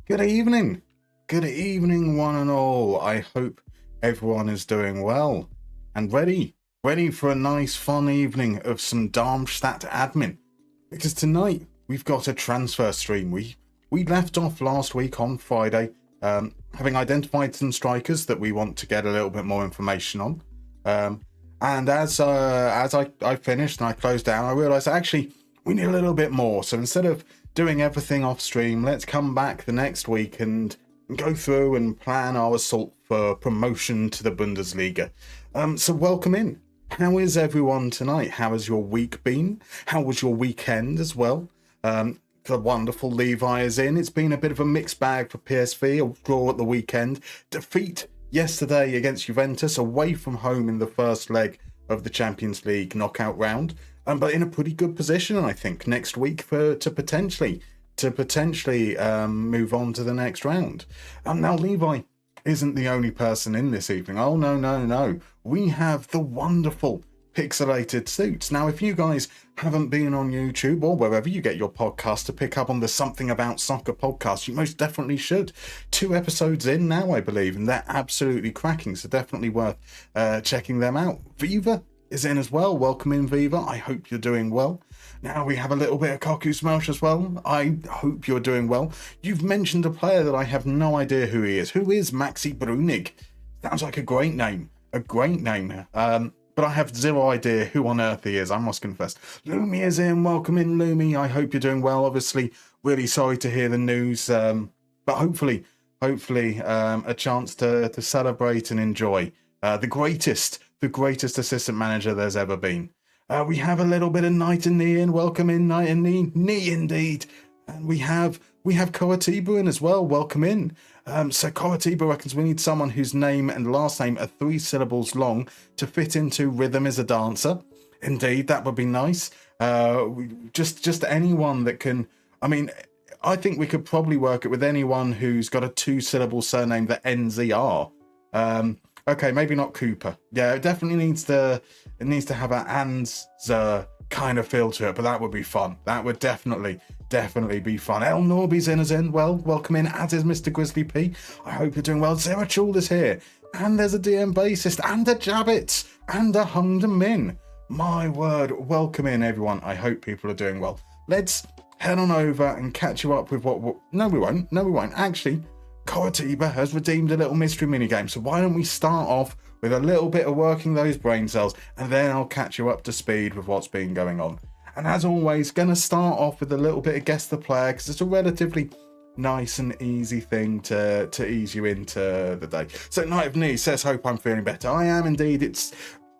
Good evening. Good evening, one and all. I hope everyone is doing well and ready for a nice fun evening of some Darmstadt admin. Because tonight we've got a transfer stream. We left off last week on Friday, having identified some strikers that we want to get a little bit more information on. And as I finished and I closed down, I realised actually we need a little bit more. So instead of doing everything off stream, let's come back the next week and go through and plan our assault for promotion to the Bundesliga. So welcome in. How is everyone tonight? How has your week been? How was your weekend as well? The wonderful Levi is in. It's been a bit of a mixed bag for PSV, a draw at the weekend, defeat yesterday against Juventus away from home in the first leg of the Champions League knockout round. But in a pretty good position, I think, next week to potentially move on to the next round. Now, Levi isn't the only person in this evening. Oh, no. We have the wonderful Pixelated Suits. Now, if you guys haven't been on YouTube or wherever you get your podcast to pick up on the Something About Soccer podcast, you most definitely should. 2 episodes in now, I believe, and they're absolutely cracking, so definitely worth checking them out. Viva is in as well. Welcome in, Viva. I hope you're doing well. Now we have a little bit of Koku Smelsh as well. I hope you're doing well. You've mentioned a player that I have no idea who he is. Who is Maxi Brunig? Sounds like a great name. But I have zero idea who on earth he is, I must confess. Lumi is in. Welcome in, Lumi. I hope you're doing well. Obviously, really sorry to hear the news. But hopefully, a chance to celebrate and enjoy the greatest assistant manager there's ever been. We have a little bit of Night and Knee in. Welcome in, Night and Knee. Knee indeed. And we have Koratiba in as well. Welcome in. So Koratiba reckons we need someone whose name and last name are 3 syllables long to fit into Rhythm is a Dancer. Indeed, that would be nice. Just anyone that can. I mean, I think we could probably work it with anyone who's got a 2-syllable surname that ends ER. Okay, maybe not Cooper. Yeah, it definitely needs to have an Anza kind of feel to it, but that would be fun. That would definitely be fun. El Norby's in as in. Well, welcome in, as is Mr. Grizzly P. I hope you're doing well. Zerachul is here. And there's a DM bassist, and a Jabbits, and a Hungdom Min. My word, welcome in, everyone. I hope people are doing well. Let's head on over and catch you up with what... No, we won't. Actually, Koratiba has redeemed a little mystery minigame, so why don't we start off with a little bit of working those brain cells, and then I'll catch you up to speed with what's been going on. And as always, going to start off with a little bit of Guess the Player, because it's a relatively nice and easy thing to ease you into the day. So Night of Knee says, hope I'm feeling better. I am indeed. It's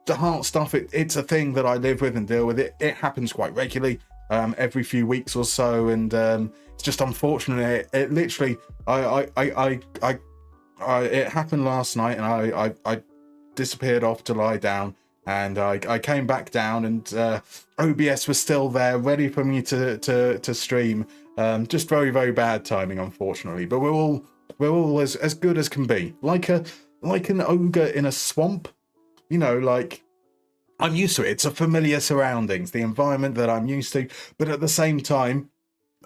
the heart stuff. It's a thing that I live with and deal with. It happens quite regularly, every few weeks or so, and it's just unfortunate. It literally, it happened last night, and I disappeared off to lie down, and I came back down, and OBS was still there, ready for me to stream. Just very, very bad timing, unfortunately. But we're all as good as can be, like an ogre in a swamp. You know, like, I'm used to it. It's a familiar surroundings, the environment that I'm used to. But at the same time,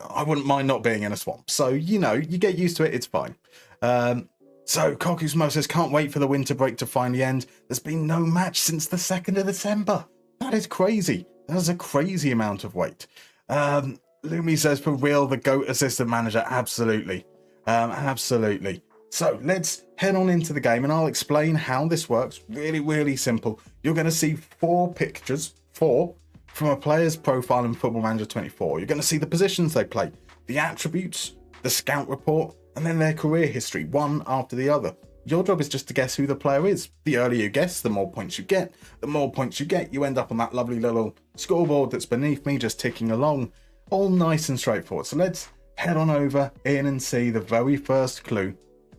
I wouldn't mind not being in a swamp. So, you know, you get used to it. It's fine. So, Kokusmo says, can't wait for the winter break to finally end. There's been no match since the 2nd of December. That is crazy. That is a crazy amount of wait. Lumi says, for real, the GOAT assistant manager. Absolutely. Absolutely. So, let's head on into the game, and I'll explain how this works. Really, really simple. You're going to see 4 pictures, 4, from a player's profile in Football Manager 24. You're going to see the positions they play, the attributes, the scout report, and then their career history, one after the other. Your job is just to guess who the player is. The earlier you guess, the more points you get. The more points you get, you end up on that lovely little scoreboard that's beneath me, just ticking along. All nice and straightforward. So let's head on over in and see the very first clue.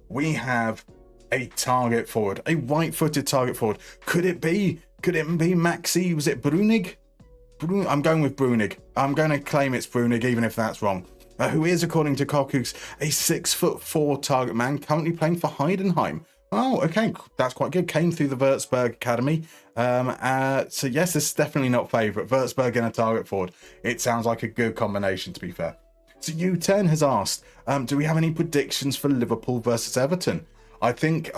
We have a target forward, a right-footed target forward. Could it be Maxi? Was it Brunig? I'm going with Brunig. I'm going to claim it's Brunig, even if that's wrong. Who is, according to Kokuks, a 6'4" target man, currently playing for Heidenheim. Oh, okay, that's quite good. Came through the Würzburg Academy. So yes, this is definitely not favourite. Würzburg and a target forward. It sounds like a good combination, to be fair. So U10 has asked, do we have any predictions for Liverpool versus Everton? I think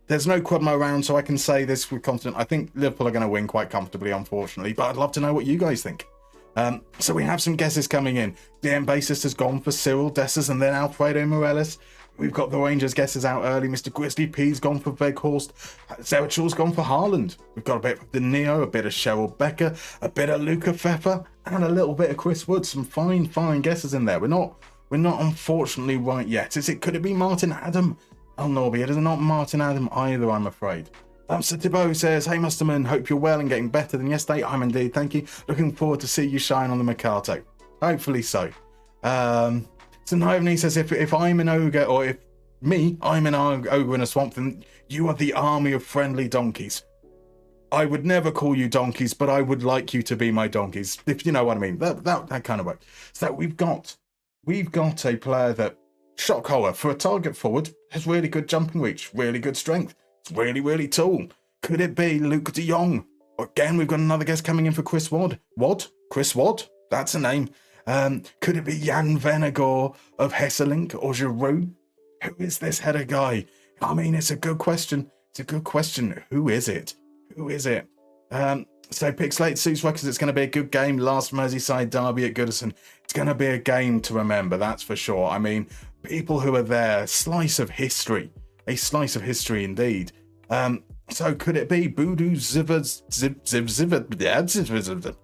there's no Quadmo around, so I can say this with confidence. I think Liverpool are going to win quite comfortably, unfortunately, but I'd love to know what you guys think. So we have some guesses coming in. DM Bassist has gone for Cyril Dessers and then Alfredo Morelos. We've got the Rangers guesses out early. Mr. Grizzly P's gone for Veghorst. Sarah Chaw's gone for Haaland. We've got a bit of De Neo, a bit of Cheryl Becker, a bit of Luca Pfeffer, and a little bit of Chris Wood. Some fine guesses in there. We're not unfortunately right yet. Could it be Martin Adam? Oh, Norby, it is not Martin Adam either, I'm afraid. So Thibaut says, hey Musterman, hope you're well and getting better than yesterday. I'm indeed, thank you. Looking forward to see you shine on the Mercato. Hopefully so. So Naivni says, if I'm an ogre, or if I'm an ogre in a swamp, then you are the army of friendly donkeys. I would never call you donkeys, but I would like you to be my donkeys, if you know what I mean. That kind of work. So we've got a player that, shock horror, for a target forward, has really good jumping reach, really good strength. It's really, really tall. Could it be Luke de Jong? Again, we've got another guest coming in for Chris Wad. Chris Wad? That's a name. Could it be Jan Venegor of Hesselink or Giroud? Who is this header guy? I mean, it's a good question. Who is it? So Pixelate Suits Records, it's going to be a good game. Last Merseyside derby at Goodison. It's going to be a game to remember, that's for sure. I mean, people who are there, a slice of history indeed. So could it be Boodoo Zivaz?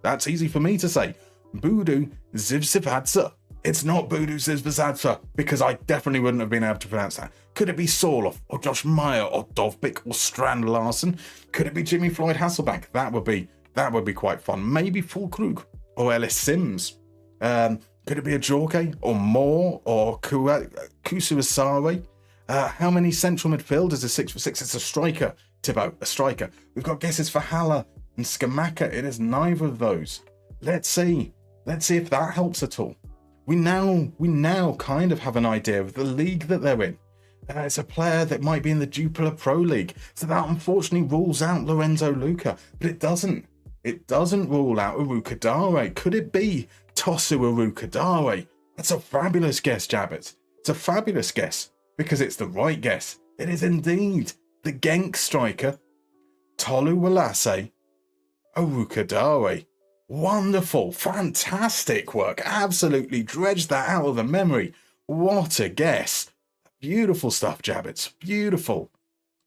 That's easy for me to say. Boodoo Zivzivadza. It's not Boodoo Zivzivadza, because I definitely wouldn't have been able to pronounce that. Could it be Sorloff or Josh Meyer or Dovbik or Strand Larson? Could it be Jimmy Floyd Hasselbank? That would be quite fun. Maybe Fulkrug or Ellis Sims. Could it be a Jorge or Moore or Kusuasare? How many central midfielders is 6 for 6? It's a striker, Thibaut, a striker. We've got guesses for Haller and Skamaka. It is neither of those. Let's see if that helps at all. We now kind of have an idea of the league that they're in. It's a player that might be in the Jupiler Pro League, so that unfortunately rules out Lorenzo Luca, but it doesn't rule out Aruka Dare. Could it be Tosu Aruka Dare? That's a fabulous guess, Jabbit. It's a fabulous guess, because it's the right guess. It is indeed the Genk striker, Tolu Walase Aruka Dare. Wonderful, fantastic work. Absolutely dredged that out of the memory. What a guess. Beautiful stuff, Jabbits. Beautiful.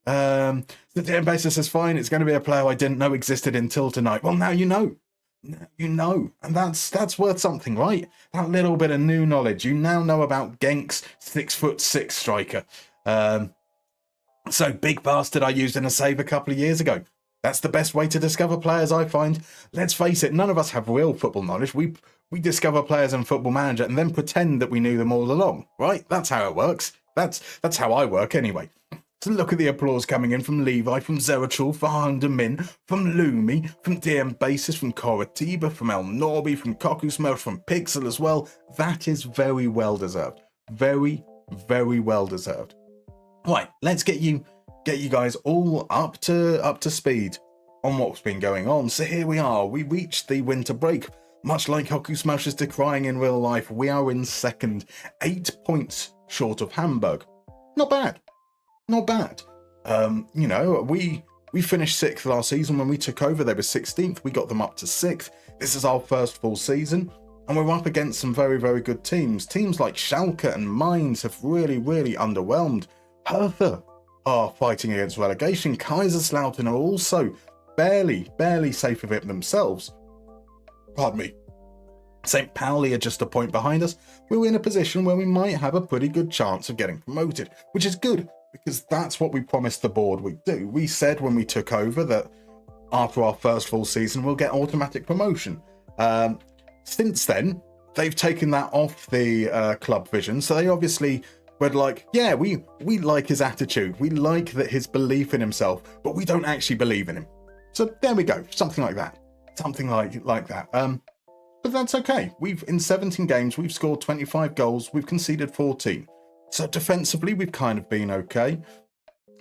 The DM basis says, fine, it's going to be a player I didn't know existed until tonight. Well, now you know. Now you know. And that's worth something, right? That little bit of new knowledge. You now know about Genk's 6'6" striker. So big bastard I used in a save a couple of years ago. That's the best way to discover players, I find. Let's face it, none of us have real football knowledge. We discover players in Football Manager and then pretend that we knew them all along, right? That's how it works. That's how I work anyway. So look at the applause coming in from Levi, from Zerachul, from Hundermin, from Lumi, from DM Basis, from Coratiba, from El Norby, from Kokusmel, from Pixel as well. That is very well deserved. Very, very well deserved. Right, let's get you guys all up to speed on what's been going on. So here we are. We reached the winter break. Much like Hoku Smash is decrying in real life, we are in second, 8 points short of Hamburg. Not bad. We finished 6th last season. When we took over, they were 16th. We got them up to 6th. This is our first full season, and we're up against some very, very good teams. Teams like Schalke and Mainz have really, really underwhelmed. Hertha are fighting against relegation. Kaiserslautern are also barely safe of it themselves. Pardon me. St. Pauli are just a point behind us. We're in a position where we might have a pretty good chance of getting promoted, which is good, because that's what we promised the board we'd do. We said when we took over that after our first full season, we'll get automatic promotion. Since then, they've taken that off the club vision, so they obviously were like, yeah, we like his attitude, we like that his belief in himself, but we don't actually believe in him. So there we go, something like that. But that's okay. In 17 games, we've scored 25 goals, we've conceded 14. So defensively, we've kind of been okay.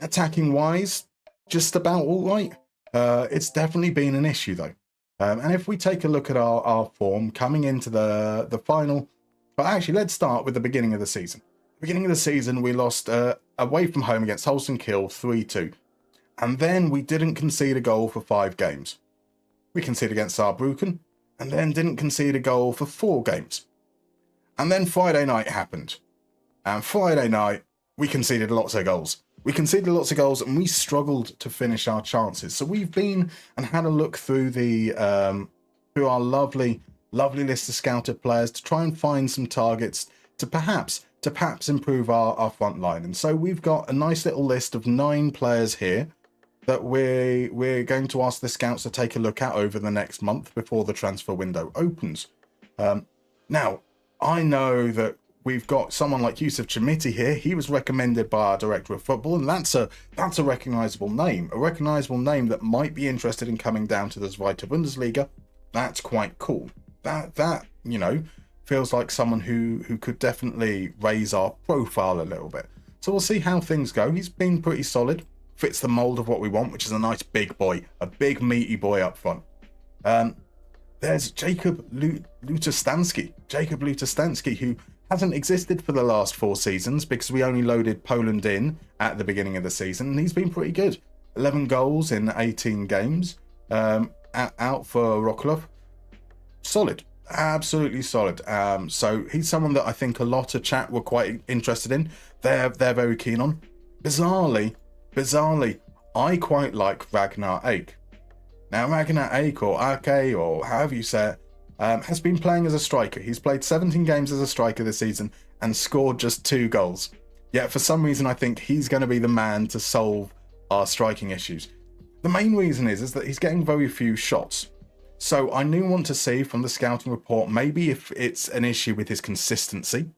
Attacking wise, just about all right. It's definitely been an issue though. And if we take a look at our form coming into the final But actually, let's start with the beginning of the season. Beginning of the season, we lost away from home against Holston Kiel 3-2. And then we didn't concede a goal for 5 games. We conceded against Saarbrücken, and then didn't concede a goal for 4 games. And then Friday night happened. And Friday night, we conceded lots of goals. We conceded lots of goals, and we struggled to finish our chances. So we've been and had a look through through our lovely list of scouted players to try and find some targets to perhaps improve our front line. And so we've got a nice little list of 9 players here that we're going to ask the scouts to take a look at over the next month before the transfer window opens. Now, I know that we've got someone like Yusuf Chamiti here. He was recommended by our director of football, and that's a recognisable name. A recognisable name that might be interested in coming down to the Zweite Bundesliga. That's quite cool. That you know, feels like someone who could definitely raise our profile a little bit. So we'll see how things go. He's been pretty solid. Fits the mould of what we want, which is a nice big boy, a big meaty boy up front. There's Jacob Lutostansky, who hasn't existed for the last 4 seasons because we only loaded Poland in at the beginning of the season, and he's been pretty good. 11 goals in 18 games, out for Wrocław. Solid, absolutely solid. So he's someone that I think a lot of chat were quite interested in. They're very keen on. Bizarrely, I quite like Ragnar Ake. Now, Ragnar Ake, or Ake, or however you say it, has been playing as a striker. He's played 17 games as a striker this season and scored just 2 goals. Yet for some reason, I think he's going to be the man to solve our striking issues. The main reason is that he's getting very few shots. So I do want to see from the scouting report, maybe if it's an issue with his consistency,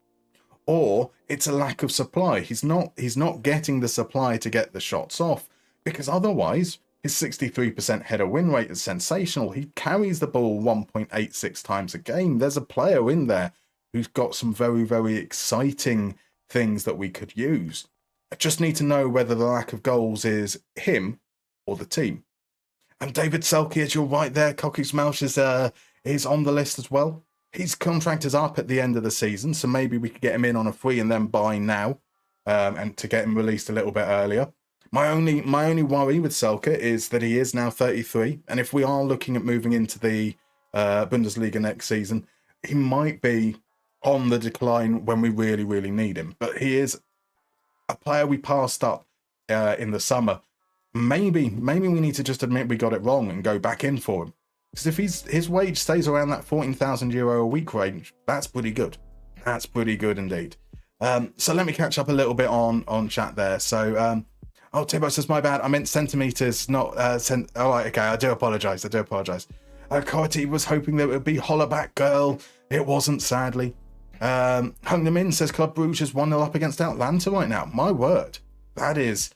or it's a lack of supply. He's not getting the supply to get the shots off, because otherwise his 63% header win rate is sensational. He carries the ball 1.86 times a game. There's a player in there who's got some very, very exciting things that we could use. I just need to know whether the lack of goals is him or the team. And David Selke, as you're right there, Kokus Melch is on the list as well. His contract is up at the end of the season, so maybe we could get him in on a free and then buy now, and to get him released a little bit earlier. My only worry with Selke is that he is now 33, and if we are looking at moving into the Bundesliga next season, he might be on the decline when we really, really need him. But he is a player we passed up in the summer. Maybe we need to just admit we got it wrong and go back in for him. Because if his wage stays around that €14,000 a week range, that's pretty good. That's pretty good indeed. So let me catch up a little bit on chat there. So, Tibbo says, my bad, I meant centimetres, not all right, okay, I do apologise. Coity was hoping that it would be Hollaback Girl. It wasn't, sadly. Hung them in, says Club Brugge is 1-0 up against Atlanta right now. My word, that is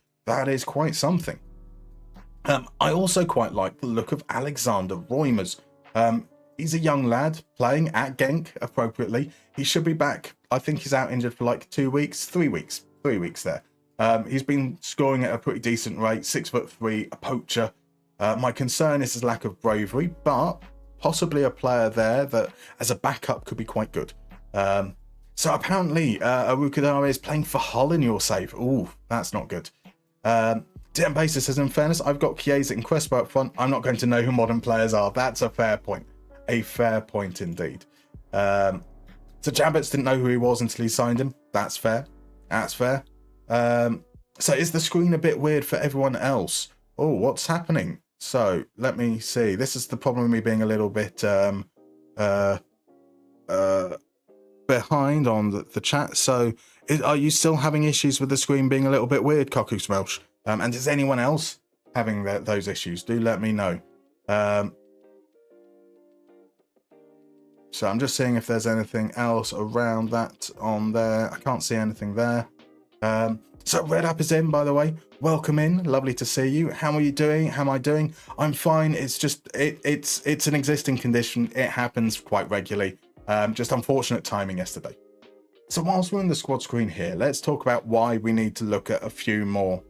quite something. I also quite like the look of Alexander Reumers. He's a young lad playing at Genk appropriately. He should be back. I think he's out injured for like 3 weeks there. He's been scoring at a pretty decent rate, 6'3", a poacher. My concern is his lack of bravery, but possibly a player there that as a backup could be quite good. So apparently Arukadare is playing for Hull in your save. Ooh, that's not good. DM Basis says, in fairness, I've got Chiesa and Crespo up front. I'm not going to know who modern players are. That's a fair point. A fair point indeed. So Jabets didn't know who he was until he signed him. That's fair. So is the screen a bit weird for everyone else? Oh, what's happening? So let me see. This is the problem with me being a little bit behind on the chat. So are you still having issues with the screen being a little bit weird, Kokus Melch? And is anyone else having those issues? Do let me know. So I'm just seeing if there's anything else around that on there. I can't see anything there. So Red Up is in, by the way. Welcome in. Lovely to see you. How are you doing? How am I doing? I'm fine. It's just it's an existing condition. It happens quite regularly. Just unfortunate timing yesterday. So whilst we're in the squad screen here, let's talk about why we need to look at a few more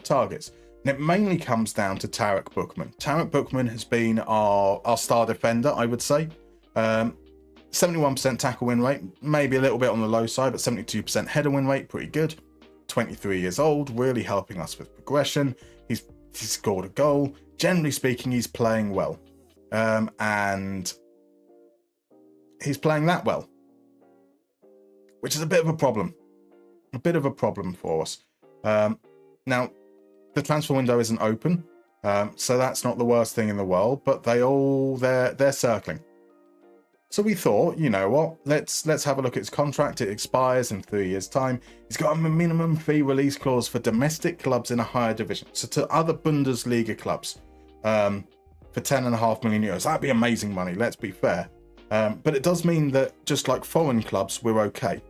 targets. And it mainly comes down to Tarek Bookman. Tarek Bookman has been our star defender, I would say. 71% tackle win rate, maybe a little bit on the low side, but 72% header win rate, pretty good. 23 years old, really helping us with progression. He's scored a goal. Generally speaking, he's playing well. And he's playing that well, which is a bit of a problem. A bit of a problem for us. Now, the transfer window isn't open, so that's not the worst thing in the world, but they're circling. So we thought, you know what, let's have a look at his contract. It expires in 3 years' time. He's got a minimum fee release clause for domestic clubs in a higher division. So to other Bundesliga clubs, for 10.5 million euros. That'd be amazing money, let's be fair. But it does mean that just like foreign clubs, we're okay.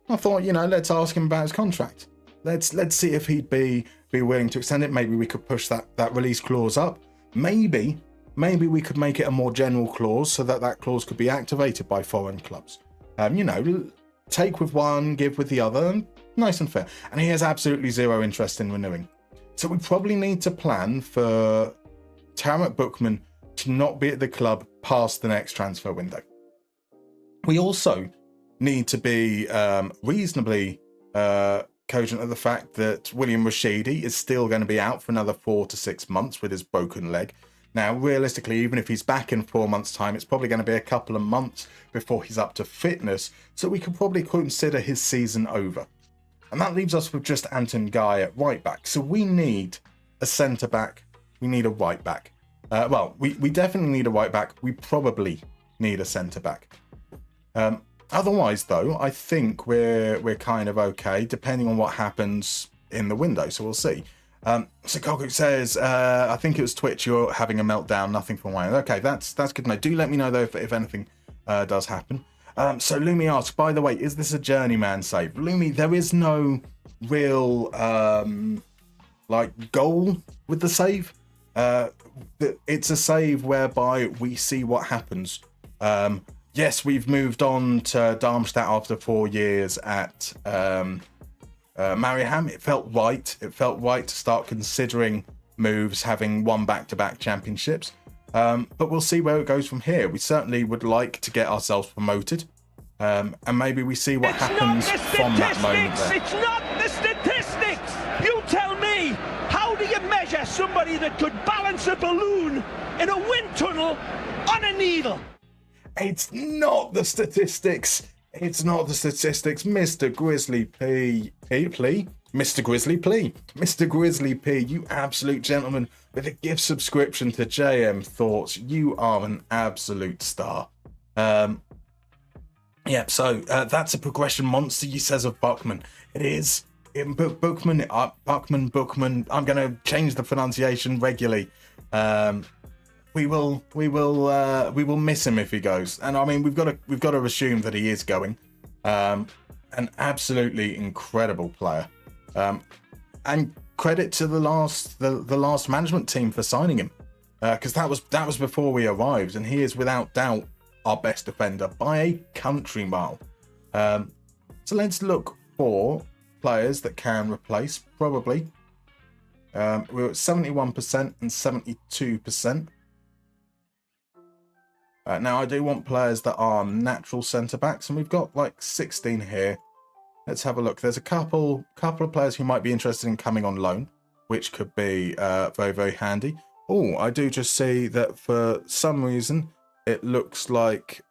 I thought, you know, let's ask him about his contract. Let's see if he'd be willing to extend it. Maybe we could push that release clause up. Maybe we could make it a more general clause so that clause could be activated by foreign clubs. You know, take with one, give with the other, nice and fair. And he has absolutely zero interest in renewing. So we probably need to plan for Tarek Bookman to not be at the club past the next transfer window. We also need to be reasonably cogent of the fact that William Rashidi is still going to be out for another 4 to 6 months with his broken leg. Now, realistically, even if he's back in 4 months' time, it's probably going to be a couple of months before he's up to fitness, so we could probably consider his season over. And that leaves us with just Anton Guy at right back. So we need a centre-back. We need a right back. We definitely need a right back. We probably need a centre-back. Otherwise, though, I think we're kind of okay, depending on what happens in the window, so we'll see. So Kogu says, I think it was Twitch, you're having a meltdown, nothing from Wayne. Okay, that's good to know. Do let me know, though, if anything does happen. So Lumi asks, by the way, is this a journeyman save? Lumi, there is no real, goal with the save. It's a save whereby we see what happens. Yes, we've moved on to Darmstadt after 4 years at Mariehamn. It felt right. It felt right to start considering moves, having won back-to-back championships. But we'll see where it goes from here. We certainly would like to get ourselves promoted. And maybe we see what happens from that moment there. It's not the statistics! You tell me! How do you measure somebody that could balance a balloon in a wind tunnel on a needle? It's not the statistics. It's not the statistics. Mr. Grizzly P. Mr. Grizzly P. Mr. Grizzly P, you absolute gentleman with a gift subscription to JM Thoughts. You are an absolute star. So that's a progression monster, he says of Buckman. It is. Bookman. I'm going to change the pronunciation regularly. We will miss him if he goes, and I mean we've got to assume that he is going. An absolutely incredible player, and credit to the last management team for signing him, because that was before we arrived, and he is without doubt our best defender by a country mile. So let's look for players that can replace. Probably we're at 71% and 72%. Now I do want players that are natural centre backs, and we've got like 16 here. Let's have a look. There's a couple of players who might be interested in coming on loan, which could be very, very handy. Oh, I do just see that for some reason it looks like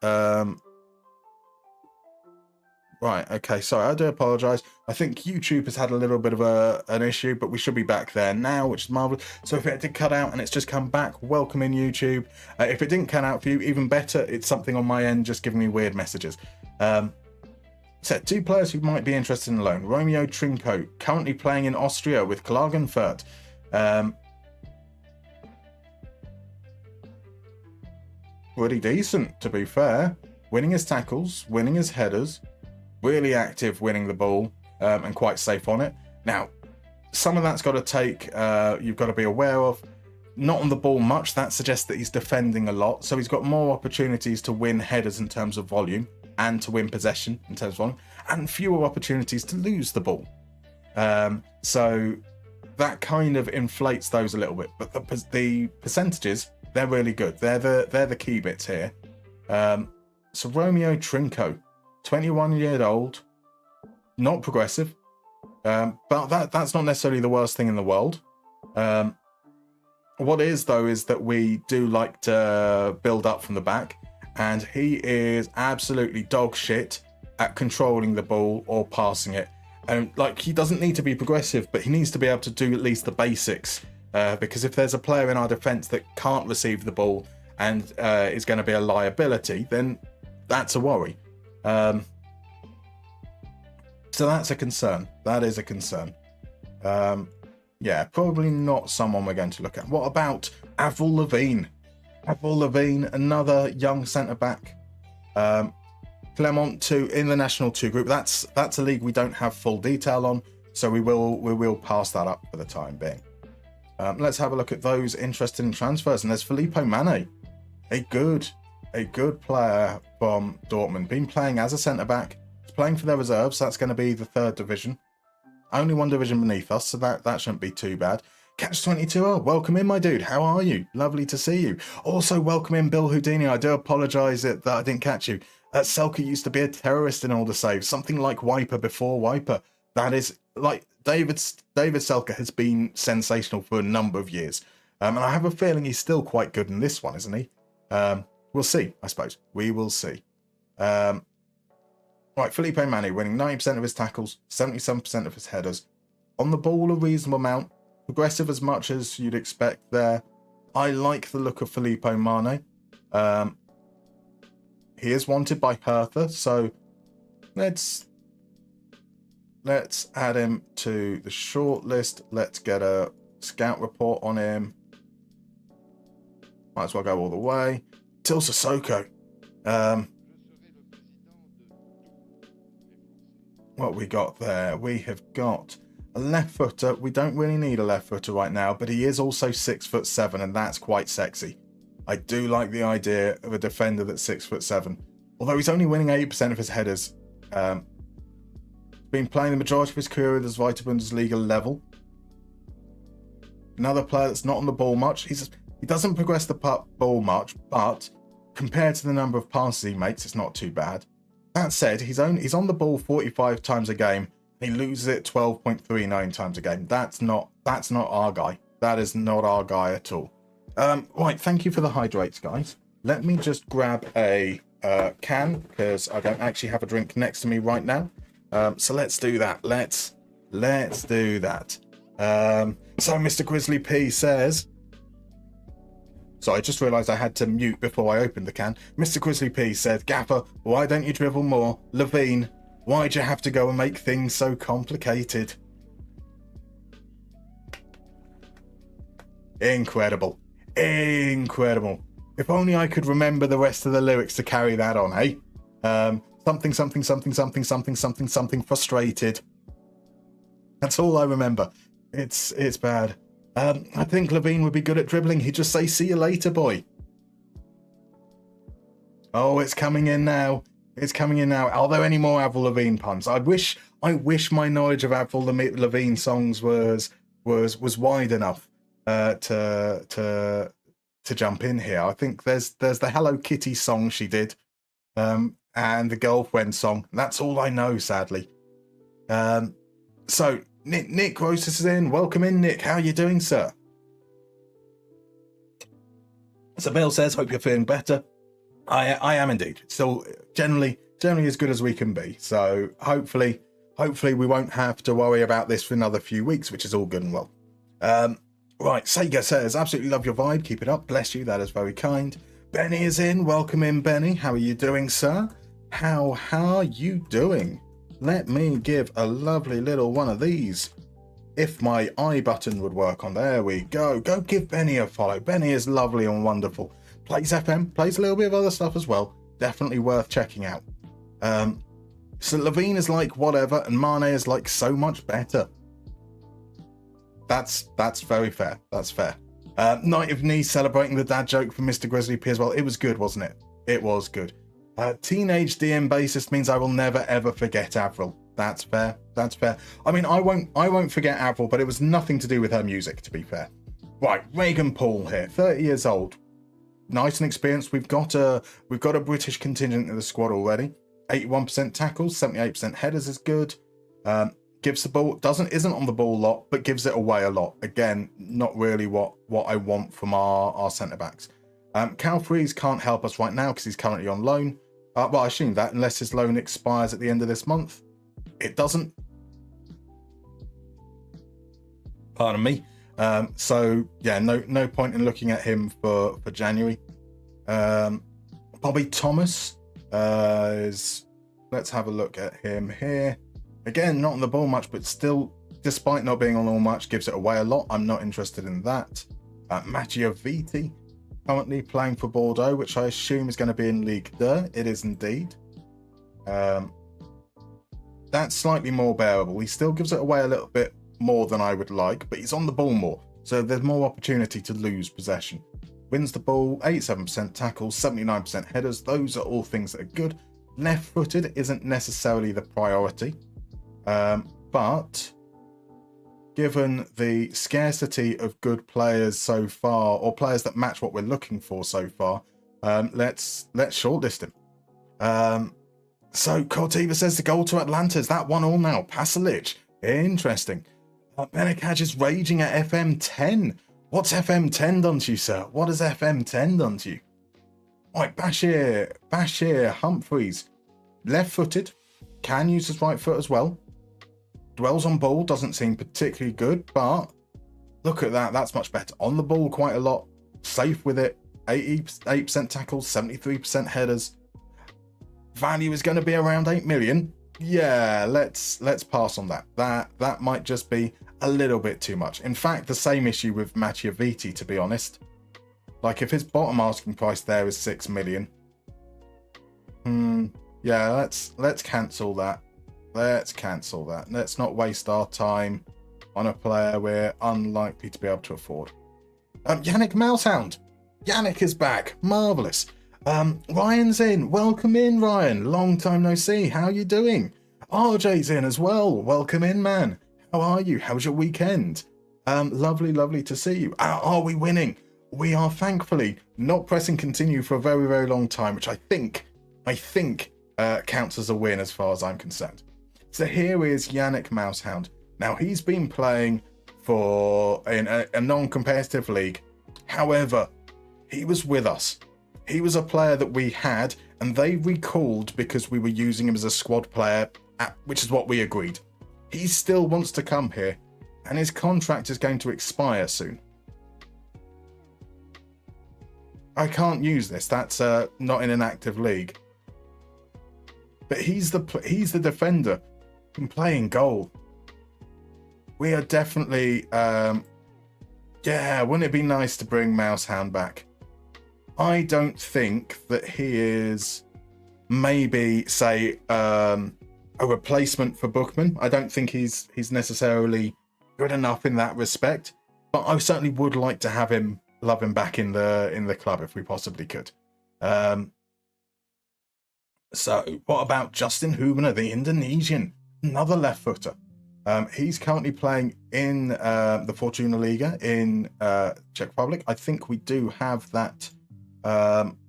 right, okay, sorry, I do apologise. I think YouTube has had a little bit of an issue, but we should be back there now, which is marvellous. So if it did cut out and it's just come back, welcome in YouTube. If it didn't cut out for you, even better, it's something on my end just giving me weird messages. So 2 players who might be interested in loan. Romeo Trinko, currently playing in Austria with Klagenfurt. Pretty decent, to be fair. Winning his tackles, winning his headers. Really active winning the ball, and quite safe on it. Now, some of that's got to take, you've got to be aware of. Not on the ball much, that suggests that he's defending a lot. So he's got more opportunities to win headers in terms of volume, and to win possession in terms of volume, and fewer opportunities to lose the ball. So that kind of inflates those a little bit. But the percentages, they're really good. They're the key bits here. So Romeo Trinco, 21 years old, not progressive, but that's not necessarily the worst thing in the world. What is, though, is that we do like to build up from the back, and he is absolutely dog shit at controlling the ball or passing it. And like, he doesn't need to be progressive, but he needs to be able to do at least the basics. Because if there's a player in our defence that can't receive the ball and is going to be a liability, then that's a worry. So that's a concern. That is a concern. Yeah, probably not someone we're going to look at. What about Avril Lavigne? Avril Lavigne, another young centre-back. Clermont 2 in the National 2 group. That's a league we don't have full detail on, so we will pass that up for the time being. Let's have a look at those interested in transfers. And there's Filippo Mane, a good player from Dortmund. Been playing as a centre-back. He's playing for their reserves. That's going to be the 3rd division. Only one division beneath us, so that shouldn't be too bad. Catch22, oh, welcome in, my dude. How are you? Lovely to see you. Also, welcome in, Bill Houdini. I do apologise that I didn't catch you. Selke used to be a terrorist in all the saves, something like Wiper before Wiper. That is, like, David Selke has been sensational for a number of years. And I have a feeling he's still quite good in this one, isn't he? We'll see, I suppose. We will see. Right, Felipe Mane winning 90% of his tackles, 77% of his headers. On the ball, a reasonable amount. Progressive as much as you'd expect there. I like the look of Felipe Mane. He is wanted by Hertha, so let's add him to the shortlist. Let's get a scout report on him. Might as well go all the way. Til Sissoko. What we got there? We have got a left footer. We don't really need a left footer right now, but he is also 6'7", and that's quite sexy. I do like the idea of a defender that's 6'7", although he's only winning 80% of his headers. Been playing the majority of his career at the Zweite Bundesliga level. Another player that's not on the ball much. He doesn't progress the ball much, but compared to the number of passes he makes, it's not too bad. That said, he's on the ball 45 times a game. He loses it 12.39 times a game. That's not our guy. That is not our guy at all. Right, thank you for the hydrates, guys. Let me just grab a can, because I don't actually have a drink next to me right now. So let's do that. Let's do that. So Mr. Grizzly P says... So I just realised I had to mute before I opened the can. Mr. Grizzly P said, Gaffer, why don't you dribble more? Levine, why'd you have to go and make things so complicated? Incredible. Incredible. If only I could remember the rest of the lyrics to carry that on, eh? Something, something, something, something, something, something, something, frustrated. That's all I remember. It's bad. I think Levine would be good at dribbling. He'd just say, see you later, boy. Oh, it's coming in now. It's coming in now. Are there any more Avril Lavigne puns? I wish my knowledge of Avril Lavigne songs was wide enough to jump in here. I think there's the Hello Kitty song she did, and the Girlfriend song. That's all I know, sadly. So Nick Rosas is in. Welcome in, Nick. How are you doing, sir? So Bill says, hope you're feeling better. I am indeed. Still generally as good as we can be. So hopefully we won't have to worry about this for another few weeks, which is all good and well. Right, Sega says, absolutely love your vibe. Keep it up. Bless you. That is very kind. Benny is in. Welcome in, Benny. How are you doing, sir? How are you doing? Let me give a lovely little one of these. If my I button would work on, there we go. Go give Benny a follow. Benny is lovely and wonderful. Plays FM, plays a little bit of other stuff as well. Definitely worth checking out. So Levine is like whatever, and Mane is like so much better. That's very fair. That's fair. Night of Knee celebrating the dad joke from Mr. Grizzly P as well. It was good, wasn't it? It was good. Teenage DM bassist means I will never ever forget Avril. That's fair. That's fair. I mean, I won't forget Avril, but it was nothing to do with her music, to be fair. Right, Reagan Paul here, 30 years old. nice and experienced. We've got a British contingent in the squad already. 81% tackles, 78% headers is good. Gives the ball, isn't on the ball a lot, but gives it away a lot. Again, not really what I want from our centre backs. Cal Freeze can't help us right now because he's currently on loan. Well, I assume that unless his loan expires at the end of this month. It doesn't. Pardon me. So yeah, no point in looking at him for January. Bobby Thomas is. Let's have a look at him here. Again, not on the ball much, but still, despite not being on all much, gives it away a lot. I'm not interested in that. Matteo Viti, currently playing for Bordeaux, which I assume is going to be in Ligue 2. It is indeed. That's slightly more bearable. He still gives it away a little bit more than I would like, but he's on the ball more, so there's more opportunity to lose possession. Wins the ball, 87% tackles, 79% headers. Those are all things that are good. Left-footed isn't necessarily the priority. But given the scarcity of good players so far, or players that match what we're looking for so far, let's shortlist him. So Cortiva says the goal to Atlanta is that 1-1 now. Pasalic, interesting. Benikaj is raging at FM10. What's FM10 done to you, sir? What has FM10 done to you? Right, Bashir Humphreys, left-footed, can use his right foot as well. Dwells on ball, doesn't seem particularly good, but look at that. That's much better. On the ball quite a lot. Safe with it. 88% tackles, 73% headers. Value is going to be around 8 million. Yeah, let's pass on that. That might just be a little bit too much. In fact, the same issue with Matteo Viti, to be honest. Like, if his bottom asking price there is 6 million. Yeah, let's cancel that. Let's cancel that. Let's not waste our time on a player we're unlikely to be able to afford. Yannick Mousehound. Yannick is back. Marvellous. Ryan's in. Welcome in, Ryan. Long time no see. How you doing? RJ's in as well. Welcome in, man. How are you? How's your weekend? Lovely to see you. Are we winning? We are thankfully not pressing continue for a very, very long time, which I think counts as a win as far as I'm concerned. So here is Yannick Mousehound. Now, he's been playing in a non-competitive league. However, he was with us. He was a player that we had, and they recalled because we were using him as a squad player, which is what we agreed. He still wants to come here, and his contract is going to expire soon. I can't use this. That's not in an active league. But he's the defender. Can play in goal. We are definitely yeah, wouldn't it be nice to bring Mousehound back? I don't think that he is maybe say a replacement for Bookman. I don't think he's necessarily good enough in that respect, but I certainly would like to have him back in the club if we possibly could. So what about Justin Hubener, the Indonesian? Another left footer. He's currently playing in the Fortuna Liga in Czech Republic. I think we do have that.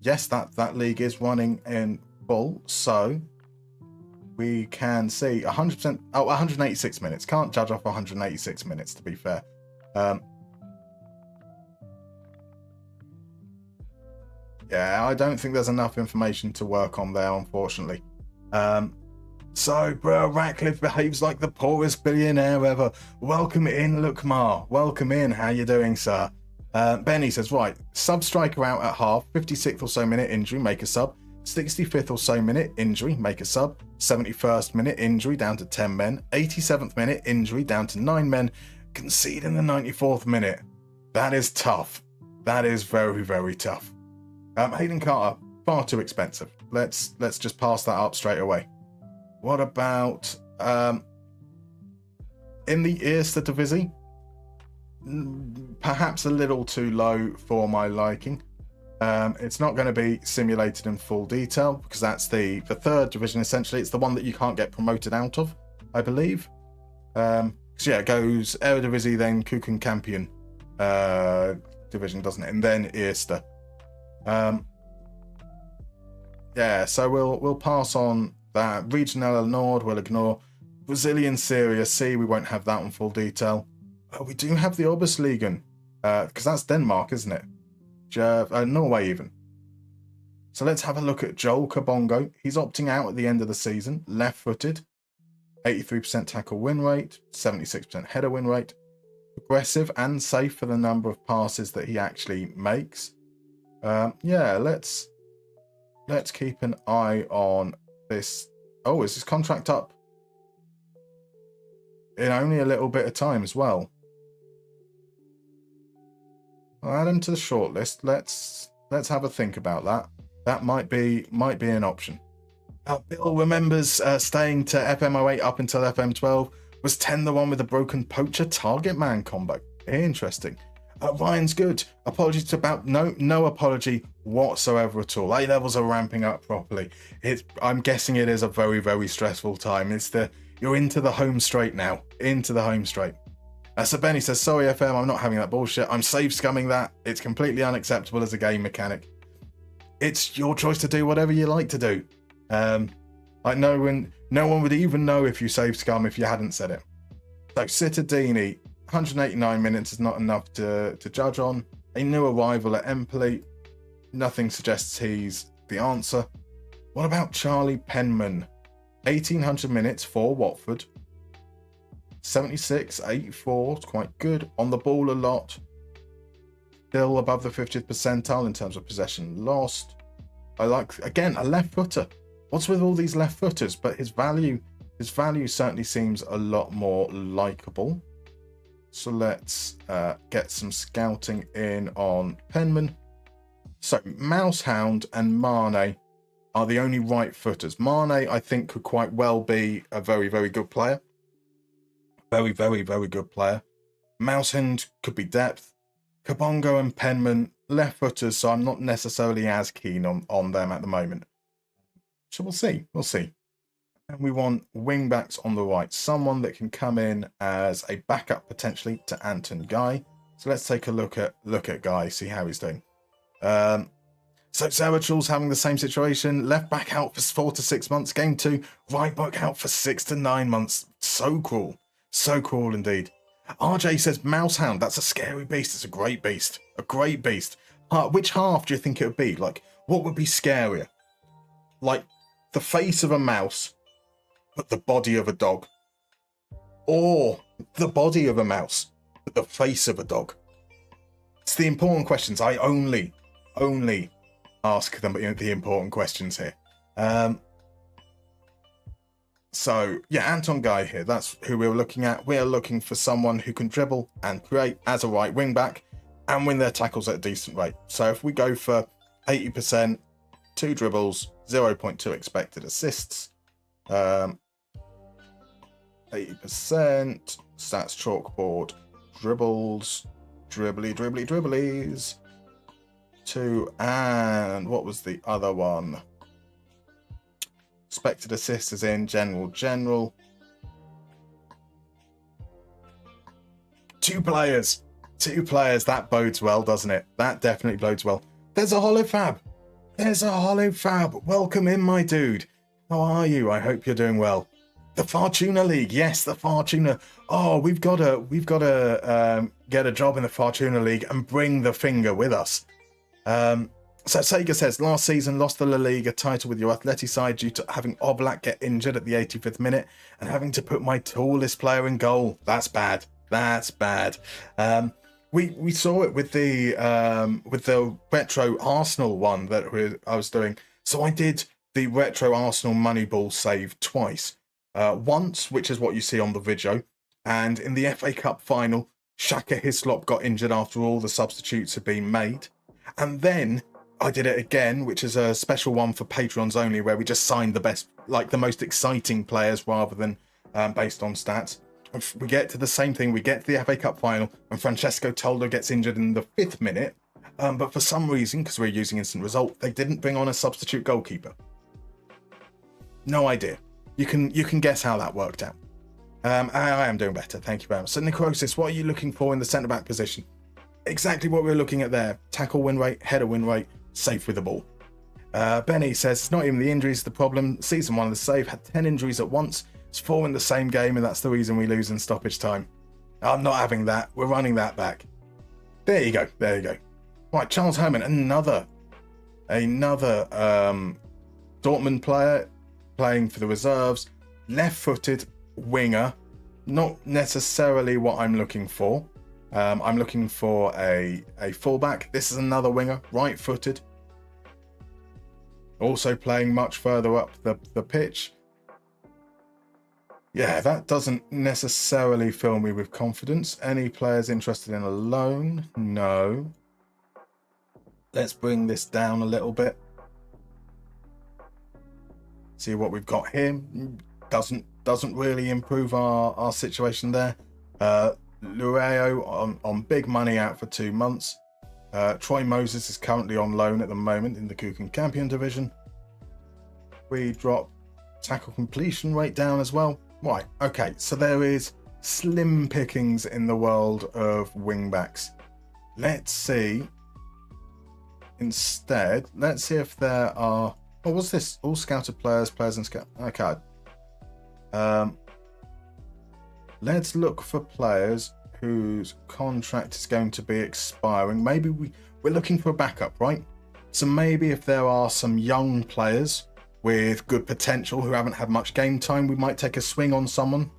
Yes, that league is running in full. So we can see 100%. Oh, 186 minutes. Can't judge off 186 minutes, to be fair. Yeah, I don't think there's enough information to work on there, unfortunately. So, bro, Ratcliffe behaves like the poorest billionaire ever. Welcome in, Lukmar. Welcome in. How you doing, sir? Benny says, right, sub striker out at half, 56th or so minute injury, make a sub. 65th or so minute injury, make a sub. 71st minute injury, down to 10 men. 87th minute injury, down to 9 men. Concede in the 94th minute. That is tough. That is very, very tough. Hayden Carter, far too expensive. Let's just pass that up straight away. What about in the Eerste Divisie? Perhaps a little too low for my liking. It's not going to be simulated in full detail because that's the third division, essentially. It's the one that you can't get promoted out of, I believe. So yeah, it goes Eredivisie, then Keukenkampioen division, doesn't it? And then Eerste. Yeah, so we'll pass on that. Regional Nord we'll ignore. Brazilian Serie C, we won't have that in full detail. We do have the Oberliga, because that's Denmark, isn't it? Norway even. So let's have a look at Joel Kabongo. He's opting out at the end of the season, left-footed, 83% tackle win rate, 76% header win rate, aggressive and safe for the number of passes that he actually makes. Yeah, let's keep an eye on this. Oh, is his contract up in only a little bit of time as well? I'll add him to the shortlist. Let's have a think about that. That might be an option. Bill remembers staying to FM08 up until FM12. Was 10 the one with the broken poacher target man combo? Interesting. Ryan's good. Apologies about no apology whatsoever at all. A levels are ramping up properly. I'm guessing it is a very, very stressful time. You're into the home straight now. Into the home straight. So Benny says, sorry FM, I'm not having that bullshit. I'm save scumming that. It's completely unacceptable as a game mechanic. It's your choice to do whatever you like to do. Like no one would even know if you save scum if you hadn't said it. So Cittadini, 189 minutes is not enough to judge on. A new arrival at Empoli. Nothing suggests he's the answer. What about Charlie Penman? 1800 minutes for Watford. 76, 84, it's quite good. On the ball a lot. Still above the 50th percentile in terms of possession lost. I like, again, a left footer. What's with all these left footers? But his value certainly seems a lot more likable. So let's get some scouting in on Penman. So Mousehound and Mane are the only right footers. Mane, I think, could quite well be a very, very good player. Very, very, very good player. Mousehound could be depth. Kabongo and Penman, left footers, so I'm not necessarily as keen on them at the moment. So we'll see. We'll see. And we want wing backs on the right. Someone that can come in as a backup potentially to Anton Guy. So let's take a look at Guy, see how he's doing. So Zeratrul's having the same situation. Left back out for 4 to 6 months. Game 2, right back out for 6 to 9 months. So cruel. So cruel indeed. RJ says Mousehound, that's a scary beast. It's a great beast. A great beast. Which half do you think it would be? Like, what would be scarier? Like, the face of a mouse, but the body of a dog. Or the body of a mouse, but the face of a dog. It's the important questions. I only ask them the important questions here. So, yeah, Anton Guy here. That's who we're looking at. We're looking for someone who can dribble and create as a right wing back and win their tackles at a decent rate. So if we go for 80%, 2 dribbles, 0.2 expected assists, 80%, stats chalkboard, dribbles, dribblies, 2, and what was the other one? Expected assists is in general. 2 players, that bodes well, doesn't it? That definitely bodes well. There's a holofab. Welcome in, my dude. How are you? I hope you're doing well. The Fortuna League, yes, the Fortuna. Oh, we've got to get a job in the Fortuna League and bring the finger with us. So Sega says, last season lost the La Liga title with your Atleti side due to having Oblak get injured at the 85th minute and having to put my tallest player in goal. That's bad. We saw it with the retro Arsenal one that I was doing. So I did the retro Arsenal Moneyball save twice. Once, which is what you see on the video, and in the FA Cup final, Shaka Hislop got injured after all the substitutes had been made. And then I did it again, which is a special one for Patrons only, where we just signed the best, like the most exciting players rather than based on stats. We get to the same thing. We get to the FA Cup final, and Francesco Toldo gets injured in the 5th minute. But for some reason, because we're using instant result, they didn't bring on a substitute goalkeeper. No idea. You can guess how that worked out. I am doing better. Thank you very much. So Necrosis, what are you looking for in the centre back position? Exactly what we're looking at there. Tackle win rate, header win rate, safe with the ball. Benny says, it's not even the injuries the problem. Season 1 of the save had 10 injuries at once. It's 4 in the same game, and that's the reason we lose in stoppage time. I'm not having that. We're running that back. There you go. There you go. Right, Charles Herman, another Dortmund player playing for the reserves, left-footed winger. Not necessarily what I'm looking for. I'm looking for a fullback. This is another winger, right-footed. Also playing much further up the pitch. Yeah, that doesn't necessarily fill me with confidence. Any players interested in a loan? No. Let's bring this down a little bit. See what we've got here. Doesn't really improve our situation there. Lureo on big money out for 2 months. Troy Moses is currently on loan at the moment in the Kuchen Campion division. We drop tackle completion rate down as well. Right, okay, so there is slim pickings in the world of wingbacks. Let's see. Instead, let's see if there are... Oh, what's this? All scouted players and scout... Okay. Let's look for players whose contract is going to be expiring. Maybe we're looking for a backup, right? So maybe if there are some young players with good potential who haven't had much game time, we might take a swing on someone.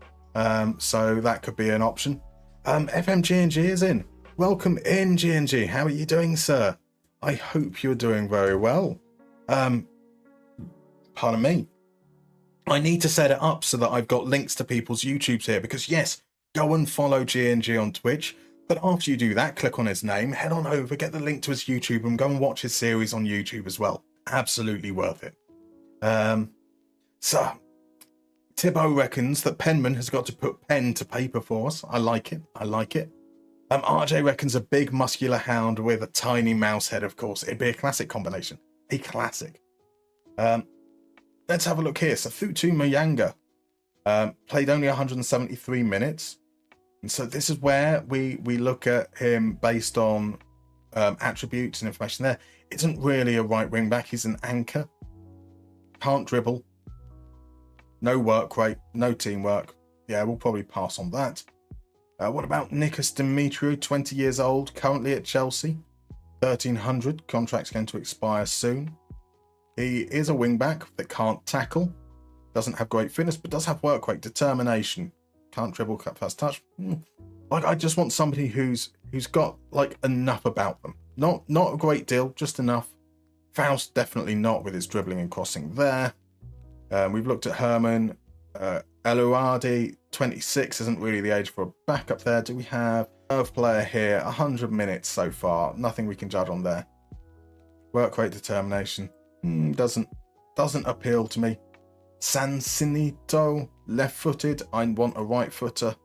So that could be an option. FMG&G is in. Welcome in, G&G. How are you doing, sir? I hope you're doing very well. Pardon me. I need to set it up so that I've got links to people's YouTubes here, because yes, go and follow G&G on Twitch. But after you do that, click on his name, head on over, get the link to his YouTube, and go and watch his series on YouTube as well. Absolutely worth it. So, Thibaut reckons that Penman has got to put pen to paper for us. I like it. I like it. RJ reckons a big muscular hound with a tiny mouse head, of course. It'd be a classic combination. A classic. Let's have a look here. So, Thutu Mayanga played only 173 minutes. And so this is where we look at him based on attributes and information there. Isn't really a right wing back. He's an anchor. Can't dribble. No work rate. No teamwork. Yeah, we'll probably pass on that. What about Nikos Dimitriou, 20 years old, currently at Chelsea? 1,300. Contract's going to expire soon. He is a wing back that can't tackle. Doesn't have great fitness, but does have work rate, determination. Can't dribble, cut past touch. Like, I just want somebody who's got like enough about them. Not a great deal, just enough. Faust definitely not with his dribbling and crossing there. We've looked at Herman. Eluardi, 26, isn't really the age for a backup there. Do we have a player here? 100 minutes so far. Nothing we can judge on there. Work rate, determination. Doesn't appeal to me. Sansinito, left-footed. I want a right-footer.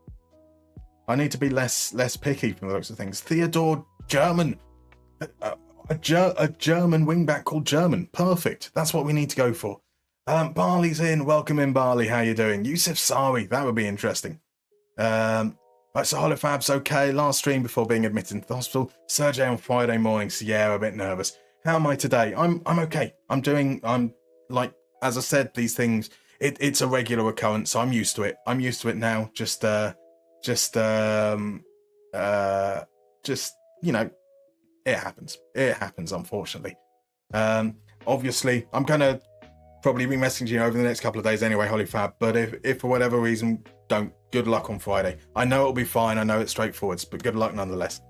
I need to be less picky from the looks of things. Theodore German. A German wingback called German. Perfect. That's what we need to go for. Barley's in. Welcome in, Barley. How you doing? Yusuf Sari. That would be interesting. Right, so Holofab's okay. Last stream before being admitted into the hospital. Sergey on Friday morning. Sierra a bit nervous. How am I today? I'm okay. I'm like, as I said, these things, it's a regular occurrence, so I'm used to it. I'm used to it now. Just you know, it happens. It happens, unfortunately. Obviously, I'm gonna probably be messaging you over the next couple of days anyway, Hollyfab. But if for whatever reason don't, good luck on Friday. I know it'll be fine. I know it's straightforward, but good luck nonetheless.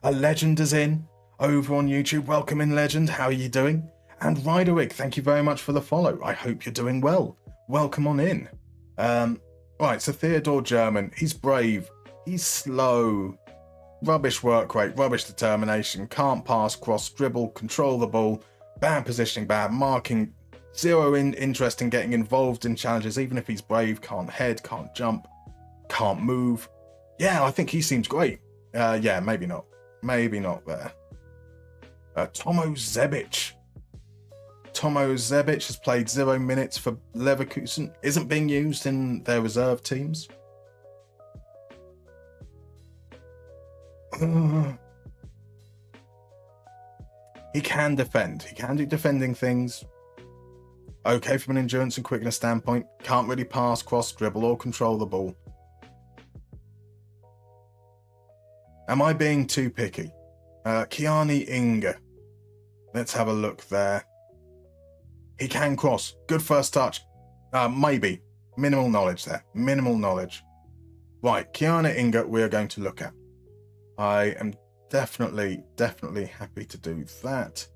A Legend is in over on YouTube. Welcome in, Legend. How are you doing? And Ryderwick, thank you very much for the follow. I hope you're doing well. Welcome on in. Right, so Theodore German. He's brave. He's slow. Rubbish work rate. Rubbish determination. Can't pass, cross, dribble, control the ball. Bad positioning, bad marking. Zero interest in getting involved in challenges, even if he's brave. Can't head, can't jump, can't move. Yeah, I think he seems great. Yeah, maybe not. Maybe not there. Tomo Zebic. Tomo Zebic has played 0 minutes for Leverkusen. Isn't being used in their reserve teams. He can defend. He can do defending things. Okay from an endurance and quickness standpoint. Can't really pass, cross, dribble, or control the ball. Am I being too picky? Kiani Inga. Let's have a look there. He can cross. Good first touch. Maybe. Minimal knowledge there. Minimal knowledge. Right, Kiana Inga we are going to look at. I am definitely happy to do that.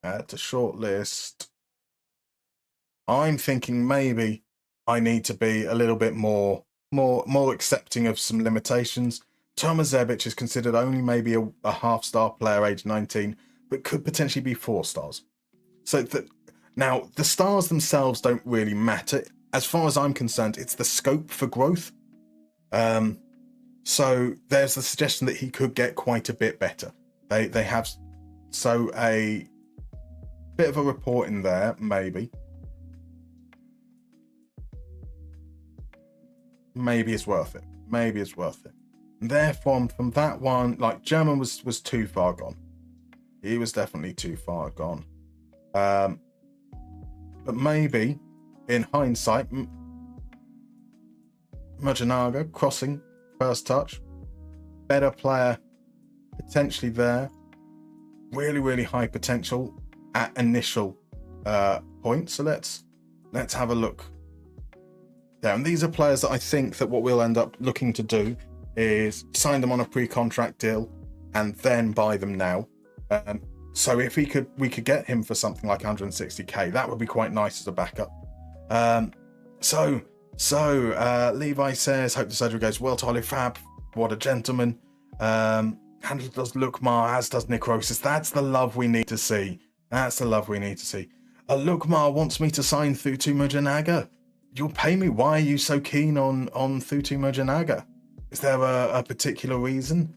Add to shortlist. I'm thinking maybe I need to be a little bit more accepting of some limitations. Thomas Zebic is considered only maybe a half-star player, age 19, but could potentially be 4 stars. So now, the stars themselves don't really matter. As far as I'm concerned, it's the scope for growth. So there's the suggestion that he could get quite a bit better. They have a bit of a report in there, maybe. Maybe it's worth it. Maybe it's worth it. And therefore, from that one, like German was too far gone. He was definitely too far gone. But maybe, in hindsight, Mujanaga, crossing, first touch, better player, potentially there. Really high potential at initial point. So let's have a look. Yeah, and these are players that I think that what we'll end up looking to do is sign them on a pre-contract deal and then buy them now. So if we could get him for something like 160k, that would be quite nice as a backup. So Levi says, hope the surgery goes well to Holly Fab. What a gentleman. Handler does Lukmar, as does Necrosis. That's the love we need to see. Lukmar wants me to sign Thutu Mujanaga. You'll pay me. Why are you so keen on Thutu Mujanaga? Is there a particular reason?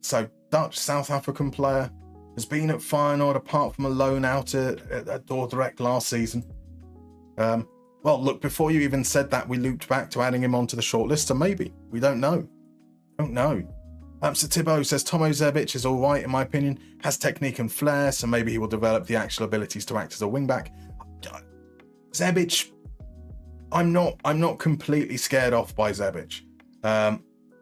So Dutch South African player has been at Feyenoord apart from a loan out at Dordrecht last season. Well, look, before you even said that, we looped back to adding him onto the shortlist, so maybe. We don't know. So Thibaut says, Tomo Zebic is all right, in my opinion. Has technique and flair, so maybe he will develop the actual abilities to act as a wingback. Zebic, I'm not completely scared off by Zebic.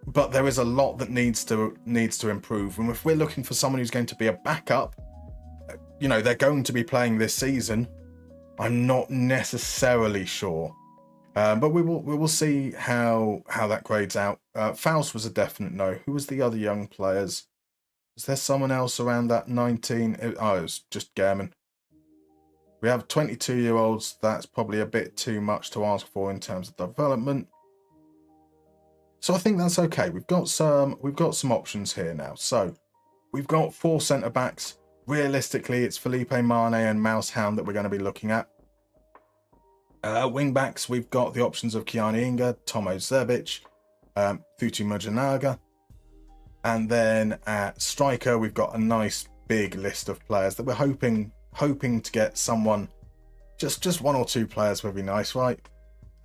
But there is a lot that needs to improve. And if we're looking for someone who's going to be a backup, they're going to be playing this season. I'm not necessarily sure. But we will see how that grades out. Faust was a definite no. Who was the other young players? Is there someone else around that 19? It was just German. We have 22-year-olds. That's probably a bit too much to ask for in terms of development. So I think that's okay. We've got some options here now. So we've got 4 centre backs. Realistically, it's Felipe Mane and Mouse Hound that we're going to be looking at. Wing backs, we've got the options of Kiani Inga, Tomo Zebic, Thutu Mujanaga. And then at striker, we've got a nice big list of players that we're hoping to get someone. Just 1 or 2 players would be nice, right?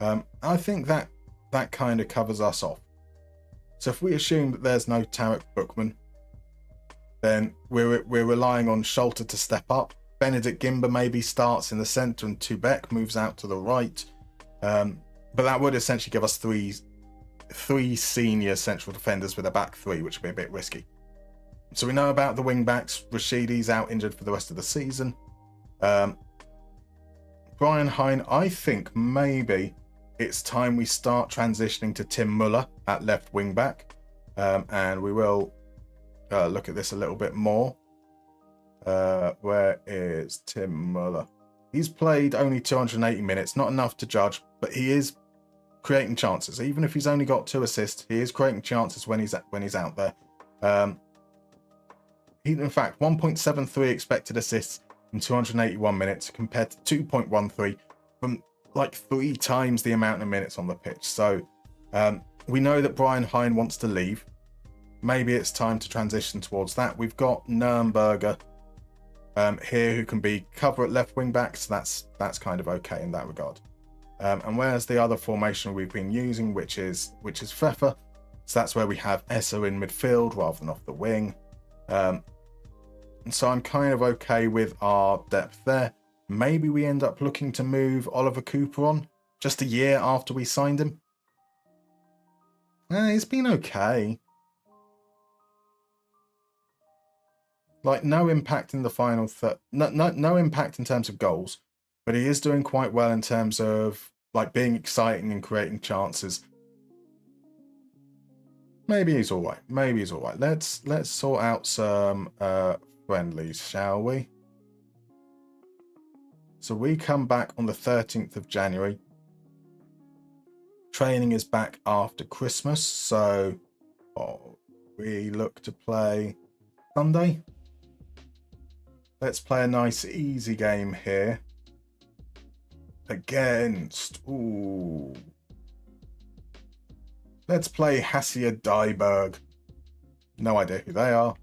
I think that kind of covers us off. So if we assume that there's no Tarek Bookman, then we're relying on Scholter to step up. Benedict Gimba maybe starts in the centre and Tubek moves out to the right. But that would essentially give us three senior central defenders with a back 3, which would be a bit risky. So we know about the wing backs. Rashidi's out injured for the rest of the season. Brian Hine, I think maybe it's time we start transitioning to Tim Muller at left wing back. And we will look at this a little bit more. Where is Tim Muller? He's played only 280 minutes, not enough to judge, but he is creating chances. Even if he's only got 2 assists, he is creating chances when he's out there. He, in fact, 1.73 expected assists in 281 minutes compared to 2.13 from like 3 times the amount of minutes on the pitch. So we know that Brian Hine wants to leave. Maybe it's time to transition towards that. We've got Nürnberger here who can be cover at left wing back, so that's kind of okay in that regard. And where's the other formation we've been using, which is Pfeffer. So that's where we have Essa in midfield rather than off the wing. And so I'm kind of okay with our depth there. Maybe we end up looking to move Oliver Cooper on just a year after we signed him. He's been okay. Like, no impact in the final no impact in terms of goals, but he is doing quite well in terms of like being exciting and creating chances. Maybe he's all right. Maybe he's all right. Let's sort out some friendlies, shall we? So we come back on the 13th of January. Training is back after Christmas, so we look to play Sunday. Let's play a nice easy game here against, let's play Hassia Dieberg. No idea who they are.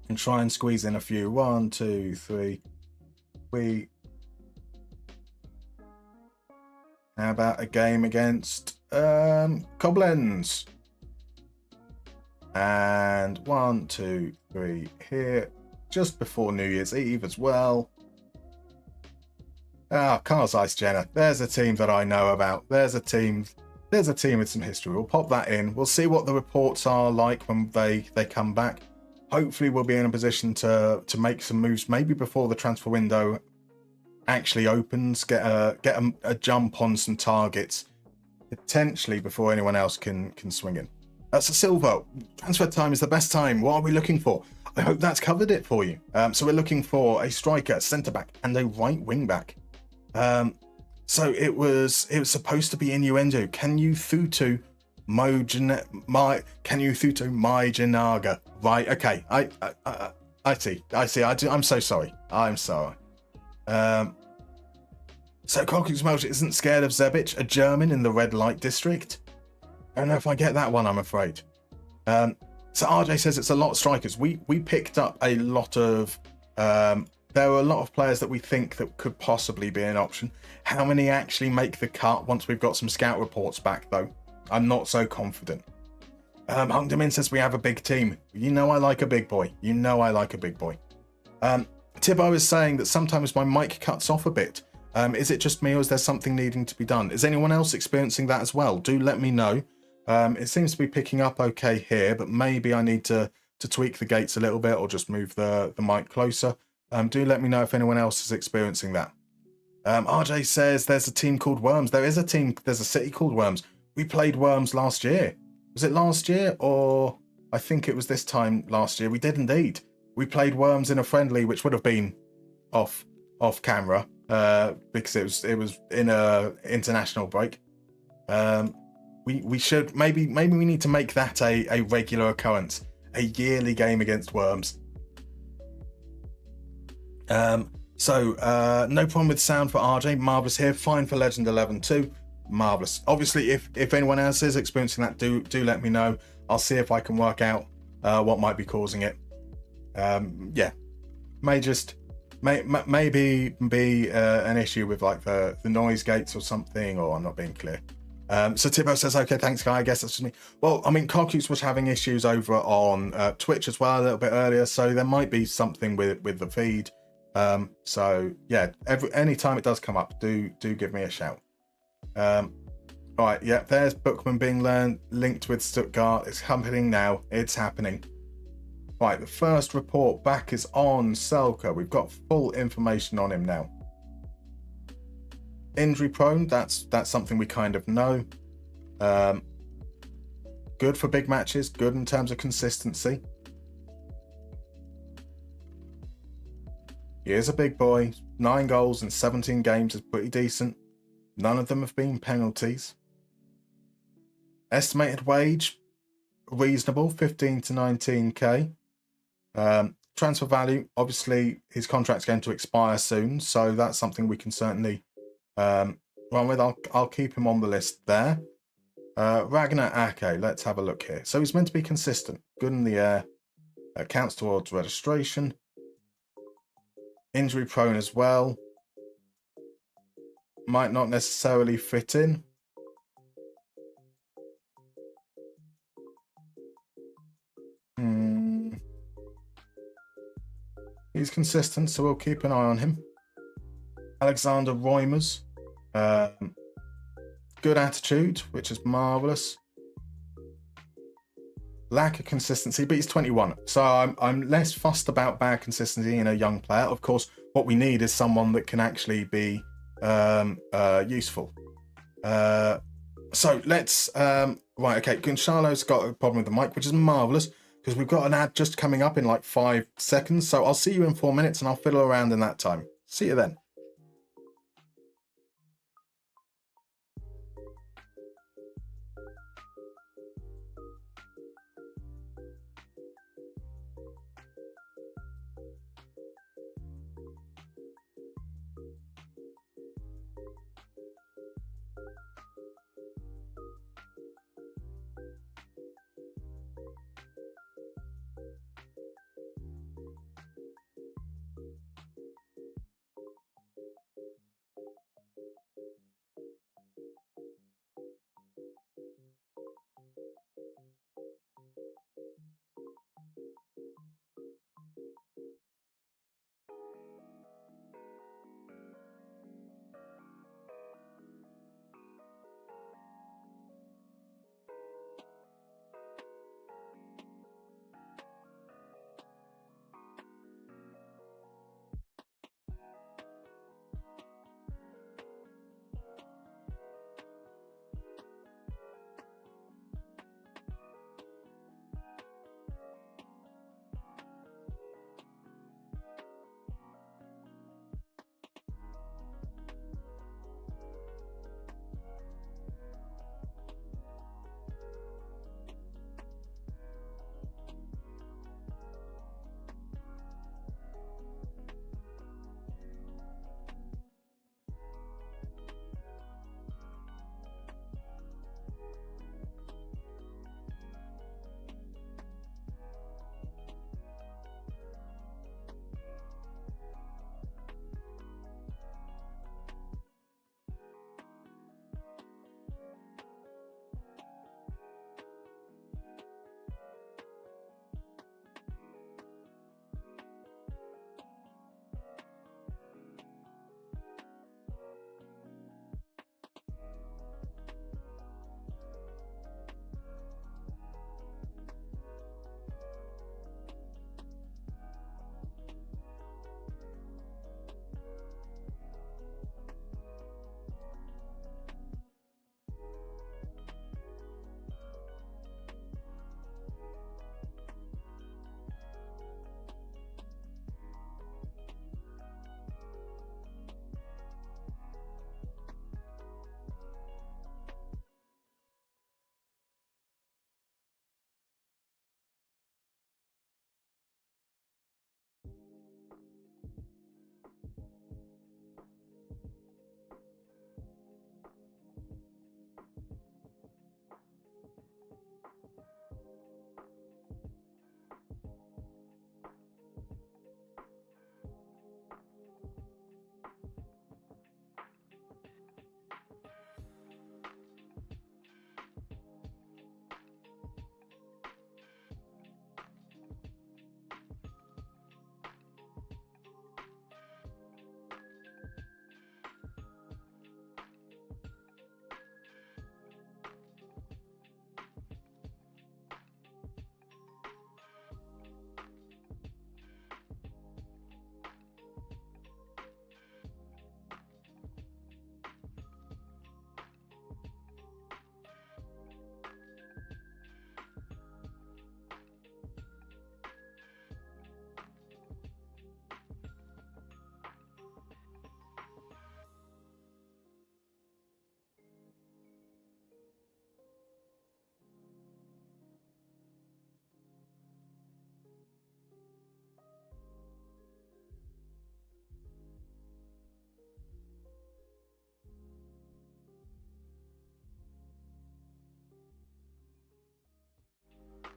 And try and squeeze in a few. 1, 2, 3. How about a game against Koblenz? And 1, 2, 3 here. Just before New Year's Eve as well. Cars Ice Jenner. There's a team that I know about. There's a team with some history. We'll pop that in. We'll see what the reports are like when they come back. Hopefully we'll be in a position to make some moves, maybe before the transfer window actually opens, get a jump on some targets, potentially before anyone else can swing in. So Silva, transfer time is the best time. What are we looking for? I hope that's covered it for you. So we're looking for a striker, centre back, and a right wing back. So it was supposed to be innuendo. Can you Thutu Majinaga? Right, okay. I see. I'm so sorry. I'm sorry. So Kokux Melch isn't scared of Zebic, a German in the red light district. I don't know if I get that one, I'm afraid. So RJ says it's a lot of strikers. We picked up a lot of there were a lot of players that we think that could possibly be an option. How many actually make the cut once we've got some scout reports back, though? I'm not so confident. Hung Demin says we have a big team. You know I like a big boy. Tibbo is saying that sometimes my mic cuts off a bit. Is it just me, or is there something needing to be done? Is anyone else experiencing that as well? Do let me know. It seems to be picking up okay here, but maybe I need to tweak the gates a little bit or just move the mic closer. Do let me know if anyone else is experiencing that. RJ says there's a team called Worms. There's a city called Worms. We played Worms last year. Was it last year, or I think it was this time last year? We did indeed. We played Worms in a friendly, which would have been off camera because it was in a international break. We should maybe we need to make that a regular occurrence, a yearly game against Worms. So no problem with sound for RJ. Marvelous here. Fine for Legend 11 too. Marvelous. Obviously, if anyone else is experiencing that, do let me know. I'll see if I can work out what might be causing it. Yeah, maybe be an issue with like the noise gates or something, or I'm not being clear. So Tibbo says, okay, thanks, guy. I guess that's just me. Well, I mean, Kokus was having issues over on Twitch as well a little bit earlier, so there might be something with the feed. So yeah, any time it does come up, do give me a shout. Right, yeah, there's Bookman being linked with Stuttgart. It's happening now. It's happening. Right, the first report back is on Selka. We've got full information on him now. Injury prone, that's something we kind of know. Good for big matches, good in terms of consistency. He is a big boy. 9 goals in 17 games is pretty decent. None of them have been penalties. Estimated wage, reasonable, 15 to 19k. Transfer value, obviously his contract's going to expire soon, so that's something we can certainly run with. I'll keep him on the list there. Ragnar Ake, let's have a look here. So he's meant to be consistent, good in the air, counts towards registration. Injury prone as well. Might not necessarily fit in. He's consistent, so we'll keep an eye on him. Alexander Reimers. Good attitude, which is marvellous. Lack of consistency, but he's 21. So I'm less fussed about bad consistency in a young player. Of course, what we need is someone that can actually be useful. So let's... right, okay, Gonzalo's got a problem with the mic, which is marvellous, because we've got an ad just coming up in like 5 seconds. So I'll see you in 4 minutes, and I'll fiddle around in that time. See you then.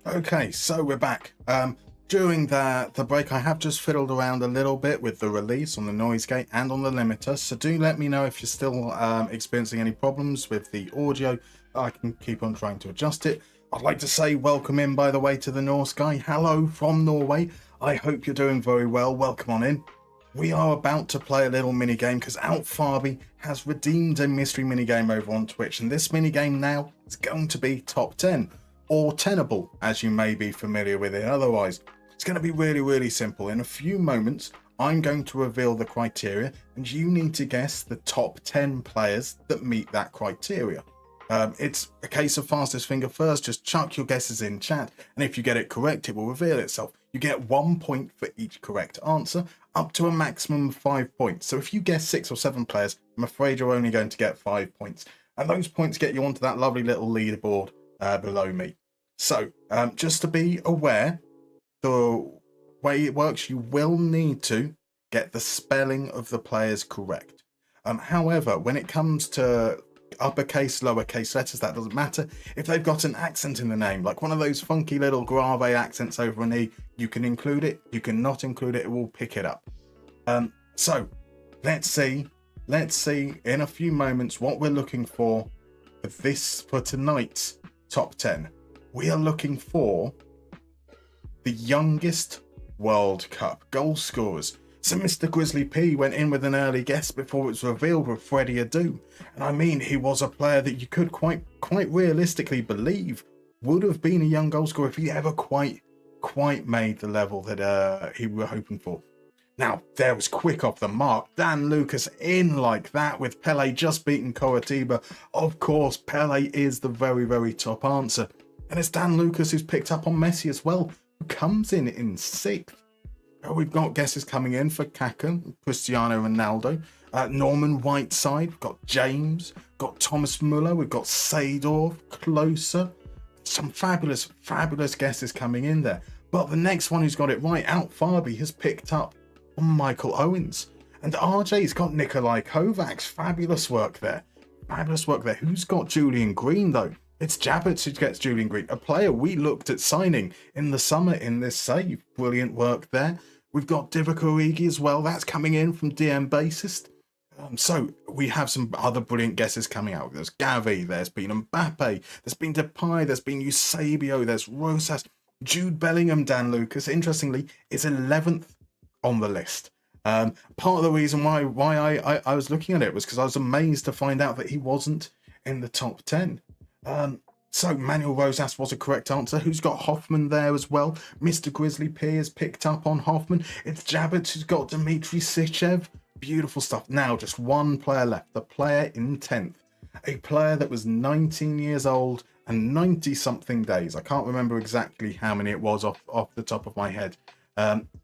Okay, so we're back. During the break, I have just fiddled around a little bit with the release on the noise gate and on the limiter, so do let me know if you're still experiencing any problems with the audio. I can keep on trying to adjust it. I'd like to say welcome in, by the way, to the Norse guy. Hello from Norway. I hope you're doing very well. Welcome on in. We are about to play a little mini game because Farby has redeemed a mystery mini game over on Twitch, and this mini game now is going to be top 10 or Tenable, as you may be familiar with it. Otherwise, it's going to be really simple. In a few moments, I'm going to reveal the criteria, and you need to guess the top 10 players that meet that criteria. It's a case of fastest finger first. Just chuck your guesses in chat, and if you get it correct, it will reveal itself. You get 1 point for each correct answer, up to a maximum of 5 points. So if you guess 6 or 7 players, I'm afraid you're only going to get 5 points. And those points get you onto that lovely little leaderboard below me. So just to be aware, the way it works, you will need to get the spelling of the players correct. However, when it comes to uppercase, lowercase letters, that doesn't matter. If they've got an accent in the name, like one of those funky little grave accents over an E, you can include it. You can not include it. It will pick it up. So let's see in a few moments what we're looking for tonight's top 10. We are looking for the youngest World Cup goal scorers. So Mr. Grizzly P went in with an early guess before it was revealed with Freddie Adu. And I mean, he was a player that you could quite realistically believe would have been a young goal scorer if he ever quite made the level that he were hoping for. Now, there was quick off the mark. Dan Lucas in like that with Pele just beating Coritiba. Of course, Pele is the very top answer. And it's Dan Lucas who's picked up on Messi as well, who comes in 6th. We've got guesses coming in for Kaká, Cristiano Ronaldo, Norman Whiteside, we've got James, got Thomas Muller, we've got Seedorf, Closer. Some fabulous guesses coming in there. But the next one who's got it right, Farby, has picked up on Michael Owens. And RJ's got Nikolai Kovacs. Fabulous work there. Who's got Julian Green, though? It's Jabbets who gets Julian Green, a player we looked at signing in the summer in this save. Brilliant work there. We've got Divock Origi as well. That's coming in from DM Bassist. So we have some other brilliant guesses coming out. There's Gavi, there's been Mbappe, there's been Depay, there's been Eusebio, there's Rosas. Jude Bellingham, Dan Lucas, interestingly, is 11th on the list. Part of the reason why I was looking at it was because I was amazed to find out that he wasn't in the top 10. So Manuel Rosas was a correct answer. Who's got Hoffman there as well? Mr. Grizzly P has picked up on Hoffman. It's Jabbets who's got Dmitry Sichev. Beautiful stuff. Now just one player left. The player in 10th. A player that was 19 years old and 90-something days. I can't remember exactly how many it was off the top of my head.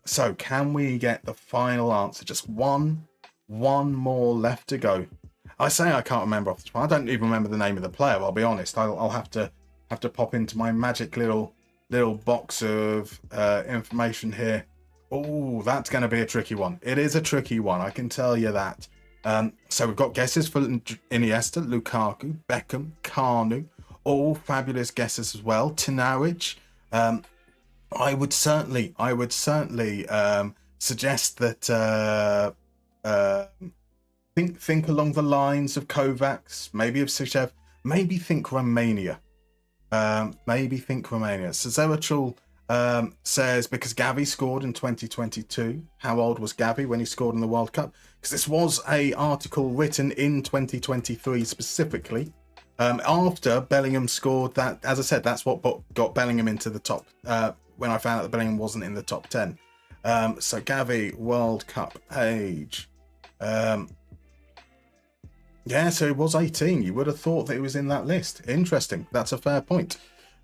So can we get the final answer? Just one more left to go. I say I can't remember off the top. I don't even remember the name of the player. I'll be honest. I'll have to pop into my magic little box of information here. Oh, that's going to be a tricky one. It is a tricky one. I can tell you that. So we've got guesses for Iniesta, Lukaku, Beckham, Kanu. All fabulous guesses as well. Tinaric. I would certainly suggest that. Think along the lines of Kovacs, maybe of Sichev, maybe think Romania. So Zeratul says, because Gavi scored in 2022, how old was Gavi when he scored in the World Cup? Because this was a article written in 2023 specifically, after Bellingham scored that. As I said, that's what got Bellingham into the top, when I found out that Bellingham wasn't in the top 10. So Gavi, World Cup age. Yeah, so he was 18. You would have thought that he was in that list. Interesting. That's a fair point.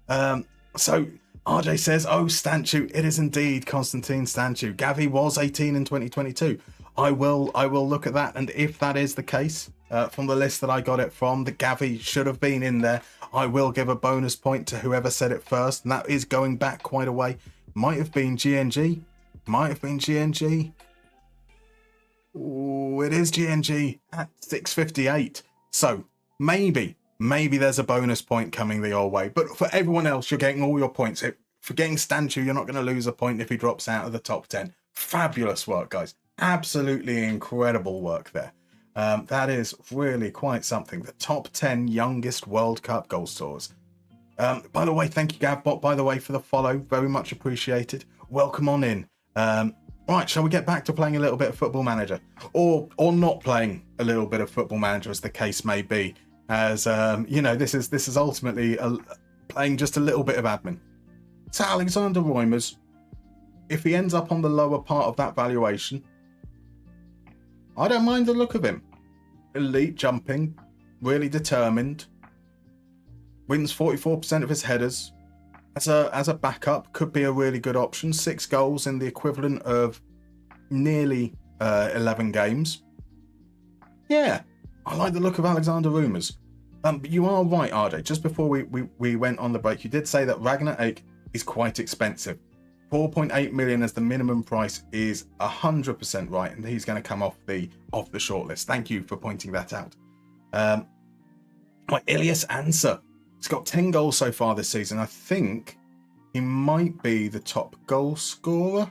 So RJ says, oh, Stanchu, it is indeed Konstantin Stanchu. Gavi was 18 in 2022. I will look at that, and if that is the case, from the list that I got it from, the Gavi should have been in there. I will give a bonus point to whoever said it first, and that is going back quite a way. Might have been GNG. Ooh, it is GNG at 658. So maybe there's a bonus point coming your way. But for everyone else, you're getting all your points. For getting Stanchu, you're not going to lose a point if he drops out of the top 10. Fabulous work, guys. Absolutely incredible work there. That is really quite something. The top 10 youngest World Cup goal scorers. By the way, thank you, Gavbot, by the way, for the follow. Very much appreciated. Welcome on in. Right, shall we get back to playing a little bit of Football Manager? Or not playing a little bit of Football Manager, as the case may be. As, this is ultimately playing just a little bit of admin. So Alexander Reumers, if he ends up on the lower part of that valuation, I don't mind the look of him. Elite jumping, really determined, wins 44% of his headers. As a backup, could be a really good option. 6 goals in the equivalent of nearly 11 games. Yeah, I like the look of Alexander Reumers. But you are right, RJ. Just before we went on the break, you did say that Ragnar Ake is quite expensive. 4.8 million as the minimum price is 100% right, and he's going to come off the shortlist. Thank you for pointing that out. Ilias Ansa. He's got 10 goals so far this season. I think he might be the top goal scorer.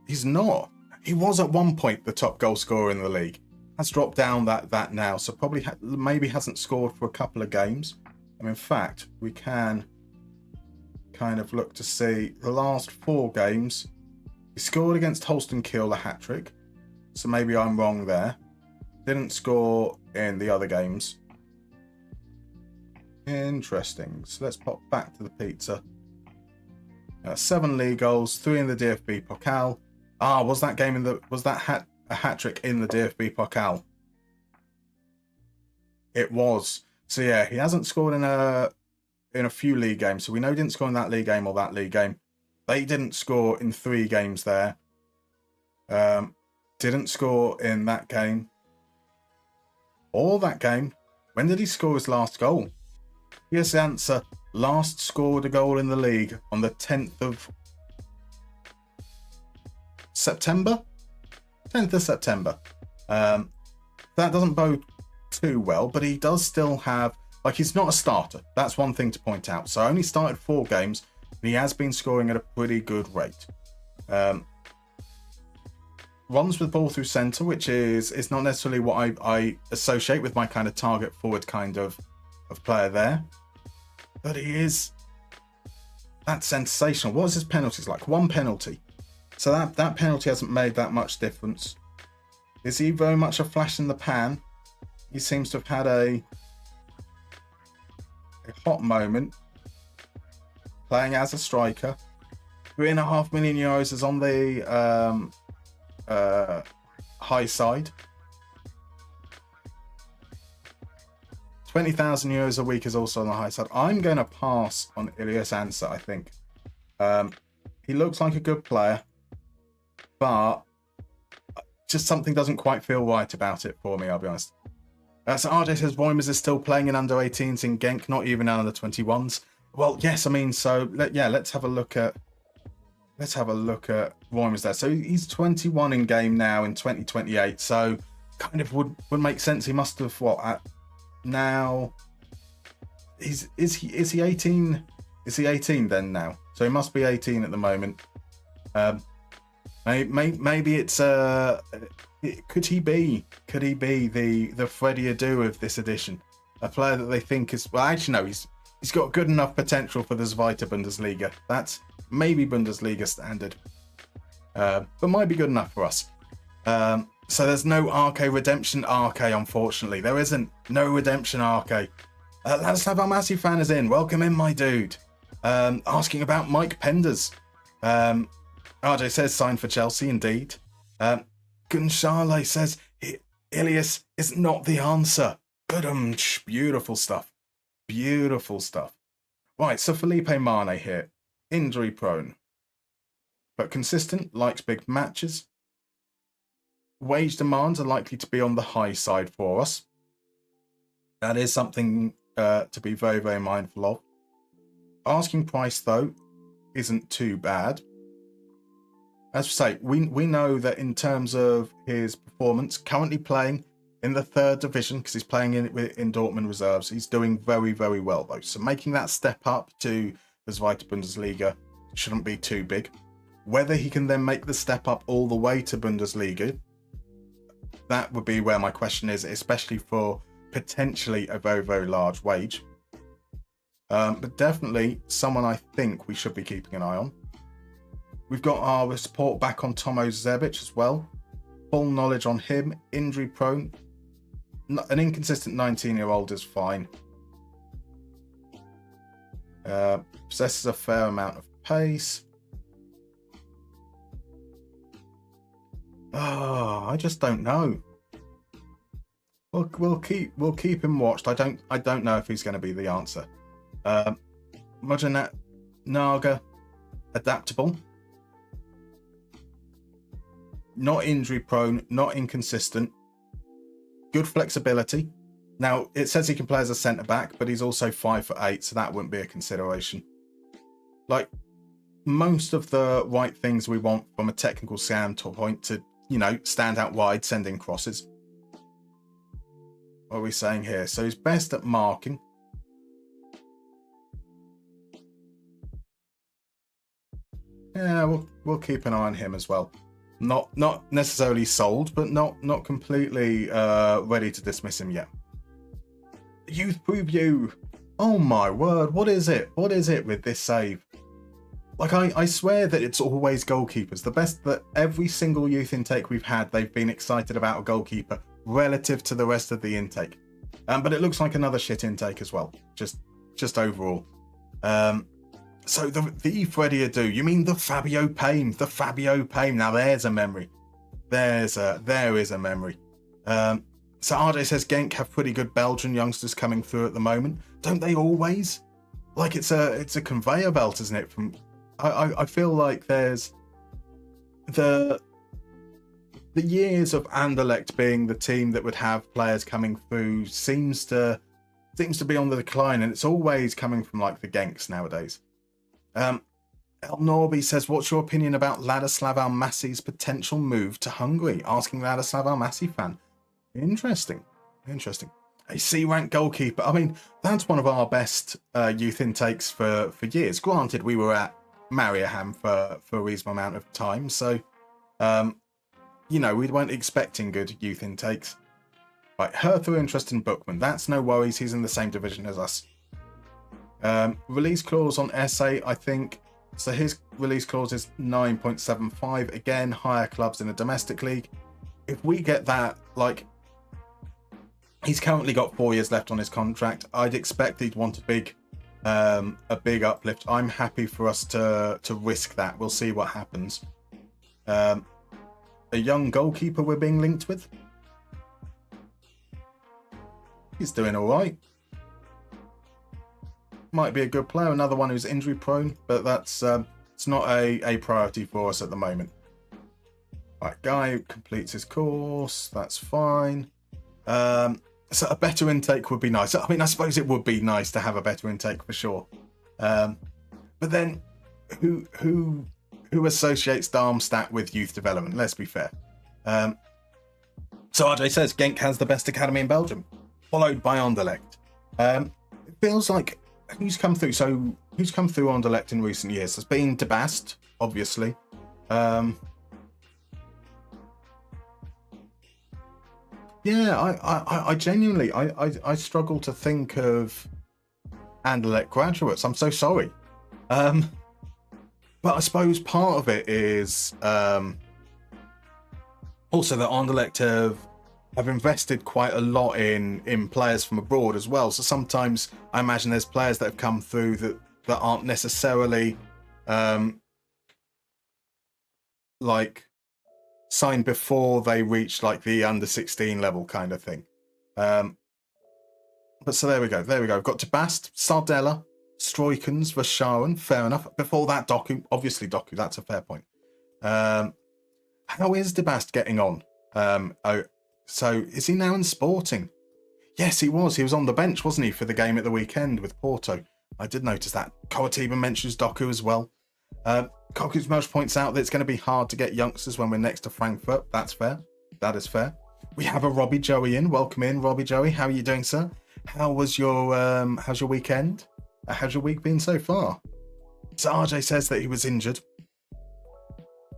He's not. He was at one point the top goal scorer in the league. Has dropped down that now, so probably maybe hasn't scored for a couple of games. And in fact, we can kind of look to see the last 4 games. He scored against Holston Kiel a hat-trick, so maybe I'm wrong there. Didn't score in the other games. Interesting. So let's pop back to the pizza. 7 league goals, 3 in the DFB Pokal. Was that a hat-trick in the DFB Pokal? It was. So yeah, he hasn't scored in a few league games. So we know he didn't score in that league game or that league game. They didn't score in 3 games there. Didn't score in that game. Or that game. When did he score his last goal? Yes, answer. Last scored a goal in the league on the 10th of September. 10th of September. That doesn't bode too well, but he does still have, he's not a starter. That's one thing to point out. So only started 4 games, and he has been scoring at a pretty good rate. Runs with ball through centre, which is not necessarily what I associate with my kind of target forward kind of player there. But he is, that's sensational. What was his penalties like? 1 penalty. So that penalty hasn't made that much difference. Is he very much a flash in the pan? He seems to have had a hot moment playing as a striker. €3.5 million is on the high side. €20,000 a week is also on the high side. I'm going to pass on Ilias Ansa, I think. He looks like a good player, but just something doesn't quite feel right about it for me, I'll be honest. So RJ says Reumers is still playing in under 18s in Genk, not even in under 21s. Well, yes, I mean, so let's have a look at Reumers there. So he's 21 in game now in 2028. So kind of would make sense. He must have now is he 18? Is he 18 then now? So he must be 18 at the moment. Maybe it's could he be the Freddie Adu of this edition? A player that they think is, well, actually no, he's got good enough potential for the Zweite Bundesliga. That's maybe Bundesliga standard, but might be good enough for us. So there's no RK Redemption RK, unfortunately. There isn't. No Redemption RK. Ladislav Almasi fan is in. Welcome in, my dude. Asking about Mike Penders. RJ says signed for Chelsea, indeed. Gunshale says Ilias is not the answer. Beautiful stuff. Beautiful stuff. Right, so Felipe Mane here. Injury prone, but consistent, likes big matches. Wage demands are likely to be on the high side for us. That is something to be very, very mindful of. Asking price, though, isn't too bad. As we say, we know that in terms of his performance, currently playing in the 3rd division, because he's playing in Dortmund reserves, he's doing very, very well, though. So making that step up to the Zweite Bundesliga shouldn't be too big. Whether he can then make the step up all the way to Bundesliga, that would be where my question is, especially for potentially a very, very large wage. But definitely someone I think we should be keeping an eye on. We've got our report back on Tomo Zebic as well. Full knowledge on him. Injury prone. An inconsistent 19-year-old is fine. Possesses a fair amount of pace. I just don't know. We'll keep him watched. I don't know if he's going to be the answer. Mujanat Naga, adaptable. Not injury prone, not inconsistent. Good flexibility. Now, it says he can play as a centre-back, but he's also 5'8", so that wouldn't be a consideration. Like, most of the right things we want from a technical standpoint to, stand out wide, sending crosses. What are we saying here? So he's best at marking. Yeah, we'll keep an eye on him as well. Not necessarily sold, but not completely ready to dismiss him yet. Youth preview. Oh my word, what is it? What is it with this save? Like, I swear that it's always goalkeepers. The best that every single youth intake we've had, they've been excited about a goalkeeper relative to the rest of the intake. But it looks like another shit intake as well, just overall. So the Freddie Adu, you mean the Fabio Payne? The Fabio Payne. Now there's a memory. There is a memory. So RJ says Genk have pretty good Belgian youngsters coming through at the moment. Don't they always? Like it's a conveyor belt, isn't it? I feel like there's the years of Anderlecht being the team that would have players coming through seems to be on the decline, and it's always coming from like the Genks nowadays. El Norby says, what's your opinion about Ladislav Almasi's potential move to Hungary? Asking Ladislav Almasi fan. Interesting. A C-rank goalkeeper. I mean, that's one of our best youth intakes for years. Granted, we were at Mariehamn for a reasonable amount of time, so we weren't expecting good youth intakes. Right, Hertha interest in Bookman. That's no worries. He's in the same division as us. Release clause on SA, I think. So his release clause is 9.75. Again, higher clubs in a domestic league. If we get that, like, he's currently got 4 years left on his contract. I'd expect he'd want a big uplift. I'm happy for us to risk that. We'll see what happens. A young goalkeeper we're being linked with. He's doing all right. Might be a good player. Another one who's injury prone, but that's it's not a priority for us at the moment. Right, guy completes his course. That's fine. So a better intake would be nice. I mean, I suppose it would be nice to have a better intake for sure. But then, who associates Darmstadt with youth development? Let's be fair. So RJ says Genk has the best academy in Belgium, followed by Anderlecht. It feels like who's come through? So who's come through Anderlecht in recent years? There's been De Bast, obviously. Yeah, I genuinely I struggle to think of Anderlecht graduates. I'm so sorry. But I suppose part of it is also that Anderlecht have invested quite a lot in players from abroad as well. So sometimes I imagine there's players that have come through that aren't necessarily like signed before they reach like the under 16 level kind of thing. But so there we go. We've got Tabast, Sardella, Stroikens, Vasharen. Fair enough. Before that, Doku. Obviously, Doku. That's a fair point. How is Debast getting on? So is he now in Sporting? Yes, he was. He was on the bench, wasn't he, for the game at the weekend with Porto? I did notice that. Koratiba mentions Doku as well. Koku's Melch points out that it's going to be hard to get youngsters when we're next to Frankfurt. That's fair. That is fair. We have a Robbie Joey in. Welcome in, Robbie Joey. How are you doing, sir? How's your weekend? How's your week been so far? So RJ says that he was injured.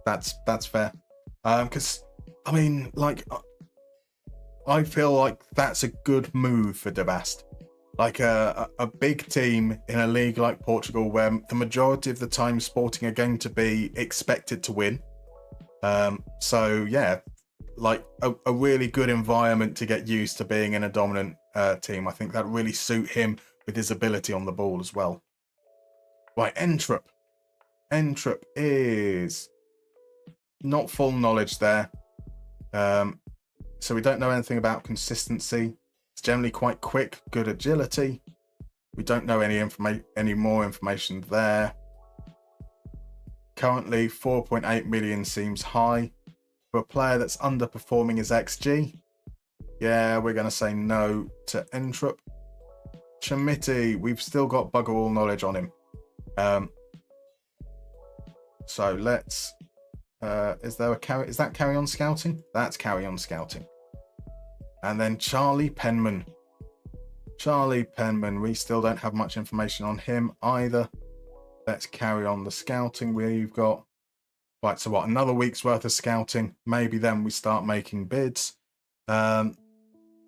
That's fair. Because I mean, like, I feel like that's a good move for Debast. like a big team in a league like Portugal, where the majority of the time Sporting are going to be expected to win. So yeah, like a really good environment to get used to being in a dominant team. I think that really suit him with his ability on the ball as well. Right, Entrup. Entrup is not full knowledge there. So we don't know anything about consistency. It's generally quite quick, good agility. We don't know any more information there. Currently, 4.8 million seems high. For a player that's underperforming his XG, yeah, we're going to say no to Entrup. Chamiti, we've still got bugger all knowledge on him. So let's... is that carry on scouting? That's carry on scouting. And then Charlie Penman. Charlie Penman, we still don't have much information on him either. Let's carry on the scouting we've got. Right, so what, another week's worth of scouting. Maybe then we start making bids. So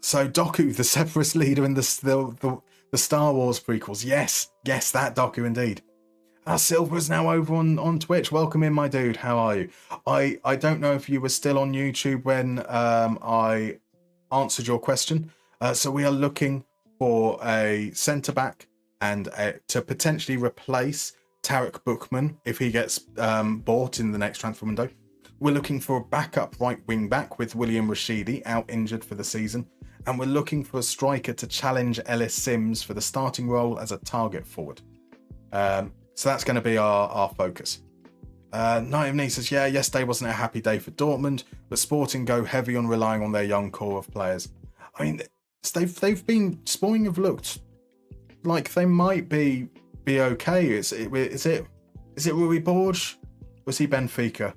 Doku, the Separatist leader in the Star Wars prequels. Yes, that Doku indeed. Silver's now over on Twitch. Welcome in, my dude. How are you? I don't know if you were still on YouTube when I answered your question. So we are looking for a centre-back and to potentially replace Tarek Bookman if he gets bought in the next transfer window. We're looking for a backup right wing back with William Rashidi out injured for the season. And we're looking for a striker to challenge Ellis Sims for the starting role as a target forward. So that's going to be our focus. Night of Nee says, yeah, yesterday wasn't a happy day for Dortmund, but Sporting go heavy on relying on their young core of players. I mean, Sporting have looked like they might be okay. Is it Rui Borges? Was he Benfica?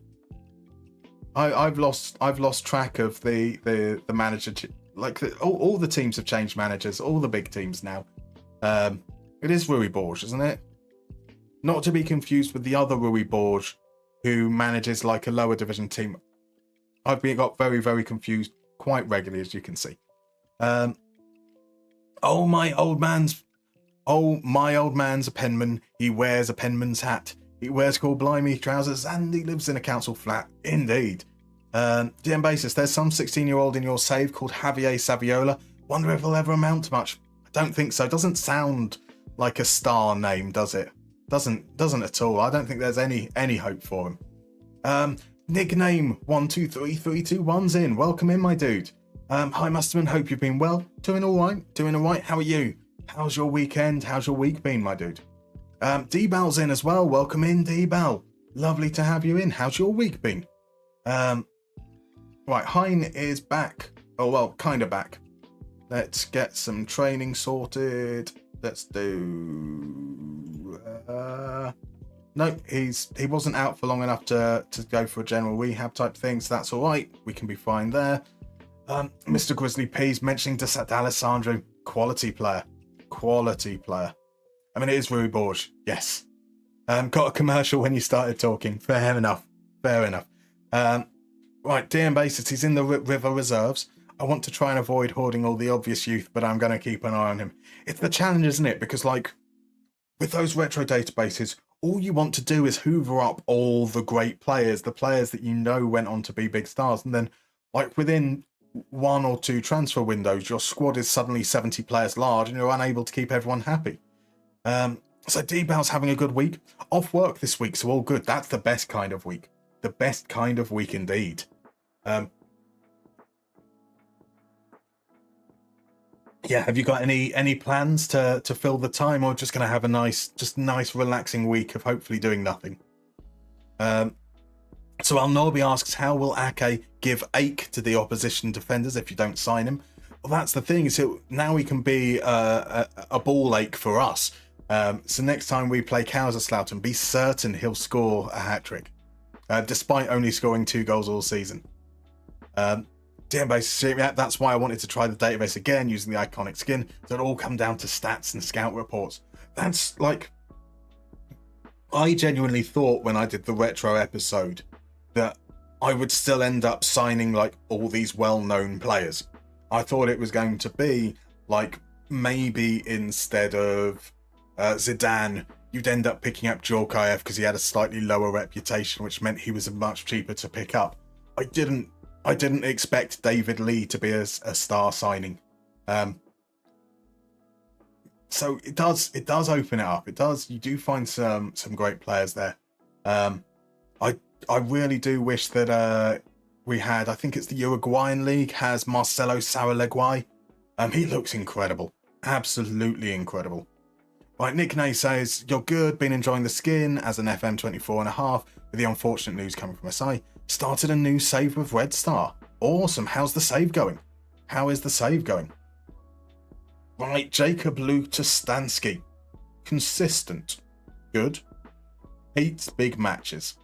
I've lost track of the manager. All the teams have changed managers. All the big teams now. It is Rui Borges, isn't it? Not to be confused with the other Rui Borges, who manages like a lower division team. I've got very, very confused quite regularly, as you can see. My old man's a penman. He wears a penman's hat. He wears called blimey trousers, and he lives in a council flat. Indeed. DM Basis, there's some 16-year-old in your save called Javier Saviola. Wonder if he'll ever amount to much. I don't think so. Doesn't sound like a star name, does it? Doesn't at all. I don't think there's any hope for him. Nickname 123321's in. Welcome in, my dude. Hi Musterman, hope you've been well. Doing all right. How are you? How's your weekend? How's your week been, my dude? D-Bal's in as well. Welcome in, D-Bal. Lovely to have you in. How's your week been? Right, Hein is back. Oh, well, kind of back. Let's get some training sorted. Let's do... no, he wasn't out for long enough to go for a general rehab type thing, so that's all right. We can be fine there. Mr. Grizzly P's mentioning D'Alessandro, quality player. I mean, it is Rui Borges, yes. Got a commercial when you started talking. Fair enough. Right, DM Basis, he's in the River Reserves. I want to try and avoid hoarding all the obvious youth, but I'm going to keep an eye on him. It's the challenge, isn't it? Because, like, with those retro databases, all you want to do is hoover up all the great players, the players that you know went on to be big stars. And then, like, within 1 or 2 transfer windows, your squad is suddenly 70 players large and you're unable to keep everyone happy. So D-Bal's having a good week. Off work this week, so all good. That's the best kind of week. The best kind of week indeed. Yeah, have you got any plans to fill the time, or just going to have a nice relaxing week of hopefully doing nothing? So Al-Norby asks, how will Ake give ache to the opposition defenders if you don't sign him? Well, that's the thing. So now he can be a ball ache for us. So next time we play Kaiserslautern, be certain he'll score a hat-trick, despite only scoring 2 goals all season. Yeah, that's why I wanted to try the database again using the iconic skin. So it all come down to stats and scout reports. That's like, I genuinely thought when I did the retro episode that I would still end up signing like all these well-known players. I thought it was going to be like maybe instead of Zidane, you'd end up picking up Djorkaeff because he had a slightly lower reputation, which meant he was much cheaper to pick up. I didn't expect David Lee to be a star signing. So it does open it up. It does. You do find some great players there. I really do wish that we had. I think it's the Uruguayan league has Marcelo Saralegui. He looks incredible, absolutely incredible. Right, Nick Nay says, "You're good. Been enjoying the skin as an FM24 and a half. With the unfortunate news coming from SI, started a new save with Red Star. Awesome. How's the save going? How is the save going?" Right, Jacob Lutastansky. Consistent. Good. Hates big matches.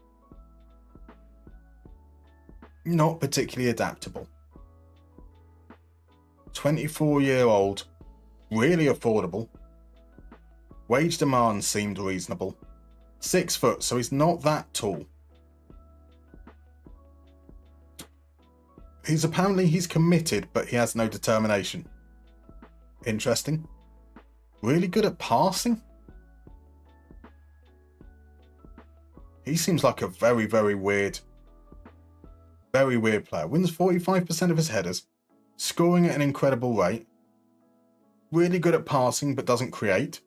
Not particularly adaptable. 24-year-old. Really affordable. Wage demand seemed reasonable. 6 foot, so he's not that tall. He's committed, but he has no determination. Interesting. Really good at passing. He seems like a very, very weird player. Wins 45% of his headers, scoring at an incredible rate. Really good at passing, but doesn't create.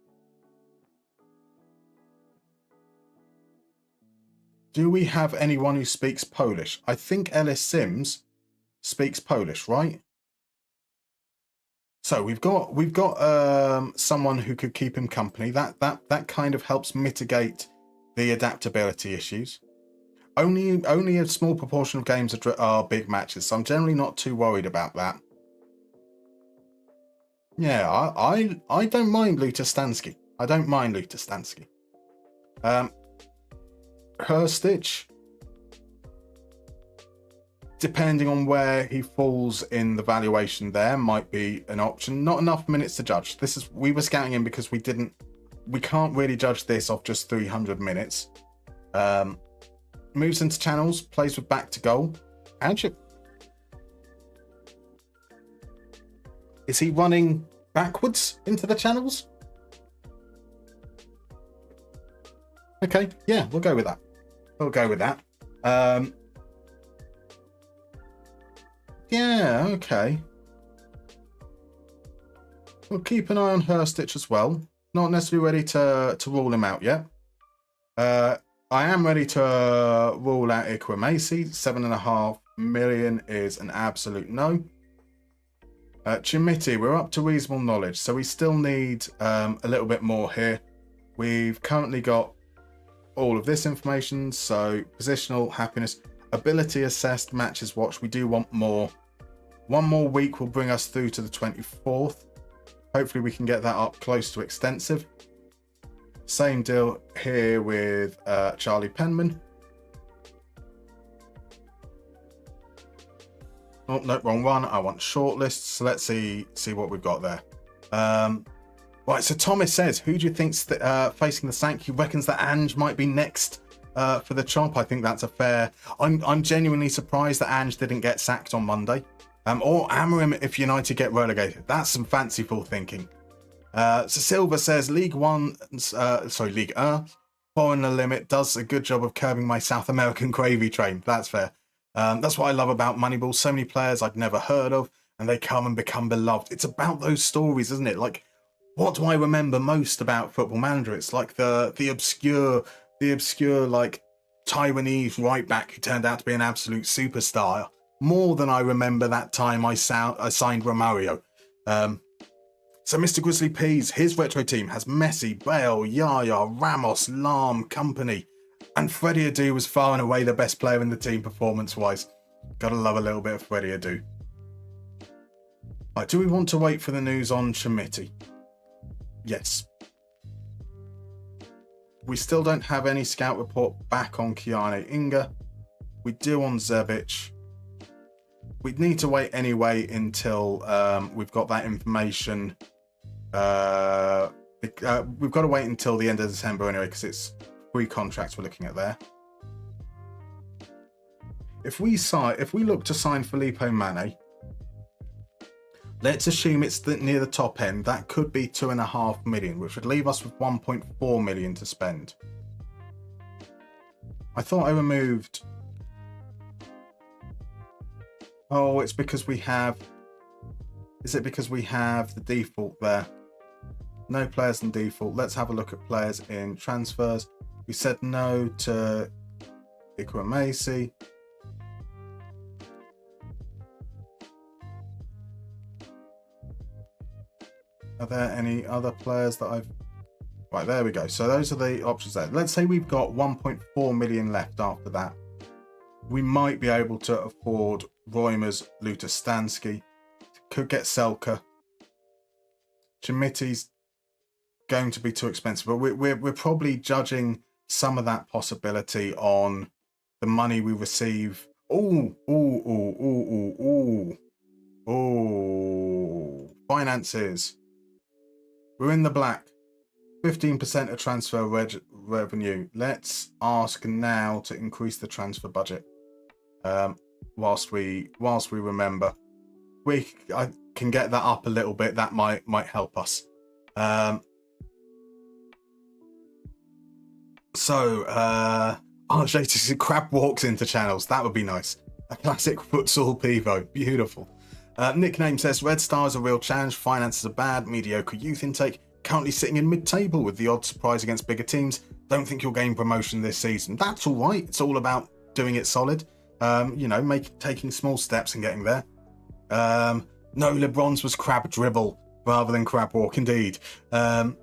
Do we have anyone who speaks Polish? I think Ellis Sims speaks Polish, right? So we've got someone who could keep him company. That kind of helps mitigate the adaptability issues. Only a small proportion of games are big matches, so I'm generally not too worried about that. Yeah, I don't mind Lutastansky. I don't mind Lutastansky. Herstich, depending on where he falls in the valuation, there might be an option. Not enough minutes to judge. We were scouting him because we can't really judge this off just 300 minutes. Moves into channels, plays with back to goal. Is he running backwards into the channels? Okay, yeah, we'll go with that. Yeah, okay. We'll keep an eye on Herstich as well. Not necessarily ready to rule him out yet. I am ready to rule out Ikwemesi. 7.5 million is an absolute no. Chimiti, we're up to reasonable knowledge, so we still need a little bit more here. We've currently got all of this information, so positional, happiness, ability assessed, matches watched. We do want more. One more week will bring us through to the 24th. Hopefully we can get that up close to extensive. Same deal here with Charlie Penman. Oh, no, wrong one. I want shortlists. So let's see what we've got there. Right, so Thomas says, who do you think's facing the sack? He reckons that Ange might be next for the chop. I think that's a fair... I'm genuinely surprised that Ange didn't get sacked on Monday. Or Amorim if United get relegated. That's some fanciful thinking. So Silva says, League 1, League Foreign the Limit does a good job of curbing my South American gravy train. That's fair. That's what I love about Moneyball. So many players I'd never heard of, and they come and become beloved. It's about those stories, isn't it? Like, what do I remember most about Football Manager? It's like the obscure like Taiwanese right back who turned out to be an absolute superstar. More than I remember that time I signed Romario. So Mr. Grizzly Peas, his retro team has Messi, Bale, Yaya, Ramos, Lahm, Company, and Freddie Adu was far and away the best player in the team performance-wise. Gotta love a little bit of Freddie Adu. Right, do we want to wait for the news on Chimiti? Yes. We still don't have any scout report back on Kiane Inga. We do on Zebic. We'd need to wait anyway until we've got that information. We've got to wait until the end of December anyway, because it's 3 contracts we're looking at there. If we look to sign Felipe Mane, Let's assume it's near the top end. That could be 2.5 million, which would leave us with 1.4 million to spend. I thought I removed... Oh, it's because we have... Is it because we have the default there? No players in default. Let's have a look at players in transfers. We said no to Ikwemesi. Are there any other players that I've... Right, there we go. So those are the options there. Let's say we've got 1.4 million left after that. We might be able to afford Reumers, Lutostansky. Could get Selke. Chimiti's going to be too expensive, but we're probably judging some of that possibility on the money we receive. Oh, finances. We're in the black. 15% of transfer revenue. Let's ask now to increase the transfer budget. Whilst we remember, I can get that up a little bit. That might help us. RJ Crab walks into channels. That would be nice. A classic futsal pivo. Beautiful. Nickname says Red Star is a real challenge. Finances are bad. Mediocre youth intake. Currently sitting in mid-table with the odd surprise against bigger teams. Don't think you'll gain promotion this season. That's all right. It's all about doing it solid. Taking small steps and getting there. No, LeBron's was crab dribble rather than crab walk, indeed. And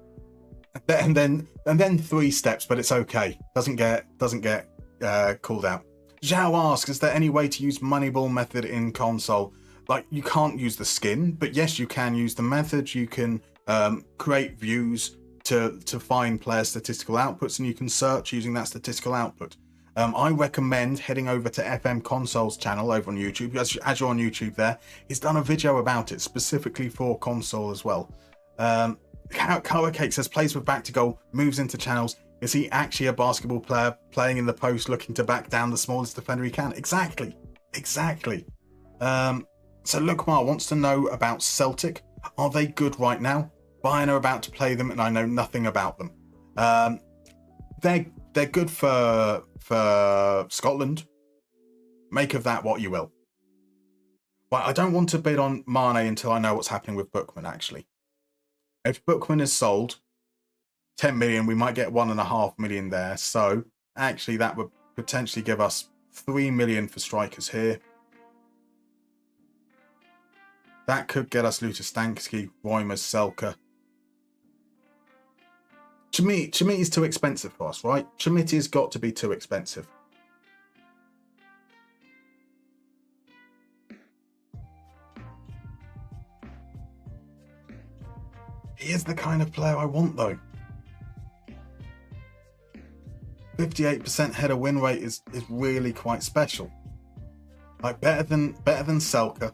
then 3 steps, but it's okay. Doesn't get called out. Zhao asks, is there any way to use Moneyball method in console? Like, you can't use the skin, but yes, you can use the method. You can create views to find player statistical outputs, and you can search using that statistical output. I recommend heading over to FM Console's channel over on YouTube. As you're on YouTube there, he's done a video about it specifically for console as well. Cara Cake says, plays with back to goal, moves into channels. Is he actually a basketball player playing in the post, looking to back down the smallest defender he can? Exactly. So Lukmar wants to know about Celtic. Are they good right now? Bayern are about to play them, and I know nothing about them. They're good for Scotland. Make of that what you will. Well, I don't want to bid on Mane until I know what's happening with Bookman, actually. If Bookman is sold, 10 million, we might get 1.5 million there. So, actually, that would potentially give us 3 million for strikers here. That could get us Lutostansky, Reumers, Selke. Chimiti is too expensive for us, right? Chimiti has got to be too expensive. He is the kind of player I want, though. 58% header win rate is really quite special. Like, better than Selke.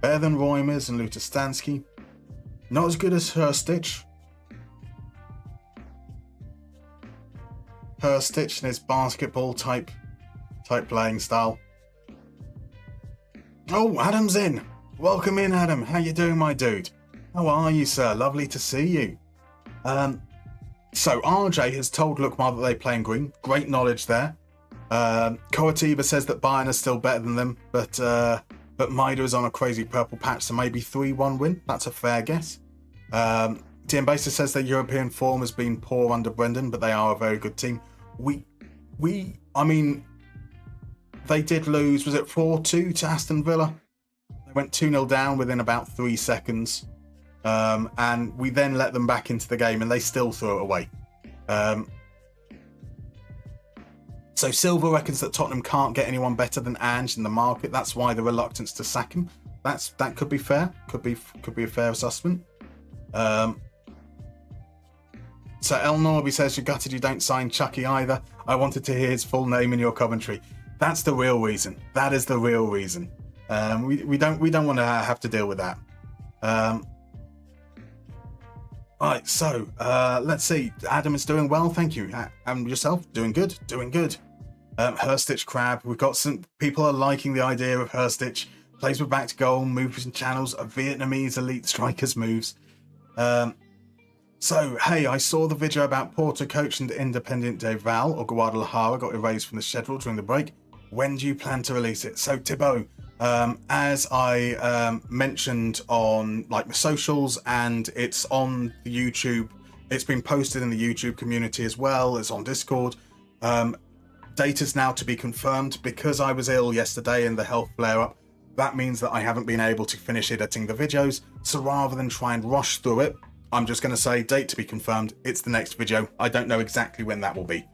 Better than Reumers and Lutostansky. Not as good as Herstich. Herstich and his basketball type playing style. Oh, Adam's in. Welcome in, Adam. How you doing, my dude? How are you, sir? Lovely to see you. So RJ has told Lukmar that they play in green. Great knowledge there. Koatiba says that Bayern are still better than them, but Maida is on a crazy purple patch, so maybe 3-1 win. That's a fair guess. Tiambasa says that European form has been poor under Brendan, but they are a very good team. I mean, they did lose, was it 4-2 to Aston Villa? They went 2-0 down within about 3 seconds. And we then let them back into the game, and they still threw it away. So Silva reckons that Tottenham can't get anyone better than Ange in the market. That's why the reluctance to sack him. That could be fair. Could be a fair assessment. So El Norby says, you're gutted you don't sign Chucky either. I wanted to hear his full name in your commentary. That's the real reason. That is the real reason. We don't want to have to deal with that. Right, so let's see. Adam is doing well, thank you. And yourself? Doing good. Herstich Crab. We've got some people are liking the idea of Herstich. Plays with back to goal, moves and channels a Vietnamese elite striker's moves. So, hey, I saw the video about Porto coach and Independiente Val or Guadalajara got erased from the schedule during the break. When do you plan to release it? So, Thibaut, as I mentioned on like the socials, and it's on the YouTube, it's been posted in the YouTube community as well as on Discord. Data's now to be confirmed. Because I was ill yesterday in the health flare-up, that means that I haven't been able to finish editing the videos. So rather than try and rush through it, I'm just going to say date to be confirmed. It's the next video. I don't know exactly when that will be.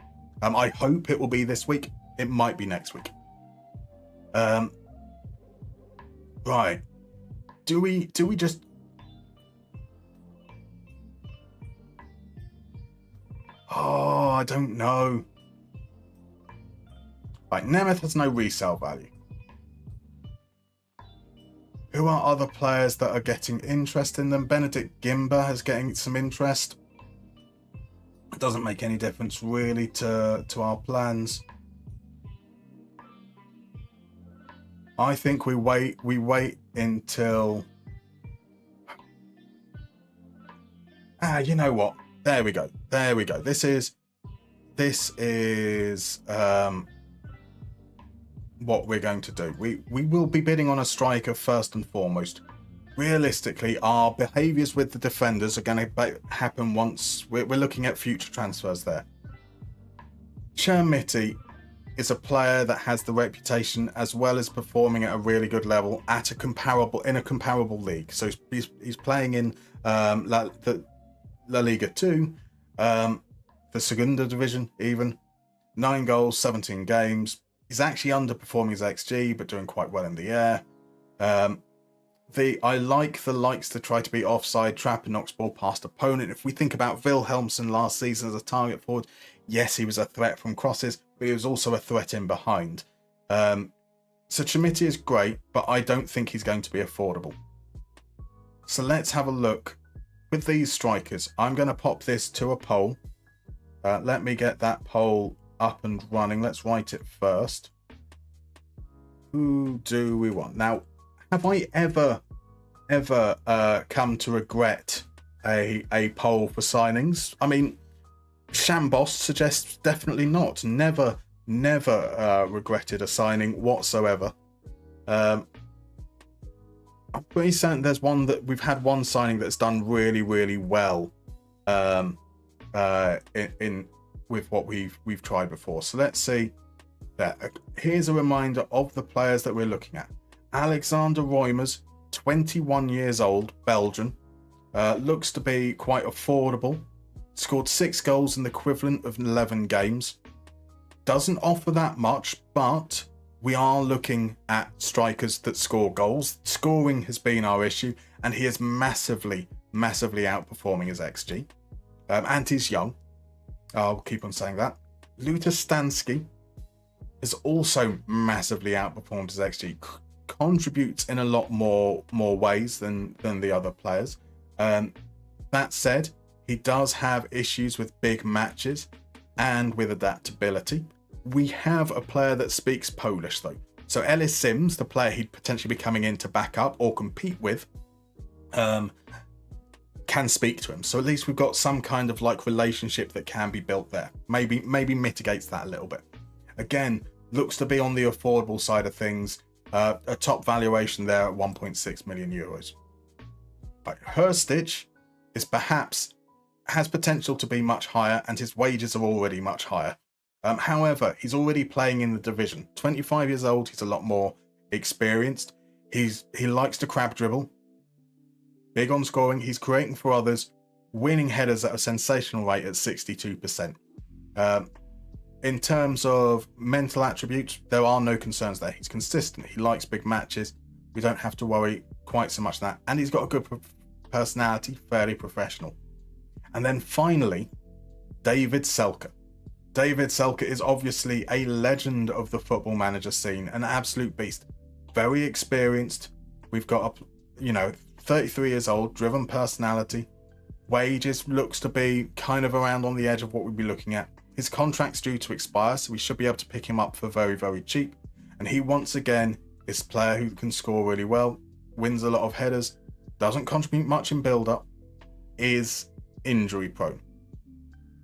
I hope it will be this week. It might be next week. Right. Do we just... Oh, I don't know. Right, Nemeth has no resale value. Who are other players that are getting interest in them? Benedict Gimba is getting some interest. It doesn't make any difference really to our plans. I think we wait until... you know what? There we go. This is what we're going to do. We will be bidding on a striker first and foremost. Realistically, our behaviours with the defenders are going to happen once we're looking at future transfers there. Chermiti is a player that has the reputation, as well as performing at a really good level at a comparable league. So he's playing in La Liga 2, the Segunda division even. 9 goals, 17 games. He's actually underperforming his XG, but doing quite well in the air. I like the likes to try to be offside, trap and knocks ball past opponent. If we think about Wilhelmsen last season as a target forward, yes, he was a threat from crosses, but he was also a threat in behind. So Chermiti is great, but I don't think he's going to be affordable. So let's have a look. With these strikers, I'm going to pop this to a poll. Let me get that poll up and running. Let's write it first. Who do we want? Now, have I ever come to regret a poll for signings? I mean, Shambos suggests definitely not. Never regretted a signing whatsoever. I'm pretty certain there's one that we've had one signing that's done really well in with what we've tried before. So let's see that. Here's a reminder of the players that we're looking at. Alexander Reumers, 21 years old, Belgian, looks to be quite affordable. Scored 6 goals in the equivalent of 11 games. Doesn't offer that much, but we are looking at strikers that score goals. Scoring has been our issue, and he is massively outperforming his XG. And he's young. I'll keep on saying that. Luta Stansky has also massively outperformed his XG. Contributes in a lot more ways than the other players. That said, he does have issues with big matches and with adaptability. We have a player that speaks Polish though. So Ellis Sims, the player he'd potentially be coming in to back up or compete with, can speak to him. So at least we've got some kind of like relationship that can be built there. Maybe mitigates that a little bit. Again, looks to be on the affordable side of things. A top valuation there at 1.6 million euros. Right, Herstich is has potential to be much higher, and his wages are already much higher. However, he's already playing in the division. 25 years old, he's a lot more experienced. He likes to crab dribble. Big on scoring, he's creating for others, winning headers at a sensational rate at 62%. In terms of mental attributes, there are no concerns there. He's consistent, he likes big matches. We don't have to worry quite so much that. And he's got a good personality, fairly professional. And then finally, David Selke. David Selke is obviously a legend of the football manager scene, an absolute beast. Very experienced. We've got, 33 years old, driven personality. Wages looks to be kind of around on the edge of what we'd be looking at. His contract's due to expire, so we should be able to pick him up for very, very cheap. And he once again It's a player who can score really well, wins a lot of headers, doesn't contribute much in build-up, is injury prone,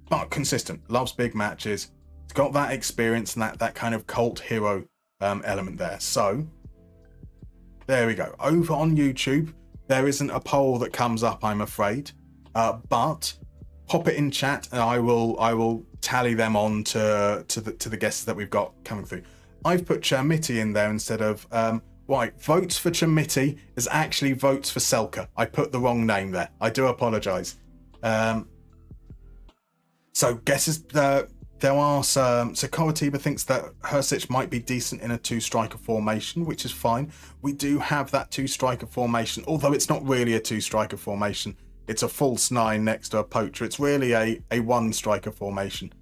but consistent, loves big matches. It's got that experience and that kind of cult hero element there. So there we go. Over on YouTube, there isn't a poll that comes up, I'm afraid, but pop it in chat and I will tally them on to the guests that we've got coming through. I've put Chermiti in there instead of right. Votes for Chermiti is actually votes for Selka. I put the wrong name there. I do apologise. So guesses. There are some. So Koratiba thinks that Hersic might be decent in a two-striker formation, which is fine. We do have that two-striker formation, although it's not really a two-striker formation. It's a false nine next to a poacher. It's really a one-striker formation.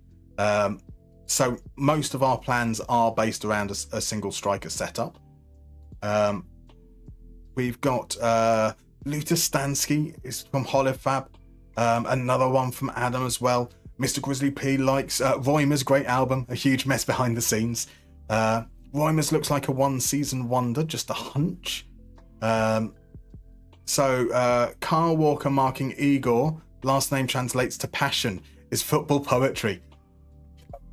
So most of our plans are based around a single striker setup. We've got Luta Stansky is from Holofab. Another one from Adam as well. Mr. Grizzly P likes Roymer's great album, a huge mess behind the scenes. Roymer's looks like a one-season wonder, just a hunch. So Carl Walker marking Igor, last name translates to passion, is football poetry.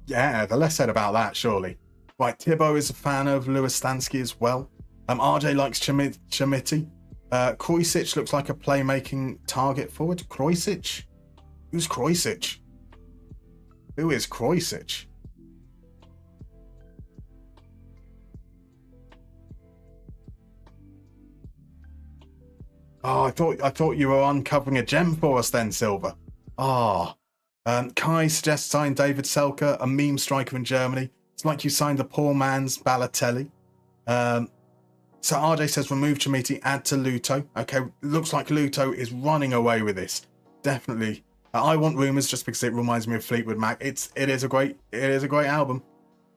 Yeah, the less said about that, surely. Right, Thibaut is a fan of Lewis Stansky as well. RJ likes Chermiti. Krojcic looks like a playmaking target forward. Krojcic? Who's Krojcic? Who is Krojcic? Oh, I thought you were uncovering a gem for us then, Silver. Kai suggests sign David Selke, a meme striker in Germany. It's like you signed the poor man's Balotelli. So RJ says remove Chermiti, add to Luto. Okay, looks like Luto is running away with this. Definitely. I want Rumours just because it reminds me of Fleetwood Mac. It is a great album.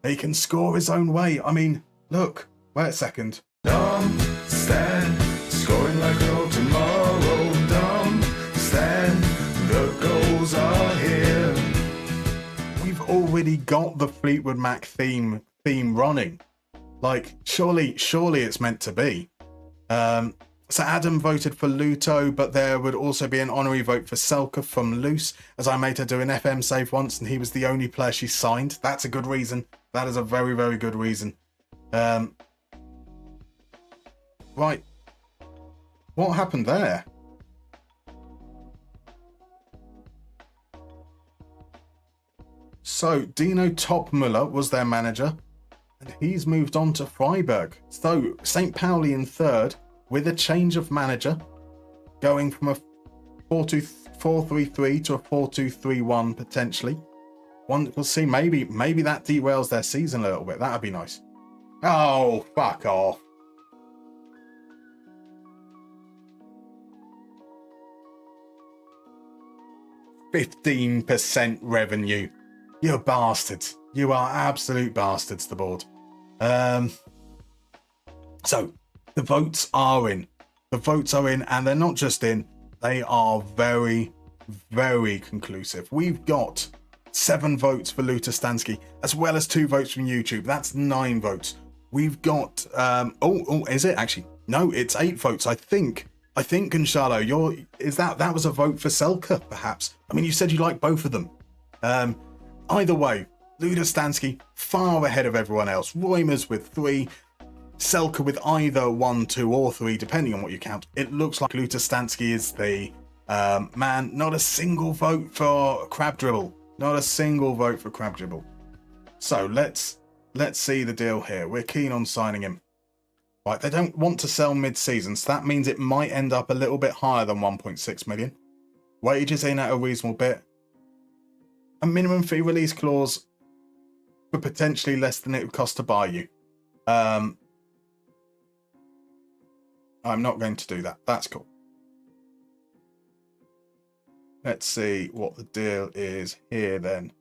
He can score his own way. I mean, look. Wait a second. Dumb stand, scoring like no tomorrow. Dumb stand, the goals are here. We've already got the Fleetwood Mac theme running. Like, surely it's meant to be. So Adam voted for Luto, but there would also be an honorary vote for Selke from Luce, as I made her do an FM save once and he was the only player she signed. That's a good reason. That is a very, very good reason. Right. What happened there? So Dino Topmuller was their manager, and he's moved on to Freiburg. So St. Pauli in third, with a change of manager, going from a 4-2-4-3-3 to a 4-2-3-1 potentially. We'll see. Maybe that derails their season a little bit. That'd be nice. Oh, fuck off. %15% revenue. You bastards. You are absolute bastards, the board. So, the votes are in. The votes are in, and they're not just in. They are very, very conclusive. We've got 7 votes for Luta Stansky, as well as 2 votes from YouTube. That's 9 votes. We've got... is it? Actually, no, it's 8 votes. I think, Gonzalo, that was a vote for Selke, perhaps? I mean, you said you like both of them. Either way, Luta Stansky, far ahead of everyone else. Roymers with 3... Selke with either 1, 2, or 3, depending on what you count. It looks like Luta Stansky is the man. Not a single vote for Crab Dribble. Not a single vote for Crab Dribble. So let's see the deal here. We're keen on signing him. Right, they don't want to sell mid-season, so that means it might end up a little bit higher than 1.6 million. Wages in at a reasonable bit. A minimum fee release clause for potentially less than it would cost to buy you. I'm not going to do that. That's cool. Let's see what the deal is here then.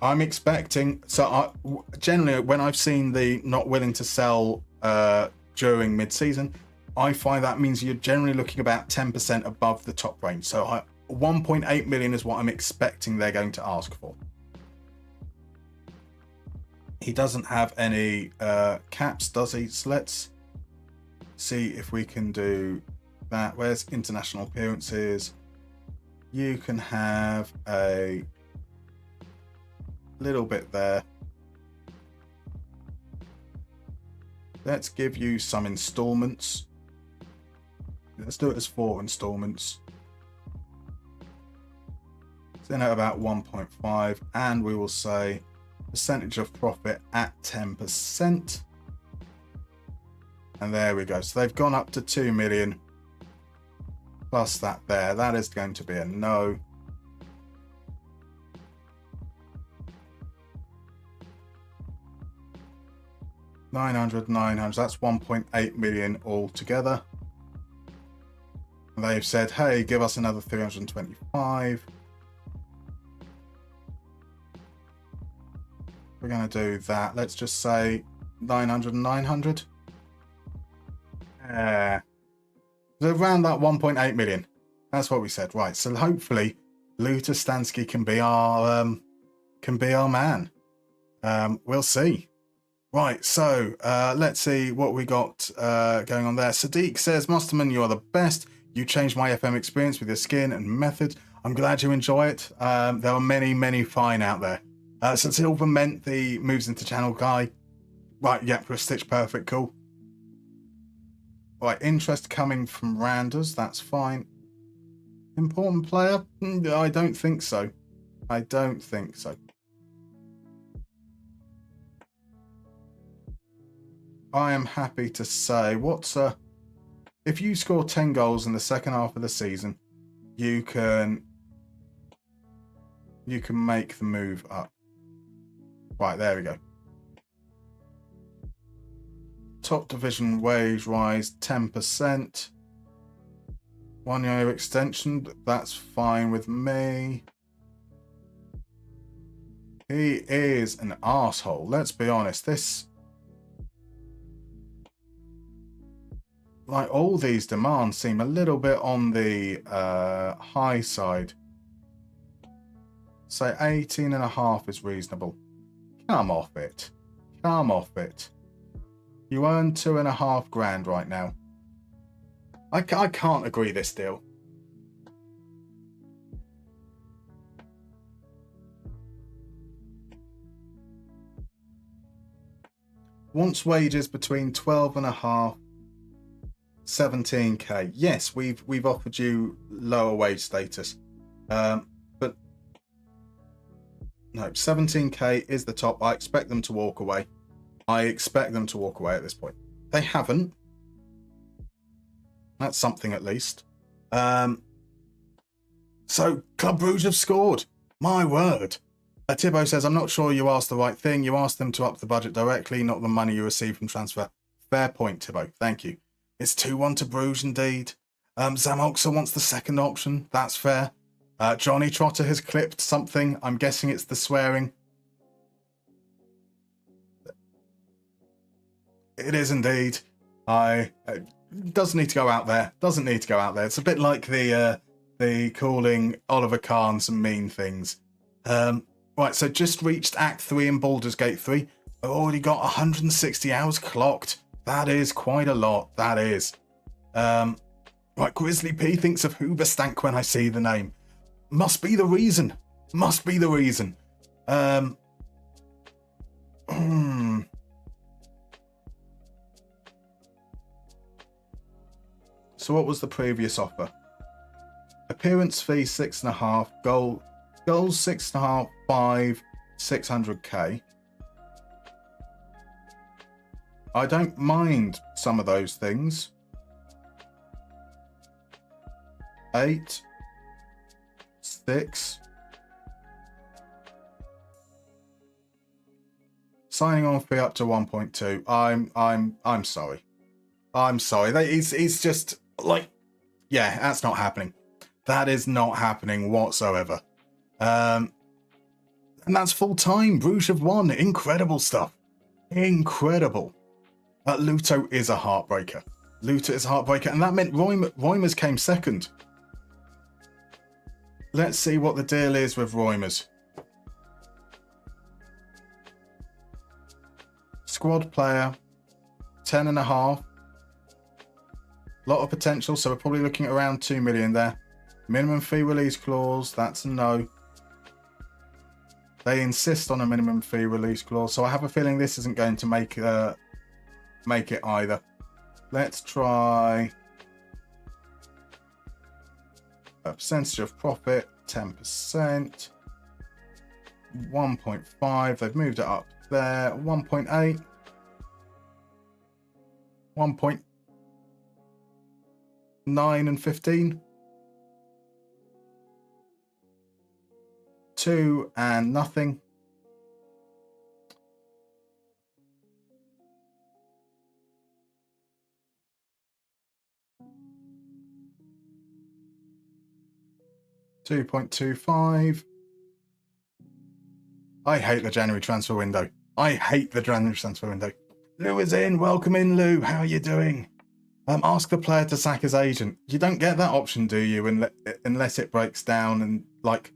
I'm expecting... So generally, when I've seen the not willing to sell during mid-season, I find that means you're generally looking about 10% above the top range. So 1.8 million is what I'm expecting they're going to ask for. He doesn't have any caps, does he? So let's see if we can do that. Where's international appearances? You can have a little bit there. Let's give you some installments. Let's do it as 4 installments. It's in at about 1.5, and we will say percentage of profit at 10%. And there we go. So they've gone up to 2 million plus that there. That is going to be a no. $900, that's 1.8 million altogether. They've said, hey, give us another 325. We're going to do that. Let's just say 900 and 900. So around that 1.8 million. That's what we said. Right. So hopefully Luta Stansky can be our man. We'll see. Right, so let's see what we got going on there. Sadiq says, Musterman, you are the best. You changed my FM experience with your skin and methods. I'm glad you enjoy it. There are many, many fine out there. So Silver meant the moves into channel guy. Right, yeah, for a Stitch Perfect, cool. Right, interest coming from Randers, that's fine. Important player? I don't think so. I don't think so. I am happy to say, if you score 10 goals in the second half of the season, you can make the move up. Right, there we go. Top division wage rise 10%. 1 year extension, that's fine with me. He is an arsehole, let's be honest. Like, all these demands seem a little bit on the high side. Say 18.5 is reasonable. Come off it. Come off it. You earn 2.5 grand right now. I can't agree this deal. Wants wages between 12.5 17k. Yes, we've offered you lower wage status, but no, 17k is the top. I expect them to walk away. I expect them to walk away at this point. They haven't. That's something at least. So Club Brugge have scored. My word. Thibaut says, I'm not sure you asked the right thing. You asked them to up the budget directly, not the money you receive from transfer. Fair point, Thibaut. Thank you. It's 2-1 to Bruges indeed. Zamoxa wants the second option. That's fair. Johnny Trotter has clipped something. I'm guessing it's the swearing. It is indeed. Doesn't need to go out there. Doesn't need to go out there. It's a bit like the calling Oliver Kahn some mean things. Right, so just reached Act 3 in Baldur's Gate 3. I've already got 160 hours clocked. That is quite a lot. That is. Right, Grizzly P thinks of Hooverstank when I see the name. Must be the reason. Must be the reason. So what was the previous offer? Appearance fee 6.5, goals 6.5, 5, 600k. I don't mind some of those things. 8, 6. Signing on fee up to 1.2. I'm sorry. I'm sorry. It's just like, yeah, that's not happening. That is not happening whatsoever. And that's full time. Bruges have won. Incredible stuff. Incredible. Luto is a heartbreaker. Luto is a heartbreaker, and that meant Reumers came second. Let's see what the deal is with Reumers. Squad player, 10.5. Lot of potential, so we're probably looking at around 2 million there. Minimum fee release clause, that's a no. They insist on a minimum fee release clause, so I have a feeling this isn't going to make it either. Let's try a percentage of profit, 10%. 1.5, they've moved it up there. 1.8. 1.9 and 15. 2 and nothing. $2.25. I hate the January transfer window. I hate the January transfer window. Lou is in. Welcome in, Lou. How are you doing? Ask the player to sack his agent. You don't get that option, do you? Unless it breaks down, and like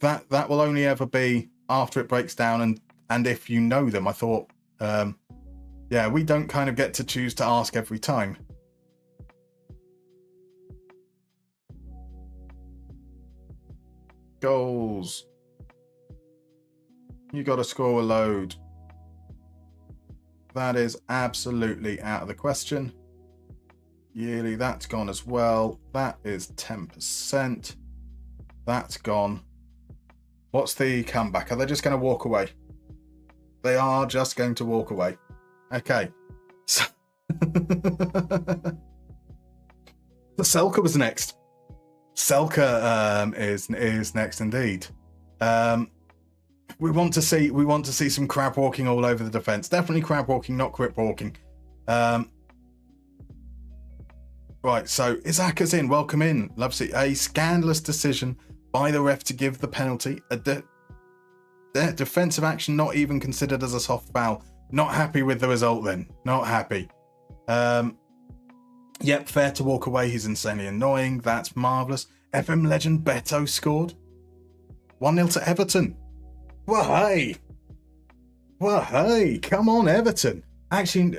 that will only ever be after it breaks down, and if you know them. I thought, yeah, we don't kind of get to choose to ask every time. Goals. You got to score a load. That is absolutely out of the question. Yearly, that's gone as well. That is 10%. That's gone. What's the comeback? Are they just going to walk away? They are just going to walk away. Okay. So the Selka was next. Selka is next indeed. We want to see some crab walking all over the defense. Definitely crab walking, not crip walking. Right, so Izaka's in. Welcome in. Love to see a scandalous decision by the ref to give the penalty. A defensive action not even considered as a soft foul. Not happy with the result then. Not happy. Yep, fair to walk away. He's insanely annoying. That's marvellous. FM legend Beto scored. 1-0 to Everton. Well, hey. Well, hey. Come on, Everton. Actually,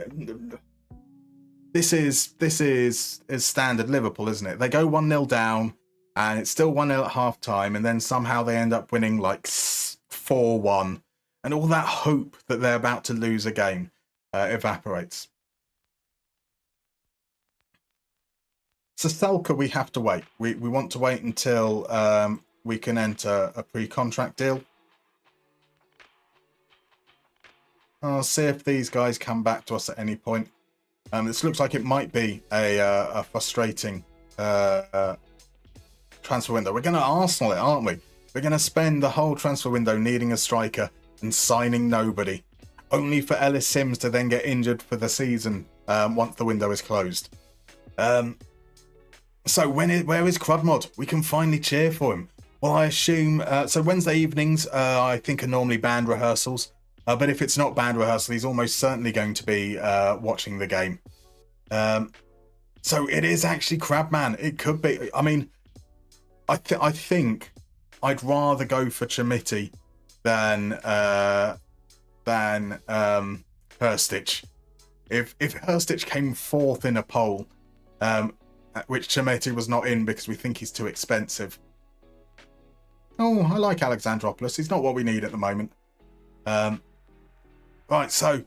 this is standard Liverpool, isn't it? They go 1-0 down, and it's still 1-0 at half-time, and then somehow they end up winning like 4-1, and all that hope that they're about to lose a game evaporates. So Selka, we have to wait. We want to wait until we can enter a pre-contract deal. I'll see if these guys come back to us at any point. This looks like it might be a frustrating transfer window. We're going to Arsenal it, aren't we? We're going to spend the whole transfer window needing a striker and signing nobody, only for Ellis Sims to then get injured for the season once the window is closed. So where is Crudmod? We can finally cheer for him. Well, I assume... so Wednesday evenings, I think, are normally band rehearsals. But if it's not band rehearsal, he's almost certainly going to be watching the game. So it is actually Crabman. It could be. I mean, I think I'd rather go for Chamiti than Herstich. If Herstich came fourth in a poll, which Chamiti was not in because we think he's too expensive. Oh, I like Alexandropoulos. He's not what we need at the moment. Right, so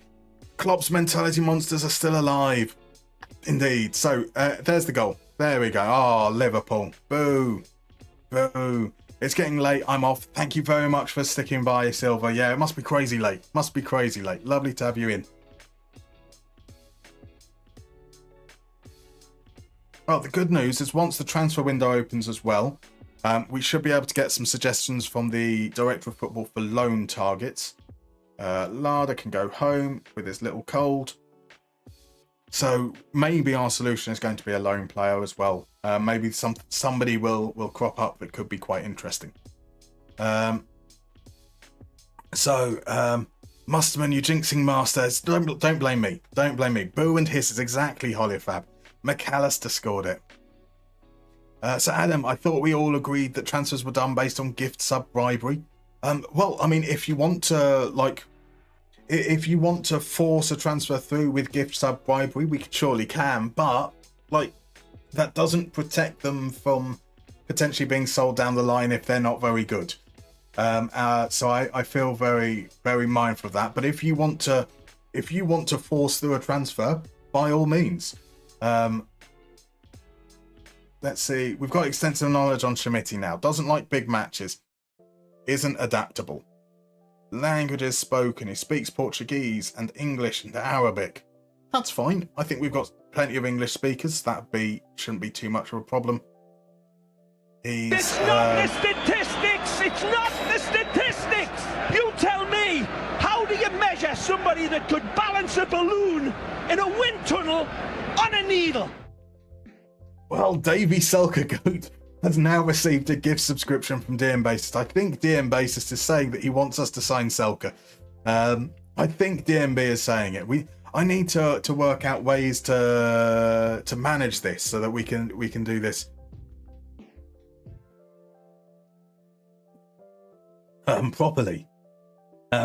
Klopp's mentality monsters are still alive. Indeed. So there's the goal. There we go. Oh, Liverpool. Boo. Boo. It's getting late. I'm off. Thank you very much for sticking by, Silver. Yeah, it must be crazy late. Must be crazy late. Lovely to have you in. Well, the good news is once the transfer window opens as well, we should be able to get some suggestions from the Director of Football for loan targets. Lada can go home with his little cold. So maybe our solution is going to be a loan player as well. Maybe somebody will crop up that could be quite interesting. Musterman, you jinxing masters. Don't blame me. Don't blame me. Boo and hiss is exactly Holifab. McAllister scored it. So Adam, I thought we all agreed that transfers were done based on gift sub bribery. Well, I mean, if you want to, like, if you want to force a transfer through with gift sub bribery, we surely can, but like that doesn't protect them from potentially being sold down the line if they're not very good. So I feel very, very mindful of that. But if you want to force through a transfer, by all means. Let's see. We've got extensive knowledge on Schmidt now. Doesn't like big matches. Isn't adaptable. Languages spoken. He speaks Portuguese and English and Arabic. That's fine. I think we've got plenty of English speakers. Shouldn't be too much of a problem. It's not the statistics! It's not the statistics! You tell me! How do you measure somebody that could balance a balloon in a wind tunnel on a needle? Well, Davy Selkergoat has now received a gift subscription from DM Bassist. I think DM Bassist is saying that he wants us to sign Selker. I think DMB is saying it. I need to work out ways to manage this so that we can do this properly.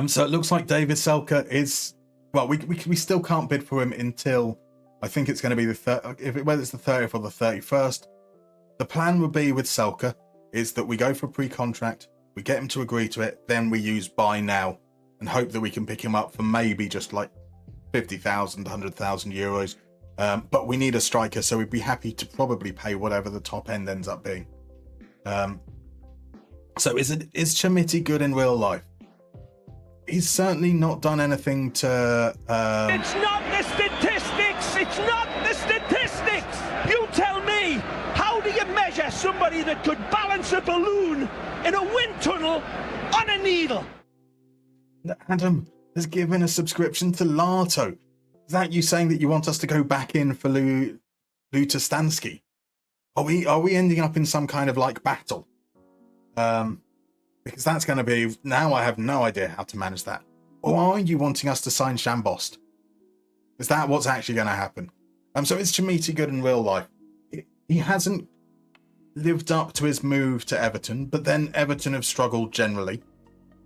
So it looks like David Selker is, well, we still can't bid for him until I think it's going to be whether it's the 30th or the 31st. The plan would be with Selker is that we go for a pre-contract, we get him to agree to it, then we use buy now and hope that we can pick him up for maybe just like 50,000, 100,000 euros. But we need a striker, so we'd be happy to probably pay whatever the top end ends up being. So is Chamiti good in real life? He's certainly not done anything to... It's not the statistics! It's not the statistics! You tell me! How do you measure somebody that could balance a balloon in a wind tunnel on a needle? Adam has given a subscription to Lato. Is that you saying that you want us to go back in for Lutastansky? Are we ending up in some kind of like battle? Because that's going to be... Now I have no idea how to manage that. Or are you wanting us to sign Shambost? Is that what's actually going to happen? So is Chamiti good in real life? He hasn't lived up to his move to Everton, but then Everton have struggled generally.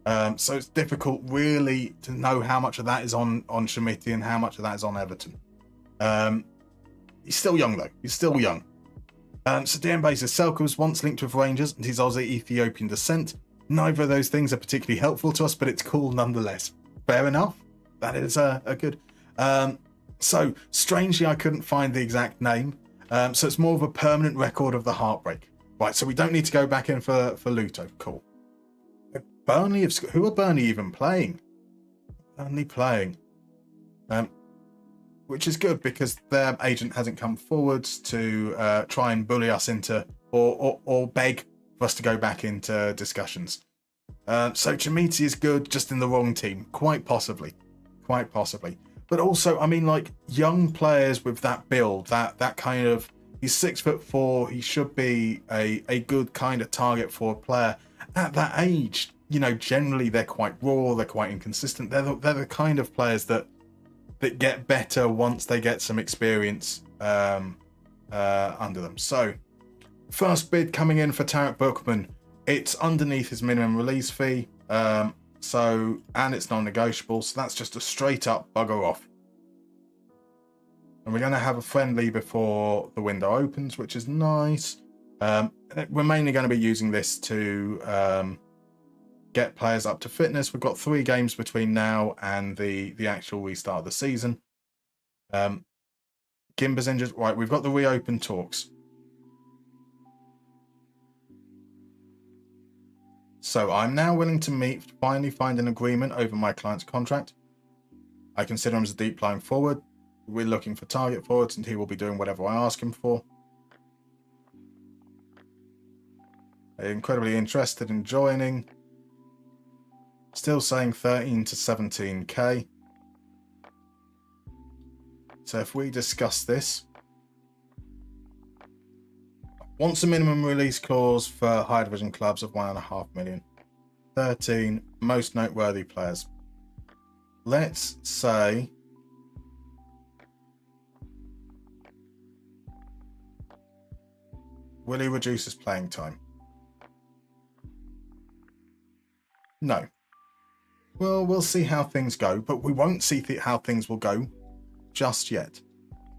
So it's difficult really to know how much of that is on Chamiti and how much of that is on Everton. He's still young though. He's still young. So DM Basis, Selka was once linked with Rangers and his Aussie Ethiopian descent. Neither of those things are particularly helpful to us, but it's cool nonetheless. Fair enough. That is a good. So strangely, I couldn't find the exact name. So it's more of a permanent record of the heartbreak. Right, so we don't need to go back in for Luto. Cool. Burnley, who are Burnley even playing? Burnley playing. Which is good because their agent hasn't come forwards to try and bully us into or beg for us to go back into discussions. So Chamiti is good, just in the wrong team, quite possibly. But also, I mean, like young players with that build, that kind of, he's 6'4", he should be a good kind of target for a player at that age. You know, generally they're quite raw, they're quite inconsistent. They're the kind of players that get better once they get some experience under them. So, first bid coming in for Tarek Bookman. It's underneath his minimum release fee. And it's non-negotiable. So that's just a straight up bugger off. And we're going to have a friendly before the window opens, which is nice. We're mainly going to be using this to get players up to fitness. We've got 3 games between now and the actual restart of the season. Gimba's injured. Right, we've got the reopen talks. So I'm now willing to meet to finally find an agreement over my client's contract. I consider him as a deep lying forward. We're looking for target forwards and he will be doing whatever I ask him for. Incredibly interested in joining. Still saying 13 to 17k. So if we discuss this. Wants a minimum release clause for higher division clubs of 1.5 million. 13 most noteworthy players. Let's say will he reduce his playing time? No. Well, we'll see how things go, but we won't see how things will go just yet.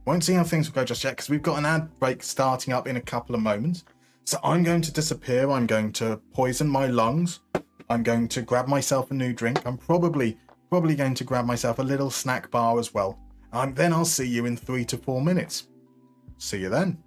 Won't see how things will go just yet because we've got an ad break starting up in a couple of moments. So I'm going to disappear. I'm going to poison my lungs. I'm going to grab myself a new drink. I'm probably going to grab myself a little snack bar as well. And then I'll see you in 3 to 4 minutes. See you then.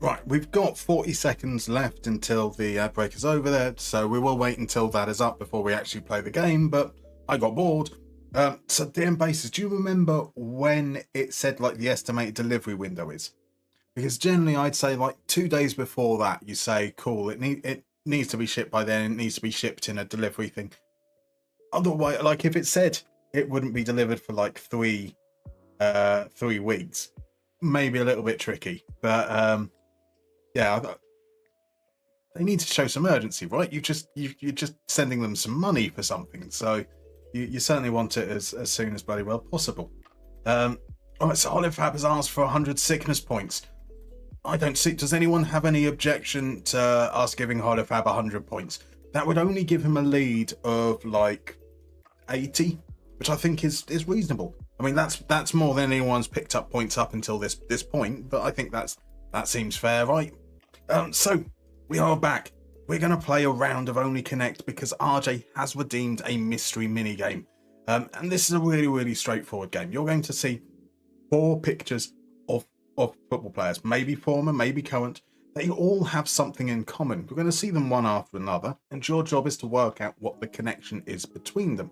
Right, we've got 40 seconds left until the ad break is over there, so we will wait until that is up before we actually play the game, but I got bored. So DM Bases, do you remember when it said like the estimated delivery window is? Because generally I'd say like 2 days before that, you say, cool, it needs to be shipped by then, it needs to be shipped in a delivery thing. Otherwise, like if it said it wouldn't be delivered for like 3 weeks, maybe a little bit tricky, but yeah, they need to show some urgency, right? You're just sending them some money for something, so you certainly want it as soon as bloody well possible. All right, so Holifab has asked for 100 sickness points. I don't see. Does anyone have any objection to us giving Holifab 100 points? That would only give him a lead of like 80, which I think is reasonable. I mean, that's more than anyone's picked up points up until this point, but I think that seems fair, right? So we are back. We're going to play a round of Only Connect because RJ has redeemed a mystery minigame. And this is a really, really straightforward game. You're going to see 4 pictures of football players, maybe former, maybe current. They all have something in common. We're going to see them one after another, and your job is to work out what the connection is between them.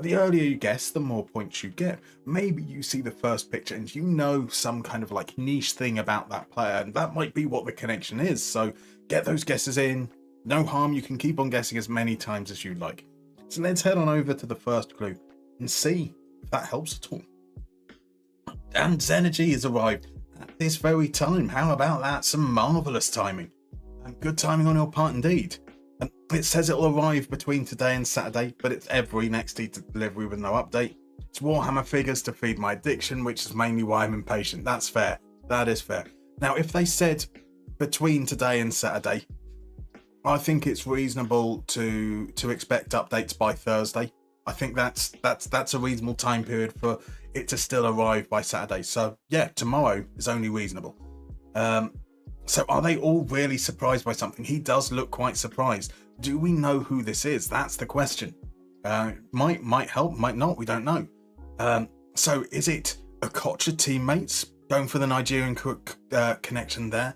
The earlier you guess, the more points you get. Maybe you see the first picture and you know some kind of like niche thing about that player, and that might be what the connection is. So get those guesses in. No harm, you can keep on guessing as many times as you like. So let's head on over to the first clue and see if that helps at all. And Zenergy has arrived at this very time. How about that? Some marvellous timing. And good timing on your part indeed. And it says it'll arrive between today and Saturday, but it's every next day to delivery with no update. It's Warhammer figures to feed my addiction, which is mainly why I'm impatient. That's fair. That is fair. Now, if they said between today and Saturday, I think it's reasonable to expect updates by Thursday. I think that's a reasonable time period for it to still arrive by Saturday. So yeah, tomorrow is only reasonable. So are they all really surprised by something? He does look quite surprised. Do we know who this is? That's the question. Might help, might not. We don't know. So is it Okocha teammates going for the Nigerian connection there?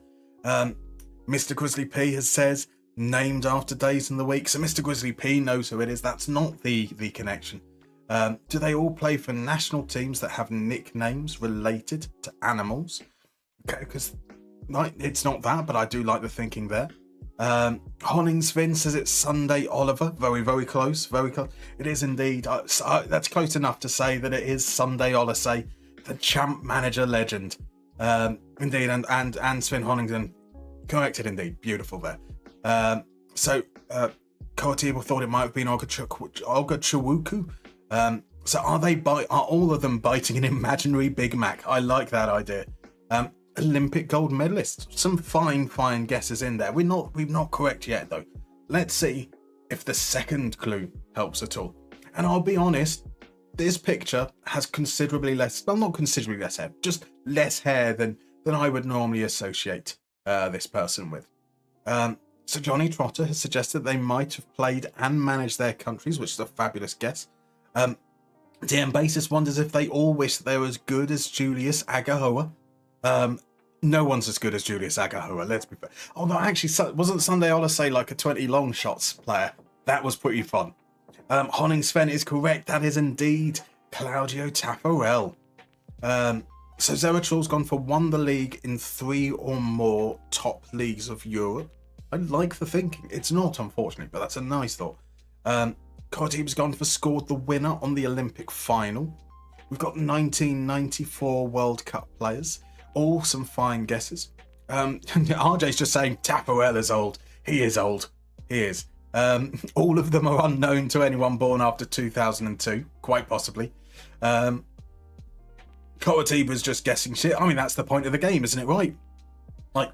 Mr. Grizzly P has says named after days in the week. So Mr. Grizzly P knows who it is. That's not the connection. Do they all play for national teams that have nicknames related to animals? Okay, because it's not that, but I do like the thinking there. Honningsvin says it's Sunday Oliver. Very, very close. Very close. It is indeed. That's close enough to say that it is Sunday Oliseh, the champ manager legend. Indeed, and Sven Honningsvin corrected indeed. Beautiful there. So Koatiba thought it might have been Olga Chawuku. So are all of them biting an imaginary Big Mac? I like that idea. Olympic gold medalist. Some fine guesses in there. We're not correct yet though. Let's see if the second clue helps at all. And I'll be honest, this picture has considerably less, well, not considerably less hair, just less hair than I would normally associate this person with. So Johnny Trotter has suggested they might have played and managed their countries, which is a fabulous guess. DM Basis wonders if they all wish they were as good as Julius Agahoa. No one's as good as Julius Agahoa, let's be fair. Although actually, wasn't Sunday Oliseh like a 20 long shots player? That was pretty fun. Honningsven is correct. That is indeed Claudio Taffarel. So Zeratrul's gone for won the league in 3 or more top leagues of Europe. I like the thinking. It's not, unfortunately, but that's a nice thought. Kotib's gone for scored the winner on the Olympic final. We've got 1994 World Cup players. All some fine guesses. RJ's just saying Taffarel is old. He is old. He is. All of them are unknown to anyone born after 2002, quite possibly. Koatiba's just guessing shit. I mean, that's the point of the game, isn't it, right? Like,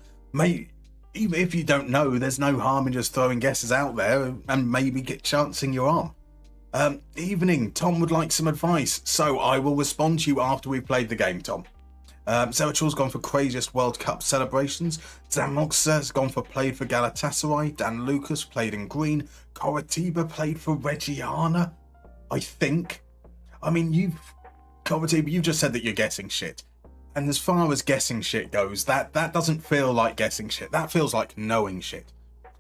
even if you don't know, there's no harm in just throwing guesses out there and maybe chancing your arm. Evening, Tom would like some advice, so I will respond to you after we've played the game, Tom. Zeratrul's gone for craziest World Cup celebrations. Zamox has gone for played for Galatasaray. Dan Lucas played in green. Koatiba played for Reggiana, I think. I mean, Koatiba, you've just said that you're guessing shit. And as far as guessing shit goes, that doesn't feel like guessing shit. That feels like knowing shit.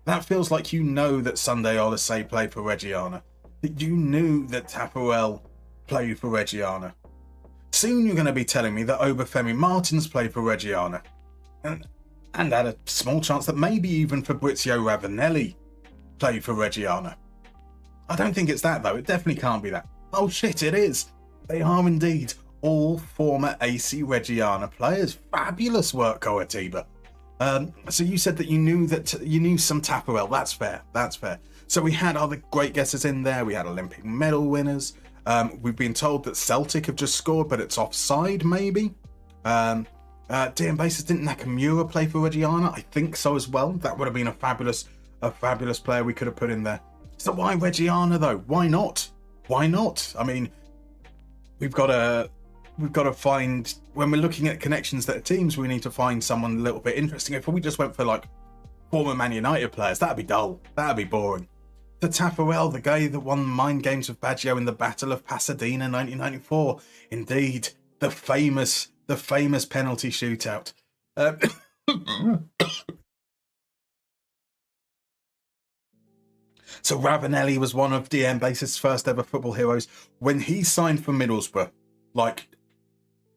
That feels like you know that Sunday Odyssey played for Reggiana. That you knew that Taparel played for Reggiana. Soon you're going to be telling me that Obafemi Martins played for Reggiana. And had a small chance that maybe even Fabrizio Ravanelli played for Reggiana. I don't think it's that though. It definitely can't be that. Oh shit, it is. They are indeed all former AC Reggiana players. Fabulous work, Coatiba. So you said that you knew some Taparel. That's fair. That's fair. So we had other great guesses in there. We had Olympic medal winners. We've been told that Celtic have just scored, but it's offside, maybe. DM Basis, didn't Nakamura play for Reggiana? I think so as well. That would have been a fabulous player we could have put in there. So why Reggiana though? Why not? Why not? I mean, we've got to find, when we're looking at connections that are teams, we need to find someone a little bit interesting. If we just went for like former Man United players, that'd be dull. That'd be boring. The Taparel, the guy that won mind games with Baggio in the Battle of Pasadena 1994. Indeed, the famous penalty shootout. So Ravanelli was one of DM Basis' first ever football heroes. When he signed for Middlesbrough, like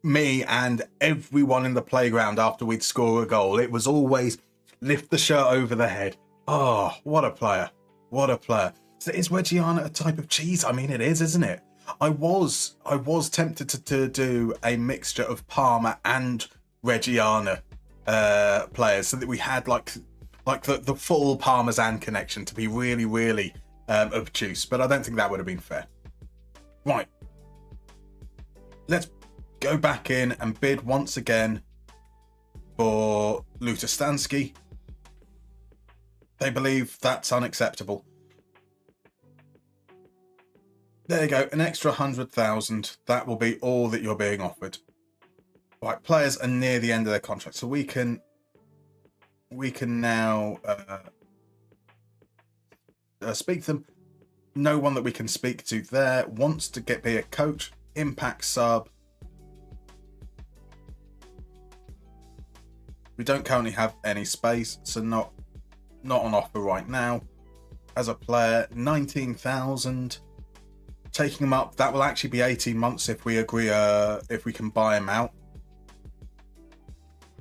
me and everyone in the playground after we'd score a goal, it was always lift the shirt over the head. Oh, what a player. What a player. So is Reggiana a type of cheese? I mean, it is, isn't it? I was tempted to do a mixture of Parma and Reggiana players so that we had like the full Parmesan connection to be really, really obtuse. But I don't think that would have been fair. Right. Let's go back in and bid once again for Lutastansky. They believe that's unacceptable. There you go, an extra 100,000. That will be all that you're being offered. Right, players are near the end of their contract, so we can now speak to them. No one that we can speak to there wants to be a coach, impact sub. We don't currently have any space, so not on offer right now. As a player, 19,000. Taking him up, that will actually be 18 months if we agree, if we can buy him out.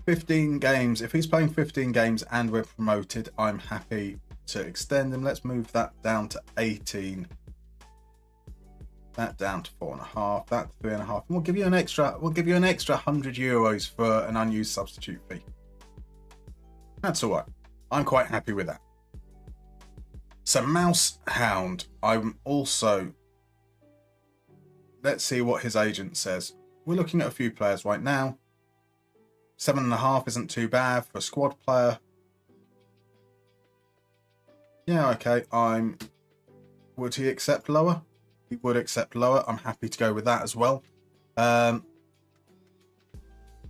15 games. If he's playing 15 games and we're promoted, I'm happy to extend him. Let's move that down to 18. That down to 4.5. That 3.5. And we'll give you an extra 100 euros for an unused substitute fee. That's all right. I'm quite happy with that. So Mouse Hound, I'm also... Let's see what his agent says. We're looking at a few players right now. 7.5 isn't too bad for a squad player. Yeah, okay. Would he accept lower? He would accept lower. I'm happy to go with that as well.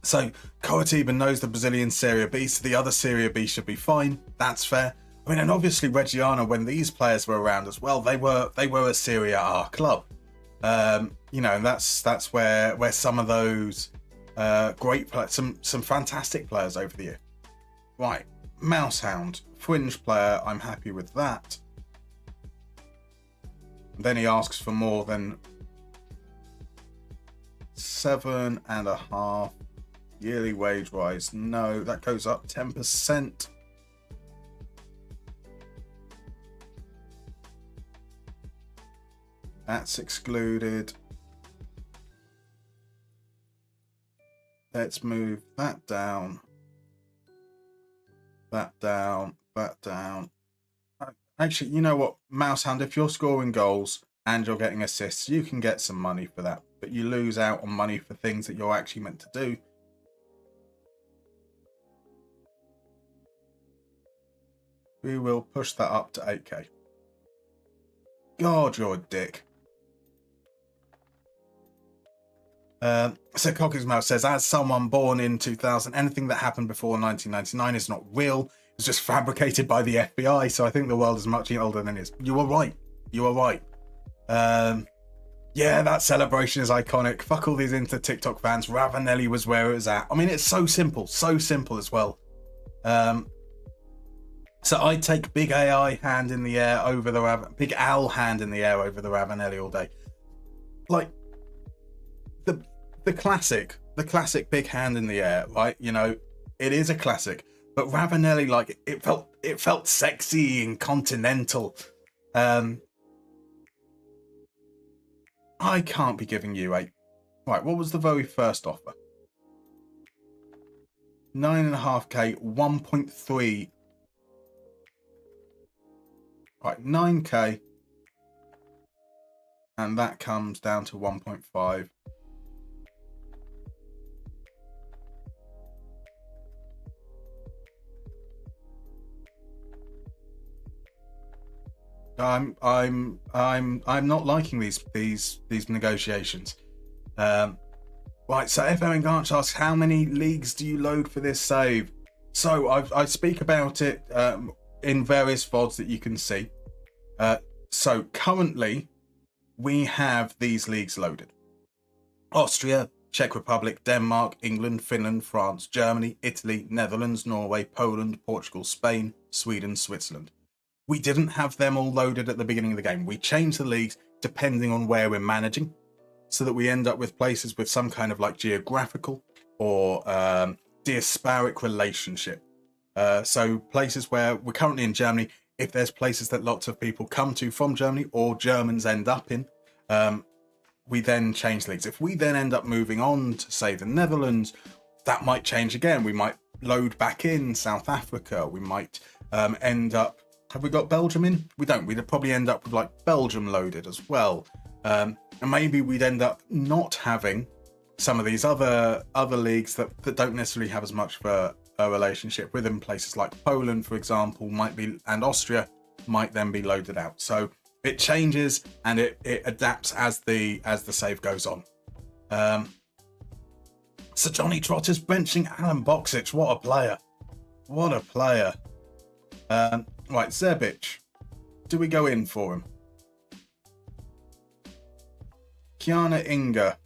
So Coatiba knows the Brazilian Serie B, so the other Serie B should be fine. That's fair. I mean, and obviously Reggiana, when these players were around as well, they were a Serie A club. You know, and that's where some of those great players, some fantastic players over the year. Right, Mousehound, fringe player. I'm happy with that. And then he asks for more than 7.5 yearly wage rise. No, that goes up 10%. That's excluded. Let's move that down. That down. That down. Actually, you know what, Mousehand, if you're scoring goals and you're getting assists, you can get some money for that. But you lose out on money for things that you're actually meant to do. We will push that up to 8k. God, you're a dick. So Cocky's Mouse says, as someone born in 2000, anything that happened before 1999 is not real. It's just fabricated by the FBI. So I think the world is much older than it is. You are right. You are right. Yeah, that celebration is iconic. Fuck all these into TikTok fans. Ravanelli was where it was at. I mean, it's so simple as well. So I take Big AI hand in the air over the Big Al hand in the air over the Ravanelli all day. Like the classic big hand in the air, right? You know, it is a classic. But Ravanelli, like it felt sexy and continental. I can't be giving you a... Right, what was the very first offer? 9.5k, 1.3. Right, 9k. And that comes down to 1.5. I'm not liking these negotiations. Right, so FM Garch asks, how many leagues do you load for this save? So I speak about it in various VODs that you can see. So currently we have these leagues loaded: Austria, Czech Republic, Denmark, England, Finland, France, Germany, Italy, Netherlands, Norway, Poland, Portugal, Spain, Sweden, Switzerland. We didn't have them all loaded at the beginning of the game. We changed the leagues depending on where we're managing, so that we end up with places with some kind of like geographical or disparate relationship. So places where we're currently in Germany, if there's places that lots of people come to from Germany or Germans end up in, we then change leagues. If we then end up moving on to, say, the Netherlands, that might change again. We might load back in South Africa. We might end up... Have we got Belgium in? We don't. We'd probably end up with like Belgium loaded as well. And maybe we'd end up not having some of these other leagues that don't necessarily have as much of a relationship with them. Places like Poland, for example, might be, and Austria might then be loaded out. So it changes and it adapts as the save goes on. So Johnny Trotter's benching Alan Boxic. What a player. What a player. Right, Zebic. Do we go in for him? Kiana Inga.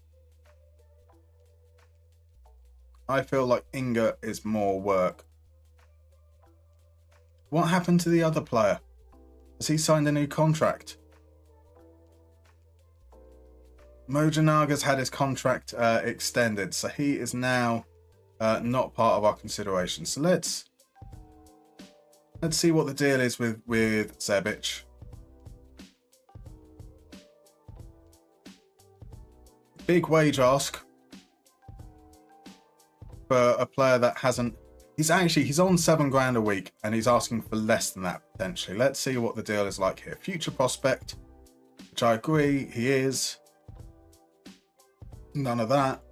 I feel like Inga is more work. What happened to the other player? Has he signed a new contract? Mojanaga's had his contract extended, so he is now not part of our consideration. So let's see what the deal is with Zebic. Big wage ask for a player that hasn't... He's on $7,000 a week and he's asking for less than that potentially. Let's see what the deal is like here. Future prospect, which I agree he is. None of that.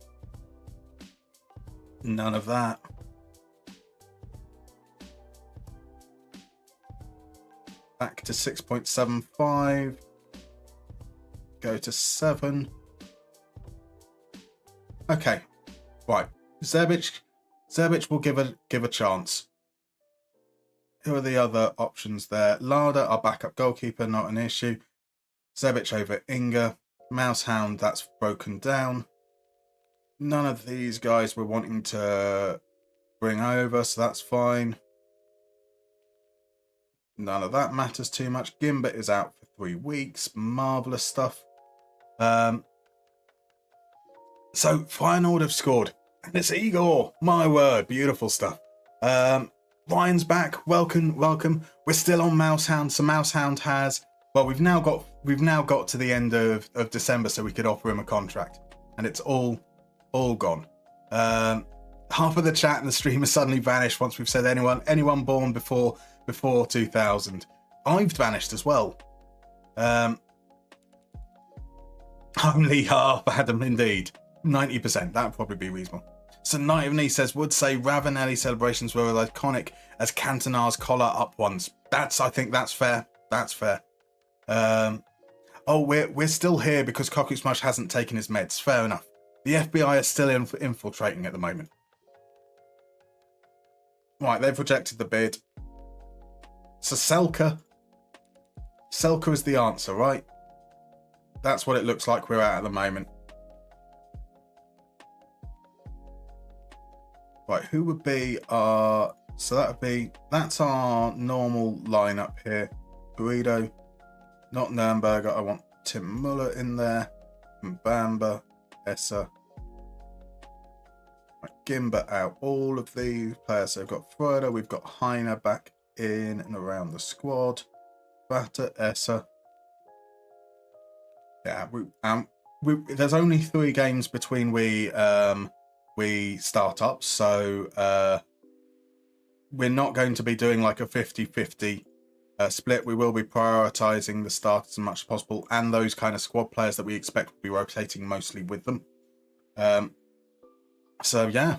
None of that. Back to 6.75. Go to 7. Okay. Right. Zebic will give a chance. Who are the other options there? Lada, our backup goalkeeper, not an issue. Zebic over Inga. Mousehound, that's broken down. None of these guys we're wanting to bring over, so that's fine. None of that matters too much. Gimbert is out for 3 weeks. Marvellous stuff. So, Feyenoord have scored. And it's Igor. My word. Beautiful stuff. Ryan's back. Welcome. We're still on Mousehound. So Mousehound has... Well, we've now got to the end of December, so we could offer him a contract. And it's all gone. Half of the chat and the stream has suddenly vanished once we've said anyone born before 2000. I've vanished as well. Only half Adam, indeed. 90%. That would probably be reasonable. So Night of Knee says, would say Ravanelli celebrations were as iconic as Cantona's collar up ones. I think that's fair. That's fair. We're still here because Cockroach Smush hasn't taken his meds. Fair enough. The FBI are still infiltrating at the moment. Right, they've rejected the bid. So Selka is the answer, right? that's what it looks like we're at the moment. Right, who would be our... So that's our normal lineup here. Guido, not Nürnberger. I want Tim Muller in there. Bamba, Esser. Right, Gimba out. All of these players. So we've got Frodo, we've got Heiner back in and around the squad. Bata, Esser. Yeah, there's only 3 games between we start up, so we're not going to be doing like a 50-50 split. We will be prioritizing the starters as much as possible and those kind of squad players that we expect will be rotating mostly with them. So yeah,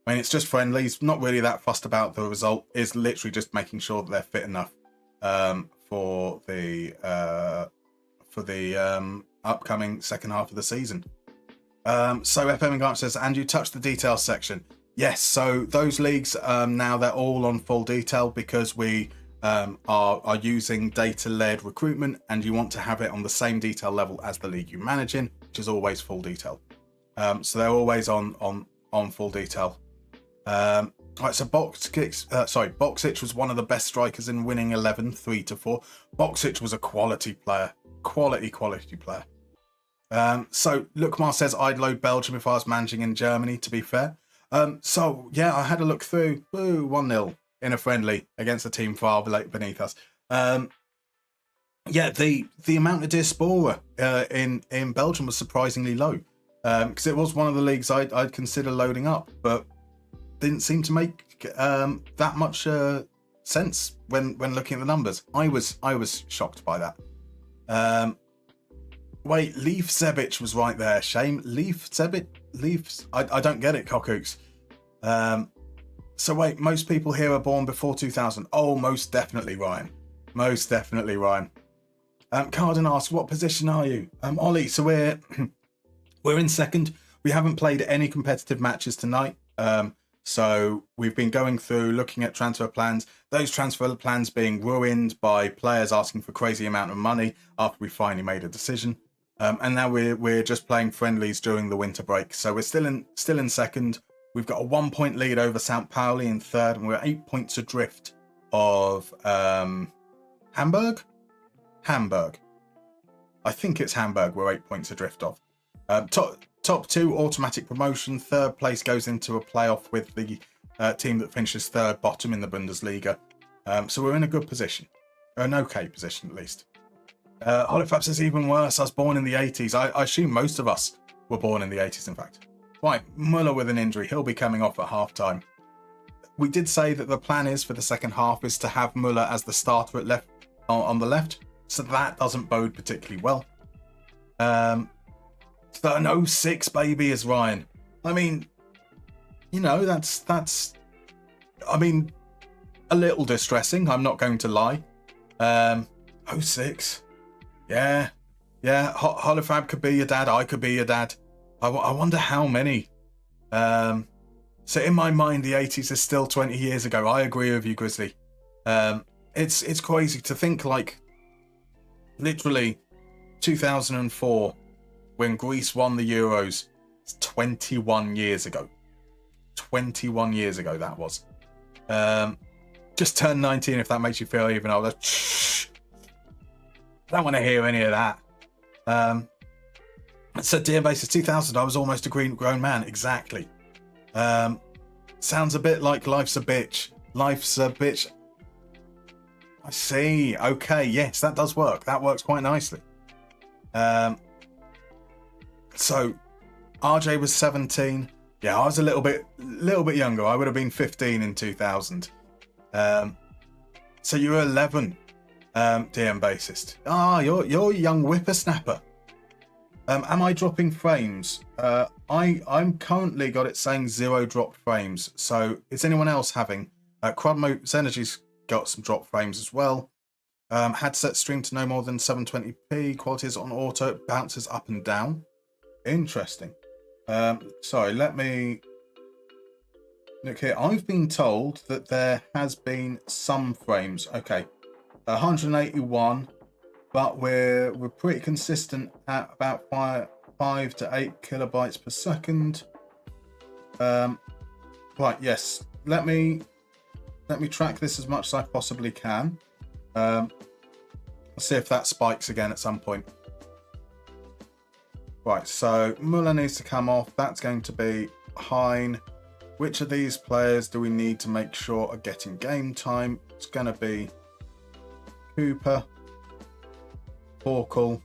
I mean, it's just friendlies, not really that fussed about the result. Is literally just making sure that they're fit enough for the upcoming second half of the season. So FM24 says, and you touched the details section. Yes, so those leagues now they're all on full detail because we are using data-led recruitment, and you want to have it on the same detail level as the league you manage in, which is always full detail. So they're always on full detail. Right, so Boxic was one of the best strikers in winning 11 3-4. Boxic was a quality player, quality player. So Lukmar says I'd load Belgium if I was managing in Germany, to be fair. So yeah, I had a look through. 1-0 in a friendly against a team far beneath us. Yeah, the amount of diaspora in Belgium was surprisingly low, because it was one of the leagues I'd consider loading up, but didn't seem to make that much sense when looking at the numbers. I was shocked by that. Wait, Leaf Zebic was right there. Shame. Leaf Zebic? Leafs? I don't get it, Cocooks. So wait, most people here are born before 2000. Oh, most definitely, Ryan. Most definitely, Ryan. Carden asks, what position are you? Ollie, so we're in second. We haven't played any competitive matches tonight. So we've been going through, looking at transfer plans. Those transfer plans being ruined by players asking for crazy amount of money after we finally made a decision. And now we're just playing friendlies during the winter break. So we're still in second. We've got a 1-point lead over St. Pauli in third, and we're 8 points adrift of Hamburg. I think it's Hamburg. We're 8 points adrift of. Top 2 automatic promotion. Third place goes into a playoff with the team that finishes third bottom in the Bundesliga. So we're in a good position, an okay position at least. Holifab says even worse. I was born in the 80s. I assume most of us were born in the 80s, in fact. Right, Muller with an injury. He'll be coming off at half-time. We did say that the plan is for the second half is to have Muller as the starter at on the left. So that doesn't bode particularly well. So an 06 baby is Ryan. I mean, you know, that's I mean, a little distressing. I'm not going to lie. 06. Yeah. Holofab could be your dad. I could be your dad. I wonder how many. So in my mind, the 80s is still 20 years ago. I agree with you, Grizzly. It's crazy to think, like, literally 2004 when Greece won the Euros. It's 21 years ago. 21 years ago that was. Just turned 19 if that makes you feel even older. Shh. Don't want to hear any of that. So Dear Basis 2000, I was almost a grown man. Exactly. Sounds a bit like Life's a Bitch. Life's a Bitch. I see. Okay, yes, that does work. That works quite nicely. So RJ was 17. Yeah, I was a little bit younger. I would have been 15 in 2000. So you were 11, DM bassist. You're a young whippersnapper. Am I dropping frames? I'm currently got it saying 0 drop frames. So is anyone else having? Crudmo's Energy's got some drop frames as well. Headset stream to no more than 720p. Quality is on auto. It bounces up and down. Interesting. Sorry, let me look here. I've been told that there has been some frames. Okay. 181. but we're pretty consistent at about 5 to 8 kilobytes per second. Right, yes. Let me track this as much as I possibly can. I'll see if that spikes again at some point. Right, so Muller needs to come off. That's going to be Hein. Which of these players do we need to make sure are getting game time? It's going to be Cooper, Forkel,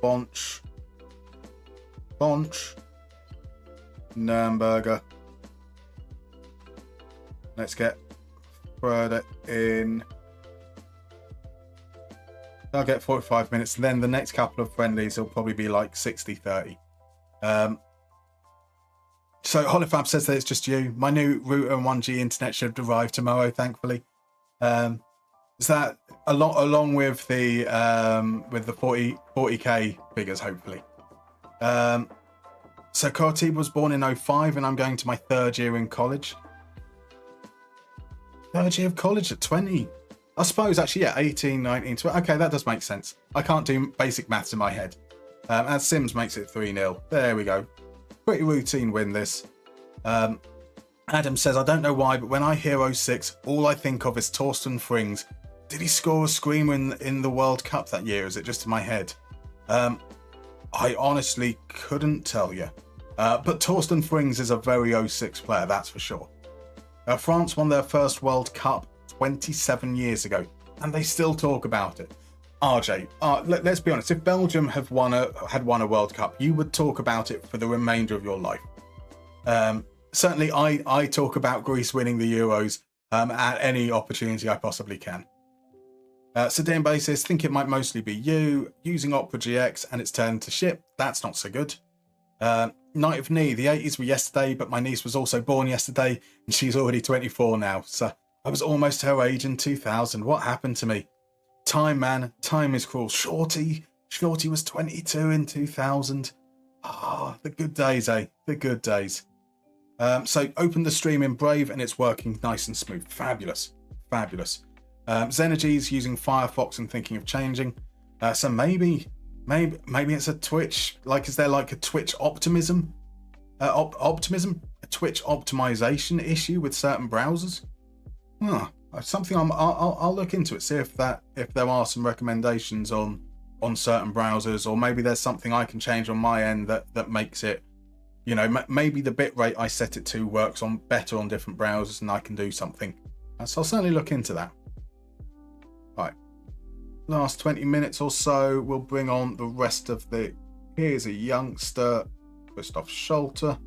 Bonch, Nürnberger. Let's get further in. I'll get 45 minutes. Then the next couple of friendlies will probably be like 60-30. So Holofab says that it's just you. My new router and 1G internet should arrive tomorrow, thankfully. Is that along with the 40k figures, hopefully. So Khartib was born in 05 and I'm going to my 3rd year in college. 3rd year of college at 20. I suppose actually, yeah, 18, 19, 20. Okay, that does make sense. I can't do basic maths in my head. And Sims makes it 3-0. There we go. Pretty routine win this. Adam says, I don't know why, but when I hear 06, all I think of is Torsten Frings. Did he score a screamer in the World Cup that year? Is it just in my head? I honestly couldn't tell you. But Torsten Frings is a very 06 player, that's for sure. France won their first World Cup 27 years ago, and they still talk about it. RJ, let's be honest, if Belgium had won a World Cup, you would talk about it for the remainder of your life. Certainly, I talk about Greece winning the Euros at any opportunity I possibly can. Sedan Basis, think it might mostly be you, using Opera GX and it's turned to shit. That's not so good. Night of Knee, the 80s were yesterday, but my niece was also born yesterday, and she's already 24 now, so I was almost her age in 2000. What happened to me? Time, man. Time is cruel. Shorty was 22 in 2000. Ah, the good days, eh? The good days. So open the stream in Brave and it's working nice and smooth. Fabulous. Zenergy's using Firefox and thinking of changing. So maybe it's a Twitch. Like, is there like a Twitch optimism? Optimism? A Twitch optimization issue with certain browsers? Something I'll look into it, see if there are some recommendations on certain browsers, or maybe there's something I can change on my end that makes it, you know, maybe the bitrate I set it to works on better on different browsers and I can do something. So I'll certainly look into that. Right. Last 20 minutes or so, we'll bring on the rest of the... Here's a youngster, Christoph Scholter.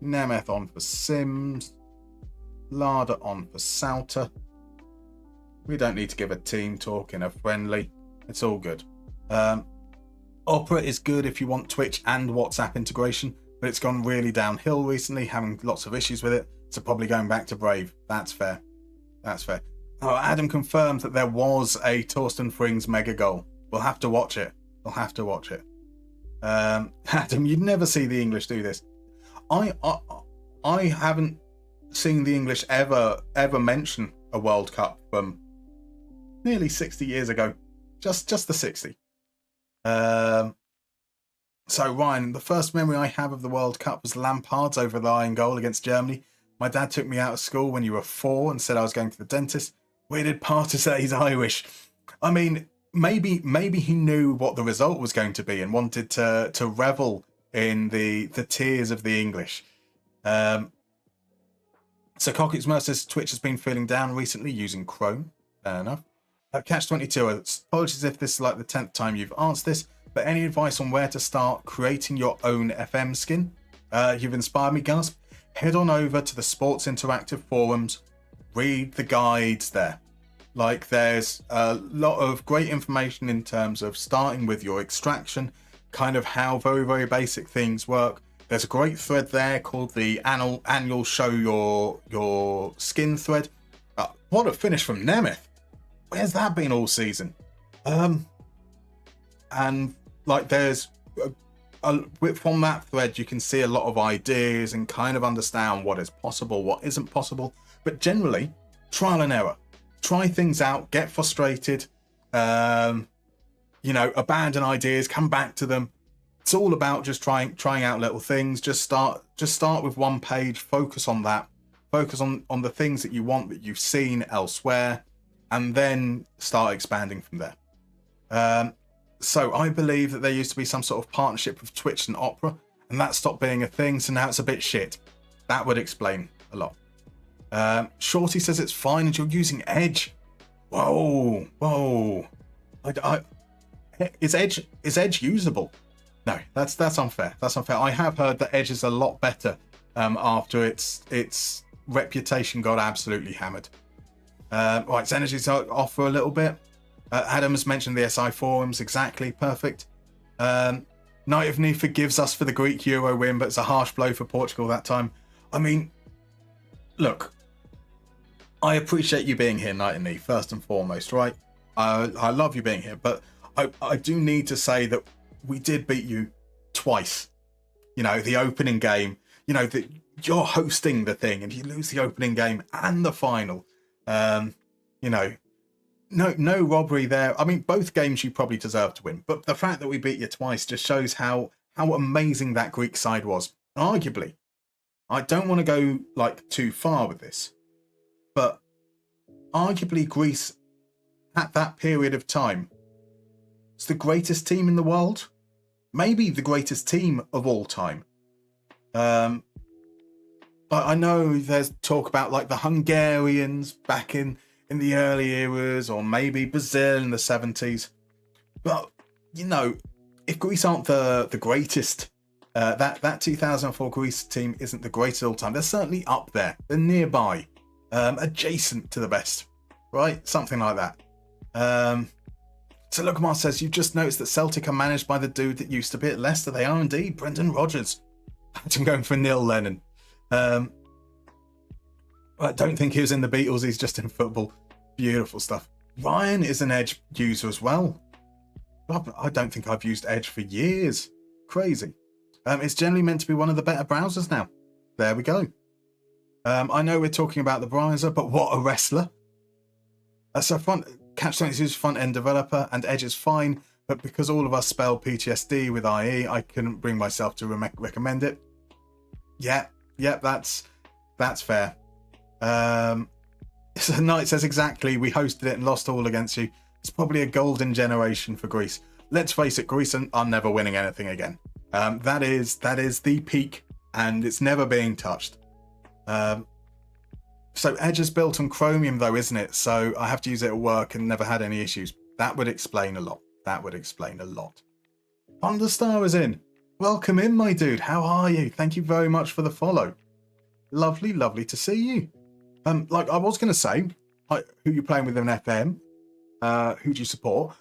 Nemeth on for Sims. Lada on for Sauter. We don't need to give a team talk in a friendly. It's all good. Opera is good if you want Twitch and WhatsApp integration, but it's gone really downhill recently, having lots of issues with it, so probably going back to Brave. That's fair. Oh, Adam confirmed that there was a Torsten Frings mega goal. We'll have to watch it. Adam, you'd never see the English do this. I haven't seen the English ever mention a World Cup from nearly 60 years ago. Just the 60. So Ryan, the first memory I have of the World Cup was Lampard's over the iron goal against Germany. My dad took me out of school when you were 4 and said I was going to the dentist. Where did Parter say he's Irish? I mean, maybe he knew what the result was going to be and wanted to revel in the tears of the English. So Cockets Mercer's Twitch has been feeling down recently using Chrome. Fair enough. Catch22, apologies if this is like the 10th time you've answered this, but any advice on where to start creating your own FM skin? You've inspired me, Gasp. Head on over to the Sports Interactive forums, read the guides there. Like, there's a lot of great information in terms of starting with your extraction, kind of how very, very basic things work. There's a great thread there called the annual show your skin thread. What a finish from Nemeth. Where's that been all season? And like, there's from that thread you can see a lot of ideas and kind of understand what is possible, what isn't possible. But generally, trial and error. Try things out, get frustrated, Abandon ideas, come back to them. It's all about just trying out little things. Just start with one page, focus on that, focus on the things that you want that you've seen elsewhere, and then start expanding from there. So I believe that there used to be some sort of partnership with Twitch and Opera, and that stopped being a thing, so now it's a bit shit. That would explain a lot. Shorty says it's fine and you're using Edge. Whoa. Is Edge usable? No, that's unfair. That's unfair. I have heard that Edge is a lot better after its reputation got absolutely hammered. Right, Xenergy's off for a little bit. Adams mentioned the SI forums. Exactly, perfect. Knight of Knee forgives us for the Greek Euro win, but it's a harsh blow for Portugal that time. I mean, look, I appreciate you being here, Knight of Knee, first and foremost, right? I love you being here, but I do need to say that we did beat you twice. The opening game, you're hosting the thing, and you lose the opening game and the final. No robbery there. I mean, both games you probably deserve to win, but the fact that we beat you twice just shows how amazing that Greek side was. Arguably, I don't want to go too far with this, but arguably Greece at that period of time is the greatest team in the world, maybe the greatest team of all time. But I know there's talk about the Hungarians back in the early eras, or maybe Brazil in the 70s. But, if Greece aren't the greatest, that 2004 Greece team isn't the greatest of all time. They're certainly up there. They're nearby, adjacent to the best, right? Something like that. So Lokamar says, you've just noticed that Celtic are managed by the dude that used to be at Leicester. They are indeed, Brendan Rodgers. I'm going for Neil Lennon. I don't think he was in the Beatles, he's just in football. Beautiful stuff. Ryan is an Edge user as well. I don't think I've used Edge for years. Crazy. It's generally meant to be one of the better browsers now. There we go. I know we're talking about the browser, but what a wrestler. So Catch-22 is front-end developer, and Edge is fine, but because all of us spell PTSD with IE, I couldn't bring myself to recommend it. Yeah, that's fair. So Knight says, exactly, we hosted it and lost all against you. It's probably a golden generation for Greece. Let's face it, Greece are never winning anything again. That is the peak, and it's never being touched. So Edge is built on Chromium though, isn't it? So I have to use it at work and never had any issues. That would explain a lot. Thunderstar is in. Welcome in, my dude. How are you? Thank you very much for the follow. Lovely to see you. I was going to say, who you playing with in FM? Who do you support?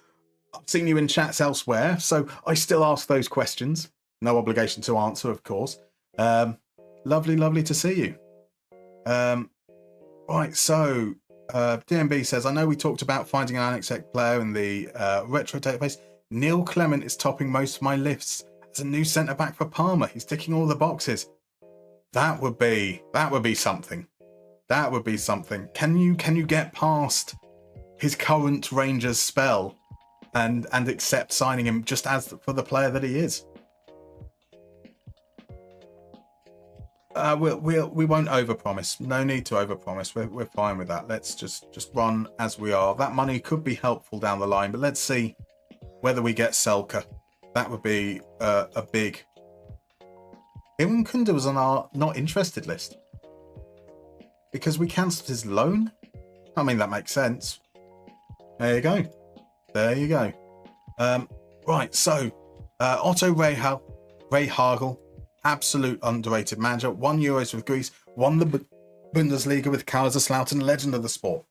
I've seen you in chats elsewhere, so I still ask those questions. No obligation to answer, of course. Lovely to see you. Right, so DMB says, I know we talked about finding an unexec player in the retro database. Neil Clement is topping most of my lists as a new centre-back for Parma. He's ticking all the boxes. That would be something. That would be something. Can you get past his current Rangers spell and accept signing him just as for the player that he is? We won't overpromise. No need to overpromise. We're fine with that. Let's just run as we are. That money could be helpful down the line, but let's see whether we get Selka. That would be a big. Iwan Kunda was on our not interested list because we cancelled his loan. I mean, that makes sense. There you go. Right, so Otto Rehhagel, absolute underrated manager. Won Euros with Greece, won the Bundesliga with Kaiserslautern, legend of the sport.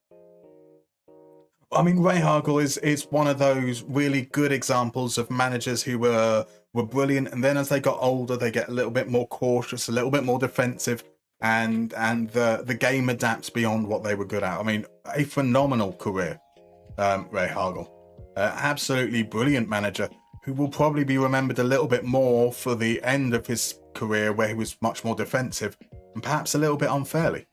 I mean, Rehhagel is one of those really good examples of managers who were brilliant, and then as they got older, they get a little bit more cautious, a little bit more defensive, and the game adapts beyond what they were good at. I mean, a phenomenal career, Rehhagel. Absolutely brilliant manager who will probably be remembered a little bit more for the end of his career where he was much more defensive and perhaps a little bit unfairly.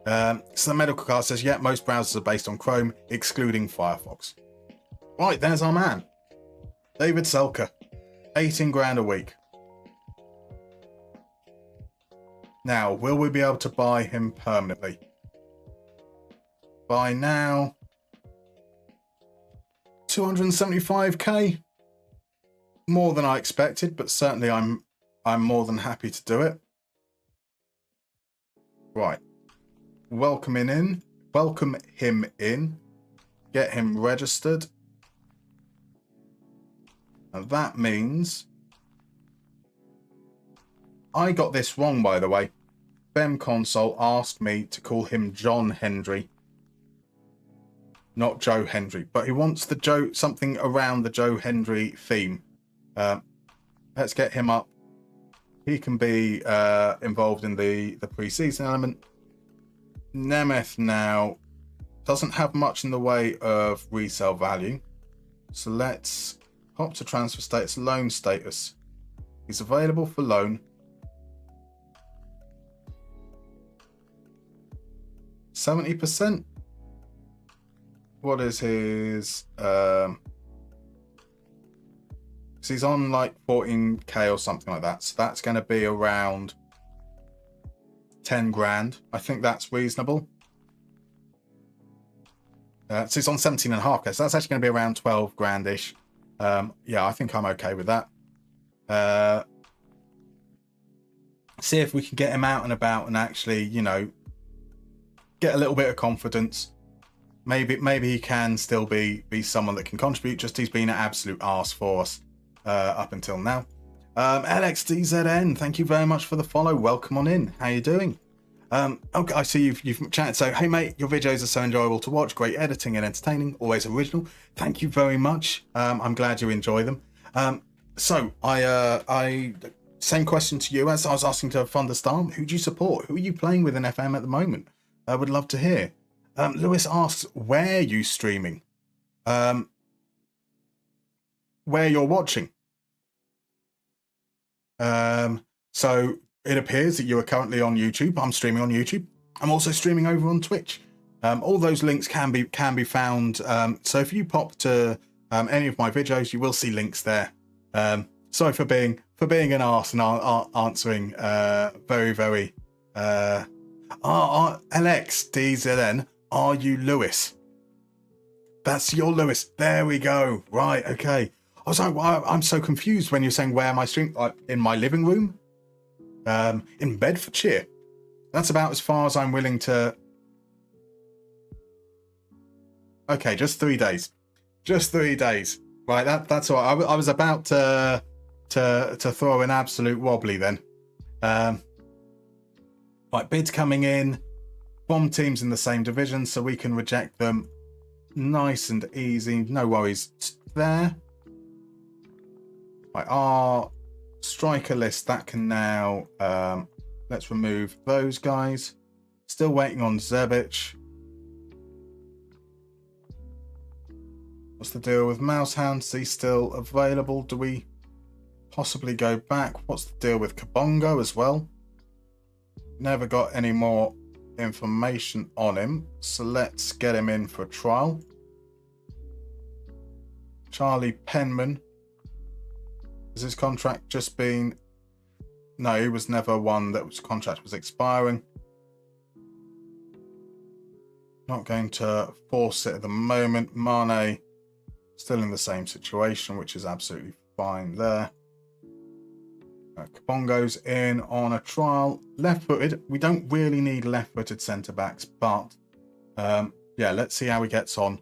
So the medical card says, yeah, most browsers are based on Chrome, excluding Firefox. Right, there's our man. David Selker. 18 grand a week. Now, will we be able to buy him permanently? Buy now. 275k. More than I expected, but certainly I'm more than happy to do it. Right. Welcome him in. Get him registered. And that means I got this wrong, by the way. BEM console asked me to call him John Hendry, not Joe Hendry, but he wants the something around the Joe Hendry theme. Let's get him up. He can be involved in the pre-season element. Nemeth now doesn't have much in the way of resale value, so let's hop to transfer status, loan status. He's available for loan. 70%. What is his? So he's on like 14k or something like that. So that's going to be around 10 grand. I think that's reasonable. So he's on 17.5k. So that's actually going to be around 12 grandish. Yeah, I think I'm okay with that. See if we can get him out and about and actually, you know, get a little bit of confidence. Maybe he can still be someone that can contribute. Just he's been an absolute arse for us up until now. LXDZN, thank you very much for the follow. Welcome on in. How you doing? Okay, I see you've chatted. So, hey mate, your videos are so enjoyable to watch. Great editing and entertaining. Always original. Thank you very much. I'm glad you enjoy them. So I same question to you as I was asking to Thunderstorm. Who do you support? Who are you playing with in FM at the moment? I would love to hear. Lewis asks, where are you streaming? Where you're watching. So it appears that you are currently on YouTube. I'm streaming on YouTube. I'm also streaming over on Twitch. All those links can be found. So if you pop to any of my videos, you will see links there. Sorry for being an arse and answering very LXDZN, are you Lewis? That's your Lewis. There we go. Right, okay. I was like, I'm so confused when you're saying where am I streaming? Like in my living room? In Bedfordshire. That's about as far as I'm willing to. Okay, just 3 days. Just 3 days. Right, that's all right. I was about to throw an absolute wobbly then. Right, bids coming in. Bomb teams in the same division, so we can reject them nice and easy. No worries there. Right, our striker list, that can now... let's remove those guys. Still waiting on Zebic. What's the deal with Mousehound? Is he still available? Do we possibly go back? What's the deal with Kabongo as well? Never got any more information on him, so let's get him in for a trial. Charlie Penman. Has his contract just been... No, he was never one that his contract was expiring. Not going to force it at the moment. Mane still in the same situation, which is absolutely fine there. Kabongo's in on a trial. Left-footed. We don't really need left-footed centre-backs, but yeah, let's see how he gets on.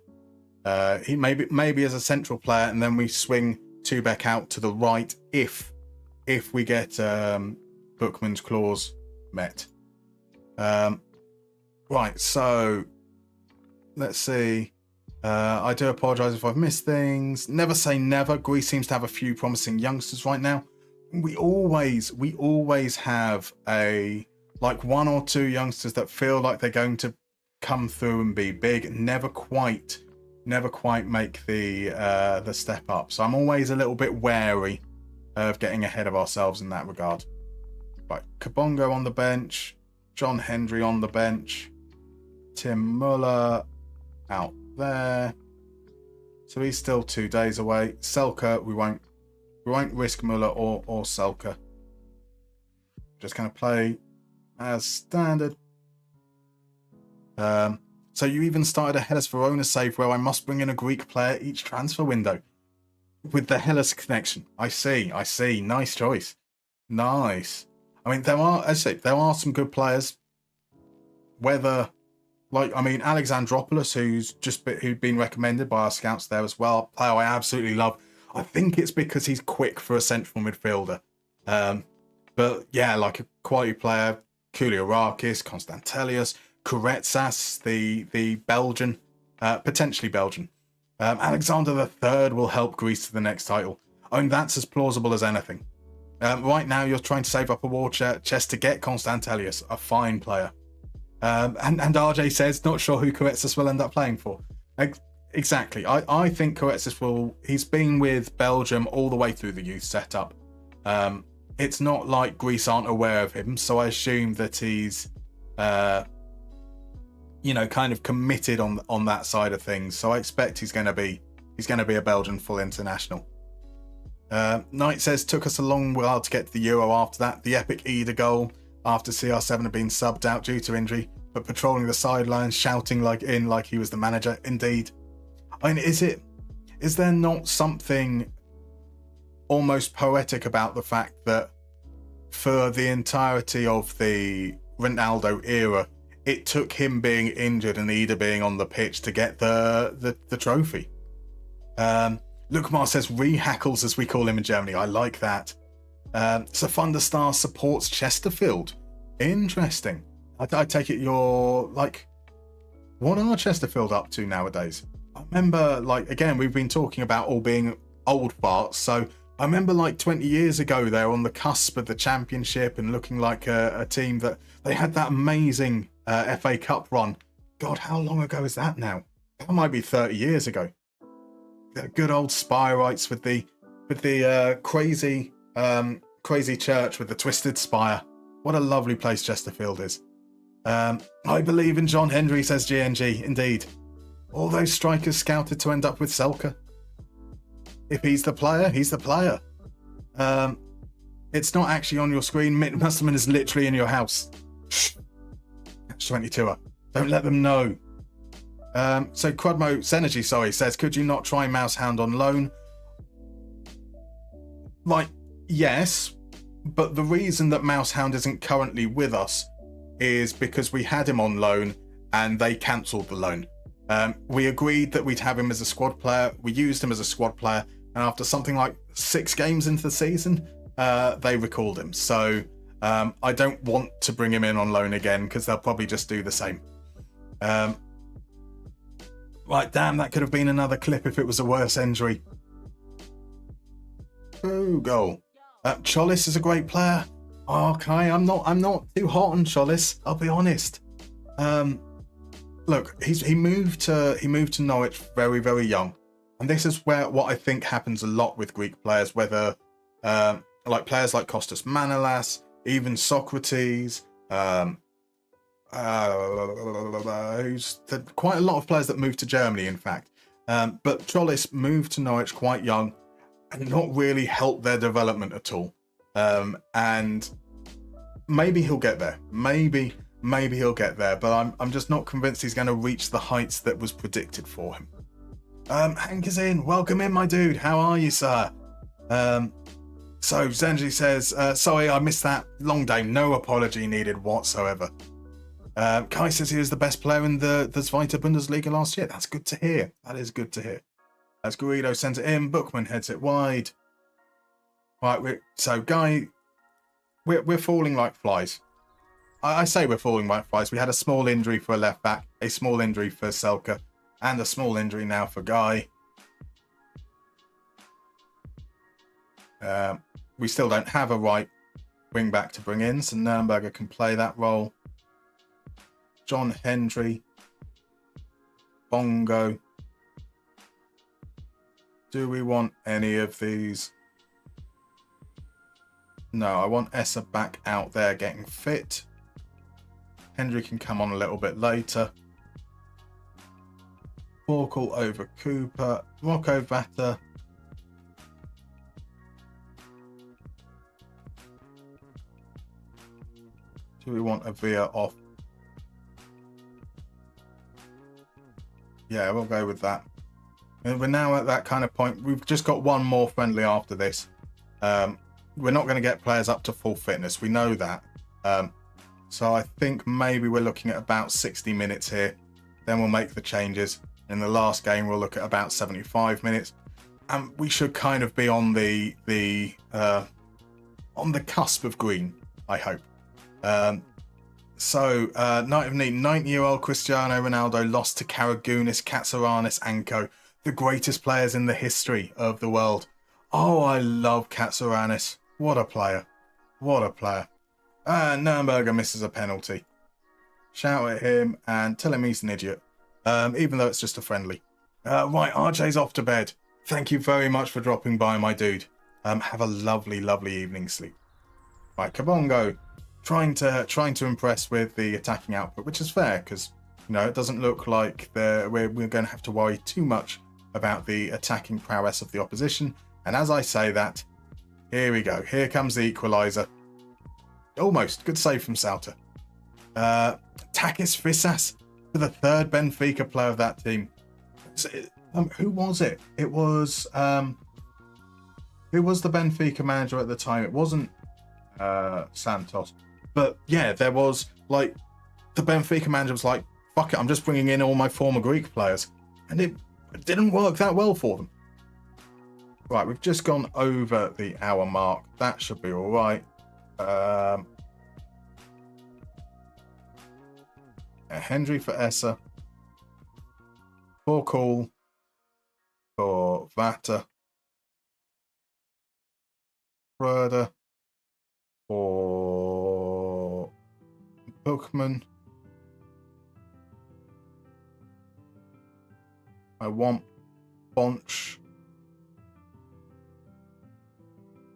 He maybe as a central player, and then we swing Tubeck out to the right if we get Bookman's clause met. Right, so let's see. I do apologise if I've missed things. Never say never. Greece seems to have a few promising youngsters right now. We always have one or two youngsters that feel like they're going to come through and be big. Never quite make the step up. So I'm always a little bit wary of getting ahead of ourselves in that regard. Right, Kabongo on the bench, John Hendry on the bench, Tim Muller out there, So he's still 2 days away. Selke, we won't risk Muller or Selke. Just going to play as standard. So you even started a Hellas Verona save where I must bring in a Greek player each transfer window. With the Hellas connection. I see. Nice choice. Nice. I mean, there are some good players. Whether, Alexandropoulos, who'd been recommended by our scouts there as well, a player I absolutely love. I think it's because he's quick for a central midfielder. But yeah, like a quality player, Kouliarakis, Konstantelius, Kuretsas, the Belgian, potentially Belgian. Alexander III will help Greece to the next title. I mean, that's as plausible as anything. Right now, you're trying to save up a war chest to get Konstantelius, a fine player. And RJ says, not sure who Kuretsas will end up playing for. Exactly. I think Kuretsas he's been with Belgium all the way through the youth setup. It's not like Greece aren't aware of him, so I assume that he's, kind of committed on that side of things. So I expect he's going to be a Belgian full international. Knight says, took us a long while to get to the Euro after that. The epic Ida goal after CR7 had been subbed out due to injury, but patrolling the sidelines, shouting like he was the manager. Indeed. I mean, is there not something almost poetic about the fact that for the entirety of the Ronaldo era, it took him being injured and Ida being on the pitch to get the trophy? Lukmar says, rehackles, as we call him in Germany. I like that. So Thunderstar supports Chesterfield. Interesting. I take it you're what are Chesterfield up to nowadays? I remember, again, we've been talking about all being old farts. So I remember 20 years ago, they were on the cusp of the championship and looking like a team that they had that amazing FA Cup run. God, how long ago is that now? That might be 30 years ago. The good old Spireites with the crazy church with the twisted spire. What a lovely place Chesterfield is. I believe in John Henry, says GNG. Indeed. All those strikers scouted to end up with Selke. If he's the player, he's the player. It's not actually on your screen. Musterman is literally in your house. Shh. Catch 22er. Don't let them know. So Crudmo Synergy, says, could you not try Mousehound on loan? Yes, but the reason that Mousehound isn't currently with us is because we had him on loan and they cancelled the loan. We agreed that we'd have him as a squad player. We used him as a squad player, and after something like 6 games into the season, they recalled him. So I don't want to bring him in on loan again because they'll probably just do the same. Right, damn, that could have been another clip if it was a worse injury. Oh, goal. Cholis is a great player. Okay, I'm not too hot on Cholis, I'll be honest. Look, he moved to Norwich very, very young. And this is what I think happens a lot with Greek players, whether players like Kostas Manolas, even Socrates, who's quite a lot of players that moved to Germany, in fact. But Cholis moved to Norwich quite young and not really helped their development at all. And maybe he'll get there. Maybe he'll get there, but I'm just not convinced he's going to reach the heights that was predicted for him. Hank is in. Welcome in, my dude. How are you, sir? So Zenji says, sorry, I missed that. Long day. No apology needed whatsoever. Kai says he was the best player in the Zweite Bundesliga last year. That's good to hear. That is good to hear. As Guido sends it in, Bookman heads it wide. Right, Guy, we're falling like flies. I say we're falling like flies. We had a small injury for a left back, a small injury for Selke, and a small injury now for Guy. We still don't have a right wing back to bring in, so Nürnberger can play that role. John Hendry, Bongo. Do we want any of these? No, I want Essa back out there getting fit. Hendry can come on a little bit later. Forkle over Cooper. Rocco Vata. Do we want a Via off? Yeah, we'll go with that. And we're now at that kind of point. We've just got one more friendly after this. We're not going to get players up to full fitness. We know that. So I think maybe we're looking at about 60 minutes here. Then we'll make the changes. In the last game, we'll look at about 75 minutes. And we should kind of be on the cusp of green, I hope. Night of Need, 90-year-old Cristiano Ronaldo lost to Karagounis, Katsourannis and co, the greatest players in the history of the world. Oh, I love Katsourannis. What a player. What a player. Nürnberger misses a penalty. Shout at him and tell him he's an idiot. Even though it's just a friendly. Right, RJ's off to bed. Thank you very much for dropping by, my dude. Have a lovely, lovely evening sleep. Right, Kabongo. Trying to impress with the attacking output, which is fair because it doesn't look like we're going to have to worry too much about the attacking prowess of the opposition. And as I say that, here we go. Here comes the equaliser. Almost. Good save from Sauter. Takis Fissas for the third Benfica player of that team. Who was it? It was who was the Benfica manager at the time? It wasn't Santos. But yeah, there was the Benfica manager was like, fuck it, I'm just bringing in all my former Greek players. And it didn't work that well for them. Right, we've just gone over the hour mark. That should be all right. Hendry for Essa. Forkle for Vata. Fröder for Bookman. I want Bonch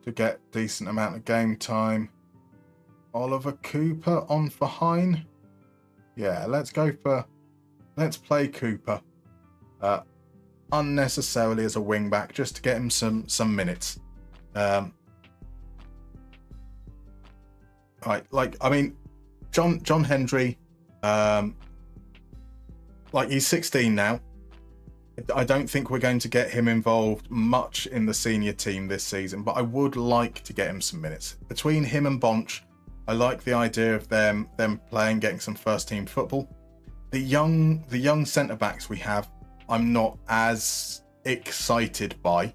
to get decent amount of game time. Oliver Cooper on for Hine. Yeah, let's play Cooper unnecessarily as a wing back just to get him some minutes. Right, John Hendry, he's 16 now. I don't think we're going to get him involved much in the senior team this season, but I would like to get him some minutes. Between him and Bonch, I like the idea of them playing, getting some first team football. The young centre backs we have, I'm not as excited by.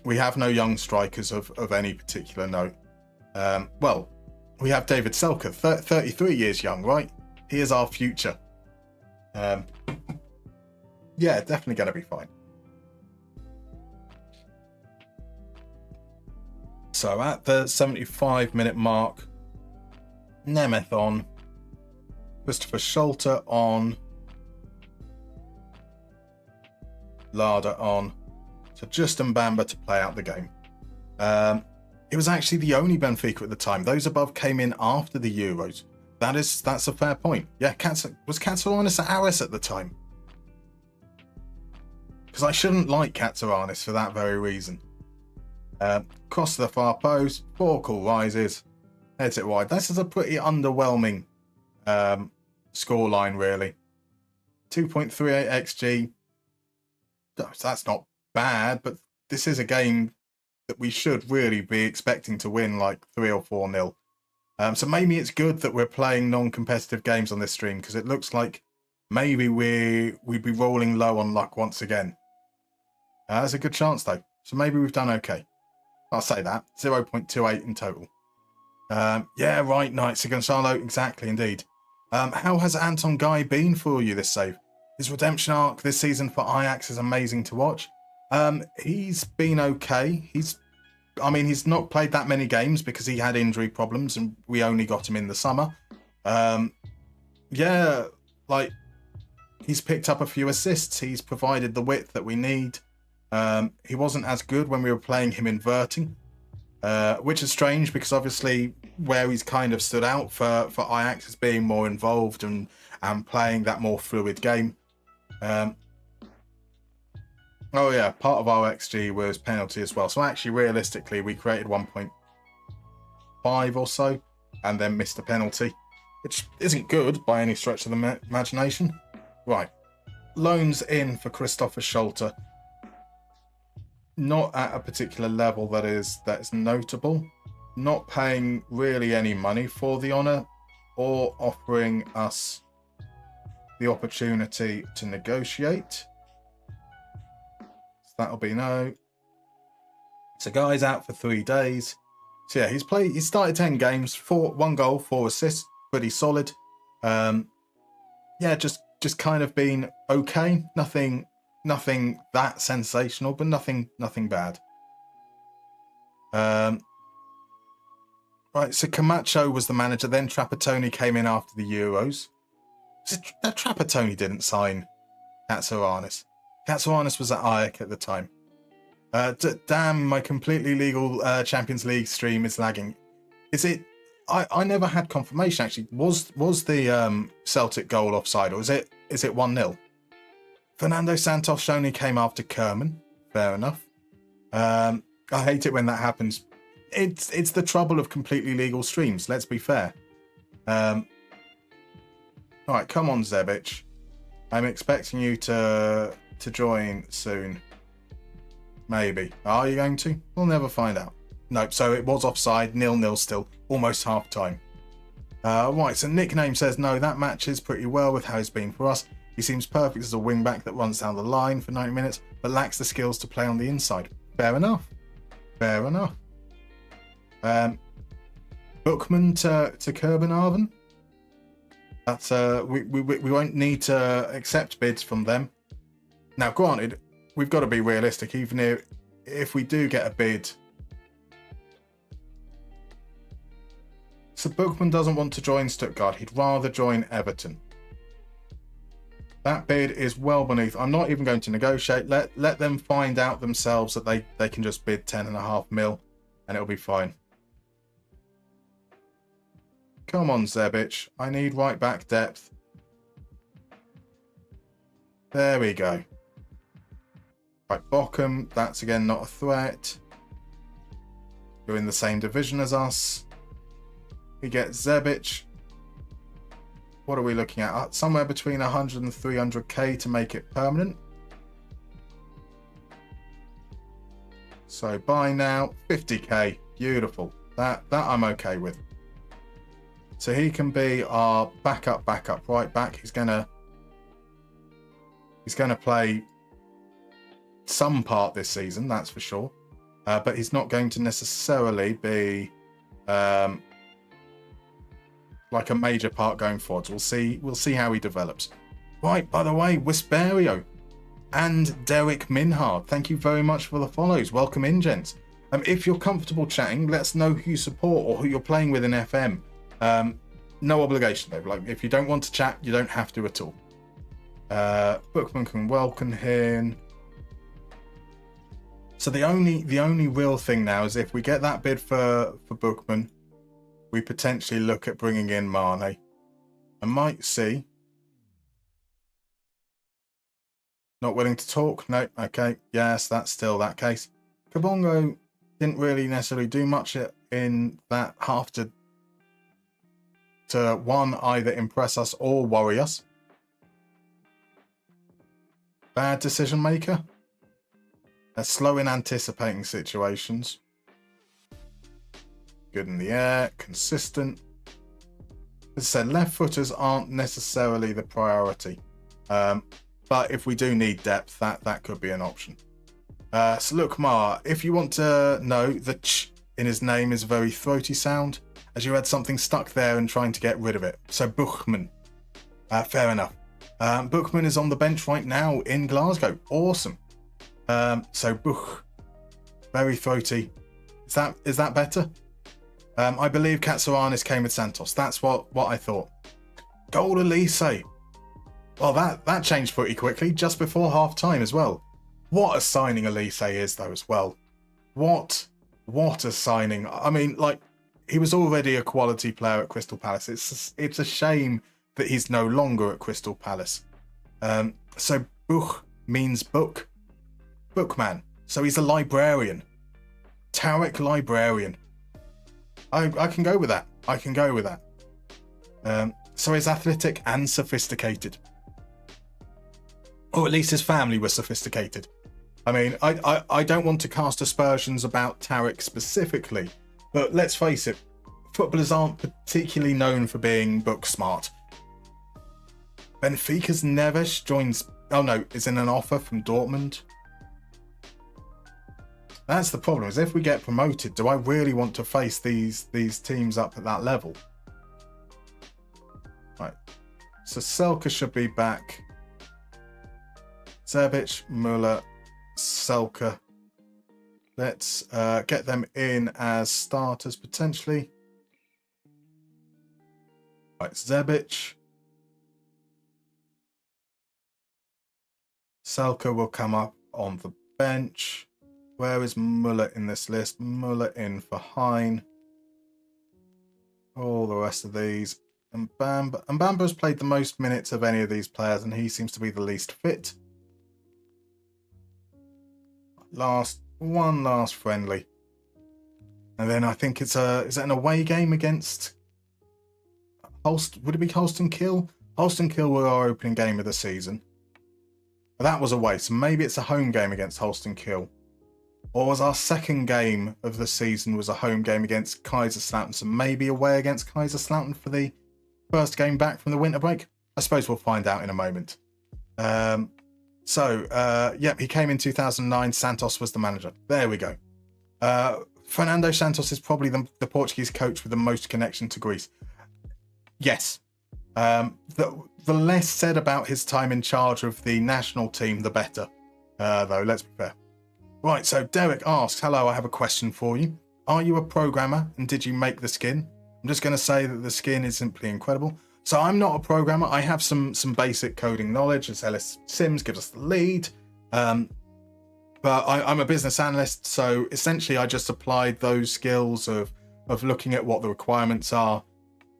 We have no young strikers of any particular note. We have David Selker, 33 years young, right? He is our future. Yeah, definitely going to be fine. So at the 75-minute mark, Nemeth on, Christopher Scholter on, Lada on, so Justin Bamba to play out the game. It was actually the only Benfica at the time. Those above came in after the Euros. That's a fair point. Yeah, was Katsourannis at Aris at the time? Because I shouldn't like Katsourannis for that very reason. Cross to the far post, Forkle rises, heads it wide. This is a pretty underwhelming scoreline, really. 2.38 XG. That's not bad, but this is a game that we should really be expecting to win 3 or 4-0. So maybe it's good that we're playing non-competitive games on this stream, because it looks like maybe we'd be rolling low on luck once again. There's a good chance though, so maybe we've done okay. I'll say that. 0.28 in total. Yeah, right, Knights against Gonzalo, exactly, indeed. How has Anton Guy been for you this save? His redemption arc this season for Ajax is amazing to watch. He's been okay. He's not played that many games because he had injury problems and we only got him in the summer. Yeah, he's picked up a few assists. He's provided the width that we need. He wasn't as good when we were playing him inverting, which is strange because obviously where he's kind of stood out for Ajax is being more involved and playing that more fluid game. Oh yeah, part of our XG was penalty as well. So actually, realistically, we created 1.5 or so, and then missed a penalty, which isn't good by any stretch of the imagination. Right, loans in for Christopher Scholter. Not at a particular level that is notable. Not paying really any money for the honour, or offering us the opportunity to negotiate. So that'll be no. So guy's out for 3 days. So yeah, he's started 10 games, 1 goal, 4 assists, pretty solid. Yeah, just kind of been okay. Nothing that sensational, but nothing bad. Right, so Camacho was the manager, then Trapattoni came in after the Euros. That Trapattoni didn't sign Katsouranis. Katsouranis was at Ajax at the time. Damn, my completely legal Champions League stream is lagging. Is it? I never had confirmation actually. Was the Celtic goal offside, or is it 1-0? Fernando Santos only came after Kerman. Fair enough. I hate it when that happens. It's the trouble of completely legal streams. Let's be fair. All right, come on, Zebic. I'm expecting you to join soon. Maybe. Are you going to? We'll never find out. Nope, so it was offside, 0-0 still, almost half time. Right, so Nickname says, no, that matches pretty well with how he's been for us. He seems perfect as a wing-back that runs down the line for 90 minutes, but lacks the skills to play on the inside. Fair enough. Fair enough. Bookman to Kerbenhaven. That's we won't need to accept bids from them. Now, granted, we've got to be realistic. Even if we do get a bid, so Bookman doesn't want to join Stuttgart. He'd rather join Everton. That bid is well beneath. I'm not even going to negotiate. Let them find out themselves that they can just bid 10.5 mil, and it'll be fine. Come on, Zebic. I need right back depth. There we go. Right, Bochum. That's again not a threat. You're in the same division as us. We get Zebic. What are we looking at? Somewhere between 100 and 300k to make it permanent. So buy now, 50k. Beautiful. That I'm okay with. So he can be our backup right back. He's gonna play some part this season, that's for sure. But he's not going to necessarily be like a major part going forwards. We'll see how he develops. Right, by the way, Wisperio and Derek Minhard, thank you very much for the follows. Welcome in, gents. If you're comfortable chatting, let us know who you support or who you're playing with in FM. No obligation though. Like, if you don't want to chat, you don't have to at all. Bookman can welcome him. So the only real thing now is if we get that bid for Bookman, we potentially look at bringing in Mane. I might see. Not willing to talk? No. Okay. Yes, that's still that case. Kabongo didn't really necessarily do much in that half to one, either impress us or worry us. Bad decision maker. They're slow in anticipating situations. Good in the air, consistent. As I said, left footers aren't necessarily the priority. But if we do need depth, that could be an option. So look, Mar, if you want to know, the ch in his name is a very throaty sound, as you had something stuck there and trying to get rid of it. So Buchman. Fair enough. Buchman is on the bench right now in Glasgow. Awesome. So Buch. Very throaty. Is that better? I believe Katsouranis came with Santos. That's what I thought. Goal Elise. Well, that changed pretty quickly, just before half time as well. What a signing Elise is, though, as well. What a signing. I mean, like, he was already a quality player at Crystal Palace. It's a shame that he's no longer at Crystal Palace. So Buch means book. Bookman. So he's a librarian. Tarek librarian. I can go with that. I can go with that. So he's athletic and sophisticated. Or at least his family was sophisticated. I mean, I don't want to cast aspersions about Tarek specifically, but let's face it, footballers aren't particularly known for being book smart. Benfica's Neves joins... Oh no, is in an offer from Dortmund. That's the problem, is if we get promoted, do I really want to face these teams up at that level? Right. So Selke should be back. Zebic, Muller, Selke. Let's get them in as starters potentially. Right, Zebic. Selke will come up on the bench. Where is Muller in this list? Muller in for Hein. All the rest of these. And Bamba's played the most minutes of any of these players, and he seems to be the least fit. One last friendly. And then I think it's is it an away game against would it be Holston Kiel? Holston Kiel were our opening game of the season. But that was away, so maybe it's a home game against Holston Kiel. Or was our second game of the season was a home game against Kaiserslautern, so maybe away against Kaiserslautern for the first game back from the winter break? I suppose we'll find out in a moment. He came in 2009. Santos was the manager. There we go. Fernando Santos is probably the Portuguese coach with the most connection to Greece. Yes. The less said about his time in charge of the national team, the better. Though, let's be fair. Right, so Derek asks, hello, I have a question for you. Are you a programmer and did you make the skin? I'm just going to say that the skin is simply incredible. So I'm not a programmer. I have some basic coding knowledge, as Ellis Sims gives us the lead. But I'm a business analyst, so essentially I just applied those skills of looking at what the requirements are,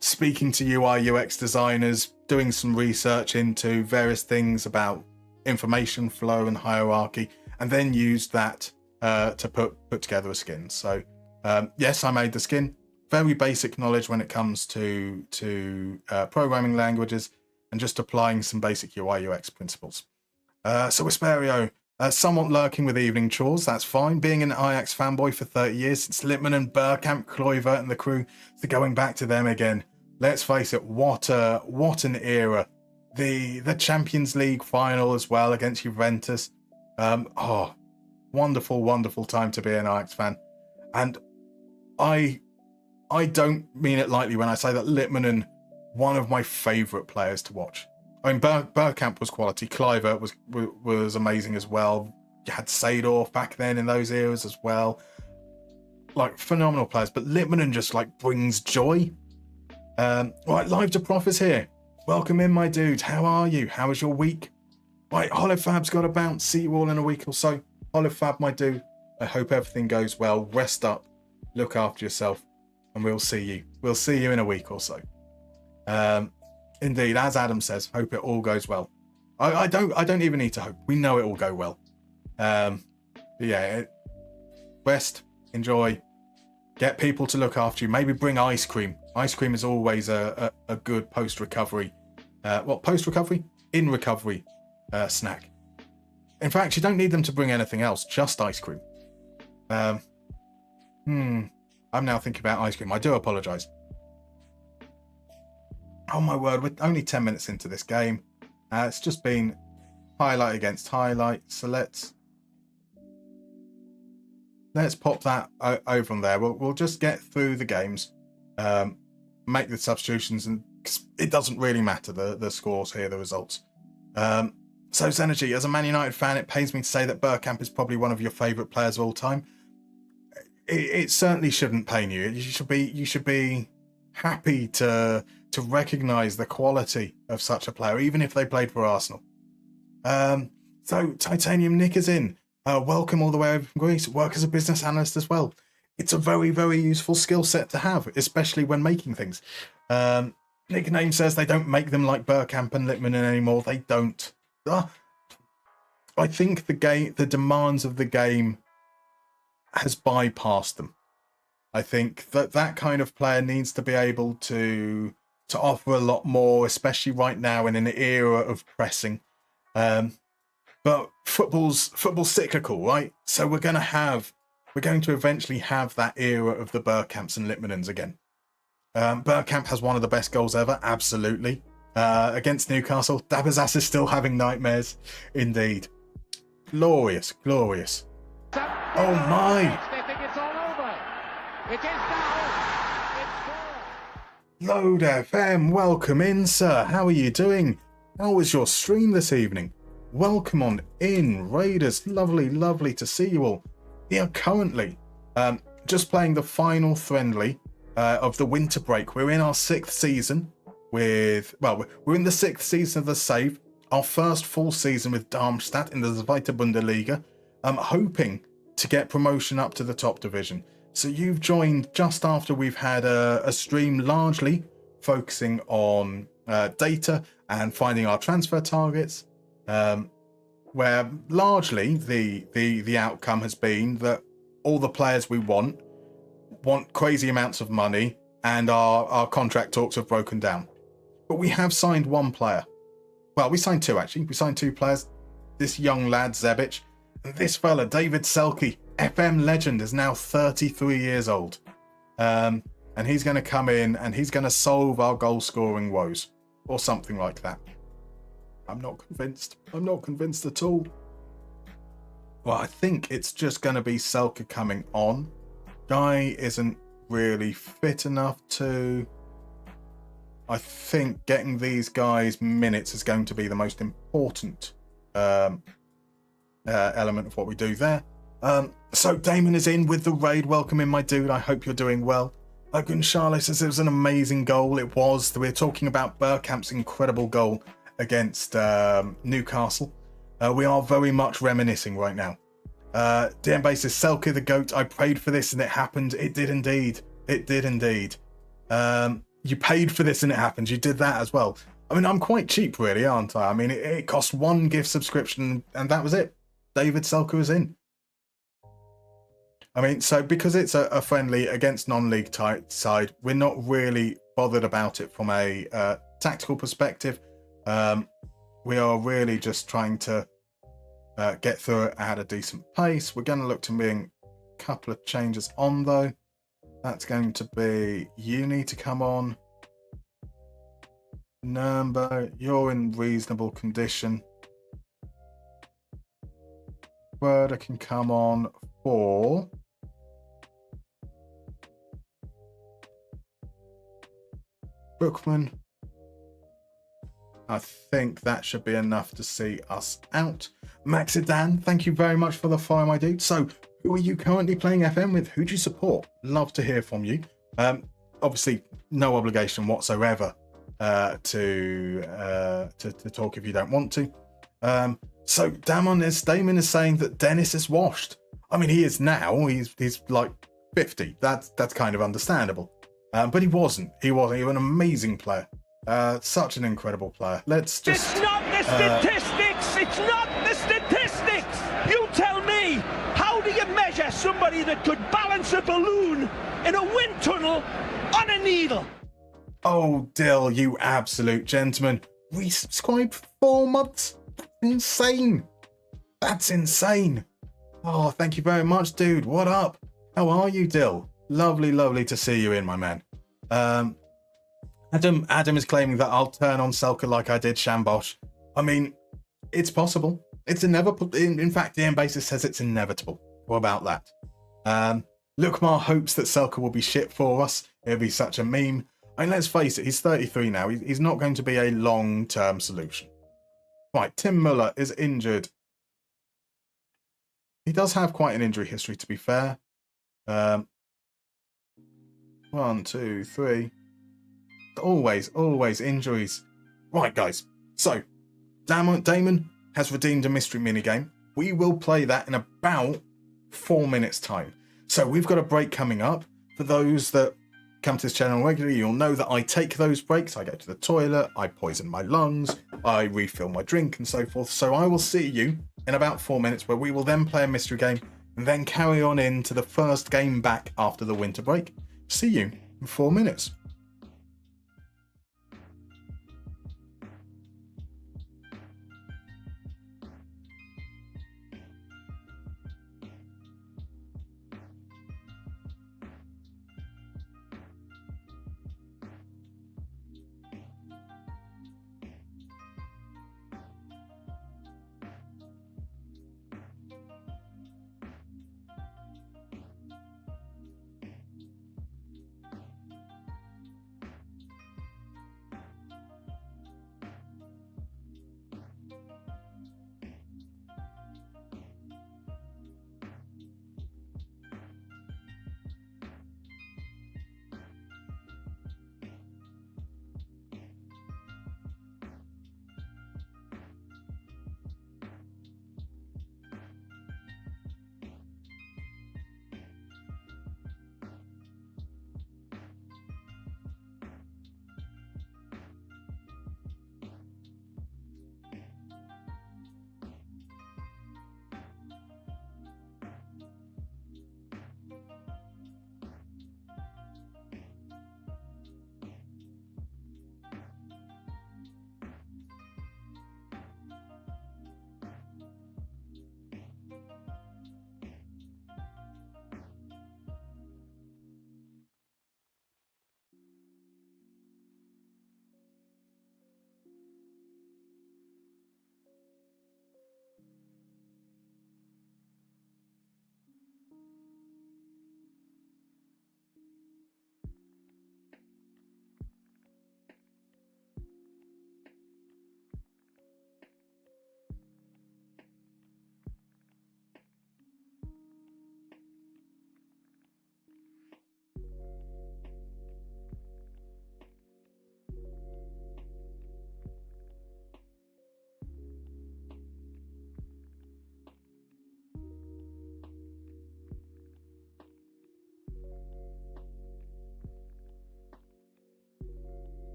speaking to UI UX designers, doing some research into various things about information flow and hierarchy, and then used that to put together a skin. So yes, I made the skin. Very basic knowledge when it comes to programming languages and just applying some basic UI UX principles. So Vesperio, somewhat lurking with evening chores, that's fine. Being an Ajax fanboy for 30 years, since Lippmann and Bergkamp, Kluivert and the crew, so going back to them again. Let's face it, what an era. The Champions League final as well against Juventus. Wonderful, wonderful time to be an Ajax fan. And I don't mean it lightly when I say that Lippmann, one of my favourite players to watch. I mean, Bergkamp was quality. Kluivert was amazing as well. You had Seedorf back then in those eras as well. Like, phenomenal players. But Lippmann just, brings joy. Right, Live to Prof is here. Welcome in, my dude. How are you? How was your week? Right, Holofab's got to bounce. See you all in a week or so. Holofab, my dude. I hope everything goes well. Rest up. Look after yourself. And we'll see you. We'll see you in a week or so. Indeed, as Adam says, hope it all goes well. I don't even need to hope. We know it will go well. Rest, enjoy, get people to look after you. Maybe bring ice cream. Ice cream is always a good post-recovery. Post-recovery? In recovery snack. In fact, you don't need them to bring anything else, just ice cream. I'm now thinking about ice cream. I do apologise. Oh my word, we're only 10 minutes into this game. It's just been highlight against highlight. So let's pop that over on there. We'll just get through the games, make the substitutions, and it doesn't really matter the scores here, the results. So Zenergy, as a Man United fan, it pains me to say that Bergkamp is probably one of your favourite players of all time. It certainly shouldn't pain you. You should be happy to recognise the quality of such a player, even if they played for Arsenal. So Titanium Nick is in. Welcome all the way over from Greece. Work as a business analyst as well. It's a very, very useful skill set to have, especially when making things. Nickname says they don't make them like Bergkamp and Lippmann anymore. They don't. I think the demands of the game has bypassed them. I think that kind of player needs to be able to offer a lot more, especially right now in an era of pressing. But football's cyclical, right? So we're going to eventually have that era of the Bergkamps and Littmanens again. Bergkamp has one of the best goals ever, absolutely. Against Newcastle, Dabazas is still having nightmares, indeed. Glorious, glorious. Oh my! Load FM, welcome in, sir. How are you doing? How was your stream this evening? Welcome on in, Raiders. Lovely to see you all. We are currently just playing the final friendly of the winter break. We're in our 6th season we're in the 6th season of the save, our first full season with Darmstadt in the Zweite Bundesliga. I'm hoping to get promotion up to the top division. So you've joined just after we've had a stream largely focusing on data and finding our transfer targets, where largely the outcome has been that all the players we want crazy amounts of money, and our contract talks have broken down. But we have signed one player. Well, we signed two, actually. We signed two players. This young lad, Zebic, and this fella, David Selke, FM legend, is now 33 years old. And he's going to come in and he's going to solve our goal-scoring woes, or something like that. I'm not convinced. I'm not convinced at all. Well, I think it's just going to be Selke coming on. Guy isn't really fit enough to... I think getting these guys minutes is going to be the most important element of what we do there. So Damon is in with the raid. Welcome in, my dude. I hope you're doing well. Gunshale says it was an amazing goal. It was. We're talking about Bergkamp's incredible goal against Newcastle. We are very much reminiscing right now. DM says, Selke the GOAT. I prayed for this and it happened. It did indeed. It did indeed. You paid for this and it happened. You did that as well. I mean, I'm quite cheap, really, aren't I? I mean, it cost one gift subscription and that was it. David Selke is in. I mean, so because it's a friendly against non-league type side, we're not really bothered about it from a tactical perspective. We are really just trying to get through it at a decent pace. We're going to look to bring a couple of changes on, though. That's going to be, you need to come on. Nuremberg, you're in reasonable condition. Werder can come on for... Bookman. I think that should be enough to see us out. Maxidan, thank you very much for the follow, my dude. So, who are you currently playing FM with? Who do you support? Love to hear from you. Obviously, no obligation whatsoever to talk if you don't want to. So, Damon is saying that Dennis is washed. I mean, he is now. He's like 50. That's kind of understandable. But he wasn't. He was an amazing player. Such an incredible player. Let's just... It's not the statistics! It's not the statistics! You tell me! How do you measure somebody that could balance a balloon in a wind tunnel on a needle? Oh, Dill, you absolute gentleman. Resubscribed for 4 months? Insane. That's insane. Oh, thank you very much, dude. What up? How are you, Dill? Lovely to see you in, my man. Adam is claiming that I'll turn on Selke like I did Shambosh. I mean, it's possible. It's inevitable. In fact, the Basis says it's inevitable. What about that? Lukmar hopes that Selke will be shit for us. It'll be such a meme. I mean, let's face it, he's 33 now. He's not going to be a long-term solution. Right, Tim Muller is injured. He does have quite an injury history, to be fair. 1, 2, 3. Always injuries. Right, guys. So, Damon has redeemed a mystery minigame. We will play that in about 4 minutes' time. So, we've got a break coming up. For those that come to this channel regularly, you'll know that I take those breaks. I go to the toilet, I poison my lungs, I refill my drink and so forth. So I will see you in about 4 minutes, where we will then play a mystery game and then carry on into the first game back after the winter break. See you in 4 minutes.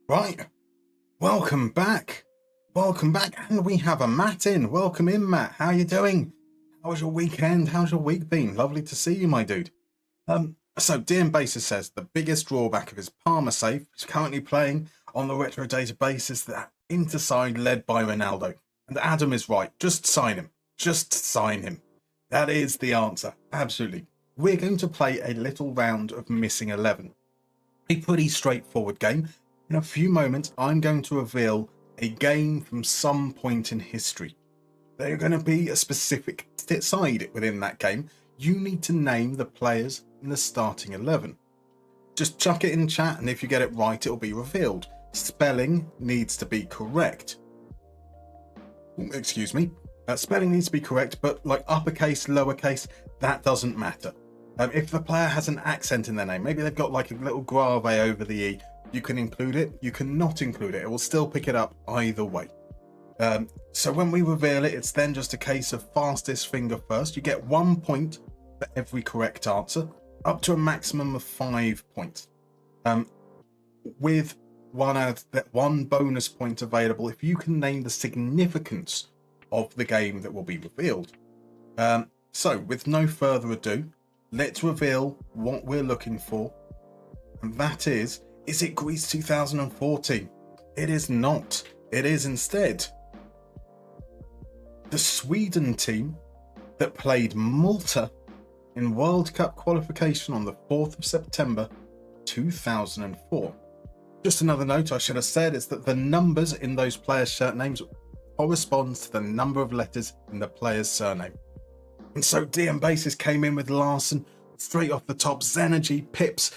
Right, welcome back. Welcome back, and we have a Matt in. Welcome in, Matt. How you doing? How was your weekend? How's your week been? Lovely to see you, my dude. So DM Basis says the biggest drawback of his Parma safe is currently playing on the retro database is that interside led by Ronaldo. And Adam is right. Just sign him. Just sign him. That is the answer. Absolutely. We're going to play a little round of Missing 11. A pretty straightforward game. In a few moments, I'm going to reveal a game from some point in history. They're going to be a specific side within that game. You need to name the players in the starting 11. Just chuck it in chat, and if you get it right, it'll be revealed. Spelling needs to be correct. Excuse me. Spelling needs to be correct, but like uppercase, lowercase, that doesn't matter. If the player has an accent in their name, maybe they've got like a little grave over the E, you can include it, you cannot include it. It will still pick it up either way. So when we reveal it, it's then just a case of fastest finger first. You get 1 point for every correct answer, up to a maximum of 5 points. With one bonus point available if you can name the significance of the game that will be revealed. So with no further ado, let's reveal what we're looking for. And that is it Greece 2014? It is not. It is instead the Sweden team that played Malta in World Cup qualification on the 4th of September 2004. Just another note I should have said is that the numbers in those players' shirt names corresponds to the number of letters in the player's surname. And so DM Basis came in with Larson straight off the top. Zenergy pips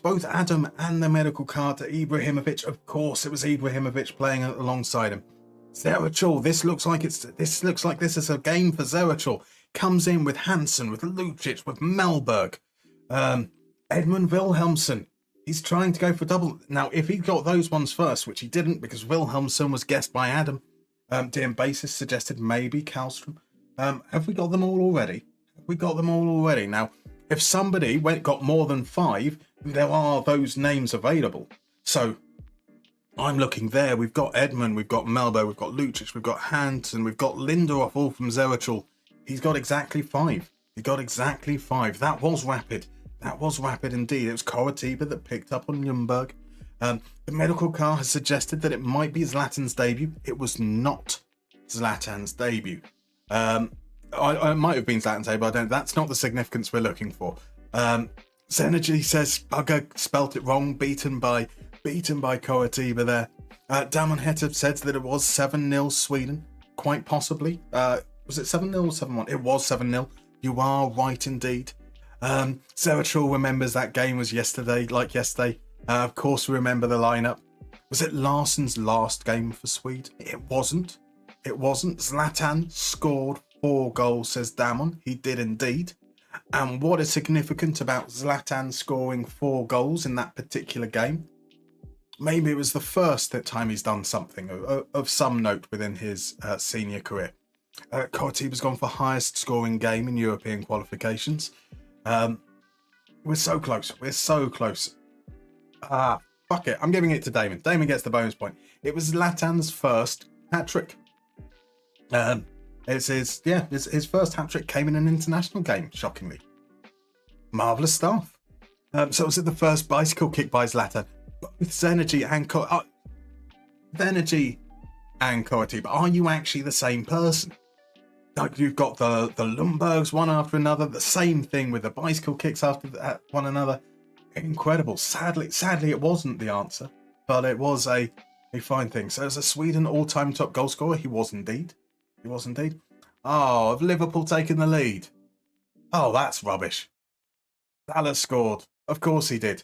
both Adam and the medical card to Ibrahimovic. Of course, it was Ibrahimovic playing alongside him. Zerachal, this looks like this is a game for Zerachal. Comes in with Hansen, with Lucic, with Melberg, Edmund Wilhelmsen. He's trying to go for double. Now, if he got those ones first, which he didn't because Wilhelmsen was guessed by Adam, DM Basis suggested maybe Kallstrom. Have we got them all already? Now, if somebody got more than 5, there are those names available. So I'm looking there. We've got Edmund, we've got Melberg, we've got Lucic, we've got Hansen, we've got Linderoff, all from Zerachal. He's got exactly 5. That was rapid. That was rapid indeed. It was Coritiba that picked up on Ljungberg. The medical car has suggested that it might be Zlatan's debut. It was not Zlatan's debut. It might have been Zlatan's debut. That's not the significance we're looking for. Zenergy says Bugger spelt it wrong. Beaten by Coritiba there. Damon Hetta said that it was 7-0 Sweden. Quite possibly. Was it 7-0 or 7-1? It was 7-0. You are right indeed. Zerachal remembers that game was yesterday. Of course, we remember the lineup. Was it Larsson's last game for Sweden? It wasn't. Zlatan scored 4 goals, says Damon. He did indeed. And what is significant about Zlatan scoring 4 goals in that particular game? Maybe it was the first time he's done something of some note within his senior career. Coritiba's gone for highest scoring game in European qualifications. We're so close. Fuck it. I'm giving it to Damon. Damon gets the bonus point. It was Zlatan's first hat-trick. His first hat-trick came in an international game, shockingly. Marvellous stuff. So was it the first bicycle kick by Zlatan? With Zenergy and Coritiba, are you actually the same person? Like, you've got the Ljungbergs one after another, the same thing with the bicycle kicks after one another. Incredible. Sadly, it wasn't the answer, but it was a fine thing. So as a Sweden all-time top goal scorer, he was indeed. Oh, have Liverpool taken the lead? Oh, that's rubbish. Dallas scored. Of course he did.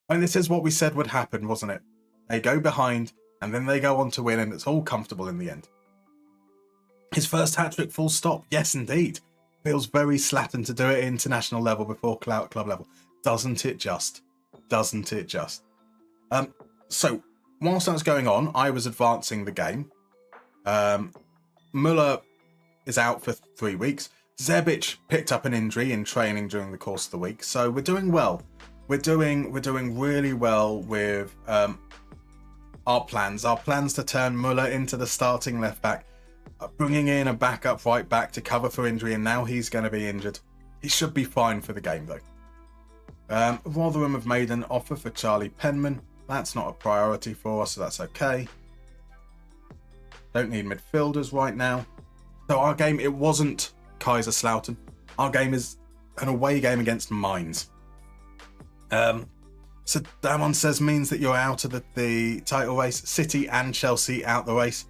And this is what we said would happen, wasn't it? They go behind, and then they go on to win, and it's all comfortable in the end. His first hat-trick, full stop. Yes, indeed. Feels very Zlatan to do it at international level before club level. Doesn't it just? So, whilst that was going on, I was advancing the game. Muller is out for 3 weeks. Zebic picked up an injury in training during the course of the week. So we're doing well. We're doing really well with our plans. Our plans to turn Muller into the starting left back. Bringing in a backup right back to cover for injury, and now he's going to be injured. He should be fine for the game, though. Rotherham have made an offer for Charlie Penman. That's not a priority for us, so that's okay. Don't need midfielders right now. So our game, it wasn't Kaiserslautern. Our game is an away game against Mainz. So Damon says means that you're out of the title race. City and Chelsea out the race.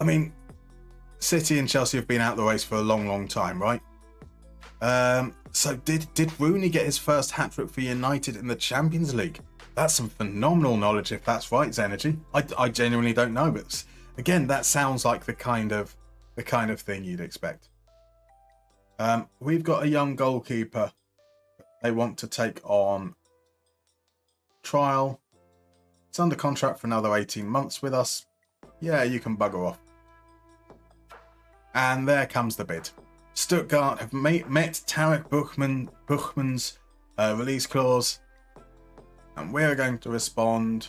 I mean, City and Chelsea have been out the race for a long time, right? So did Rooney get his first hat-trick for United in the Champions League? That's some phenomenal knowledge if that's right, Zenergy. I genuinely don't know, but again, that sounds like the kind of thing you'd expect. We've got a young goalkeeper they want to take on trial. It's under contract for another 18 months with us. Yeah, you can bugger off. And there comes the bid. Stuttgart have met Tarek Buchmann's release clause, and we're going to respond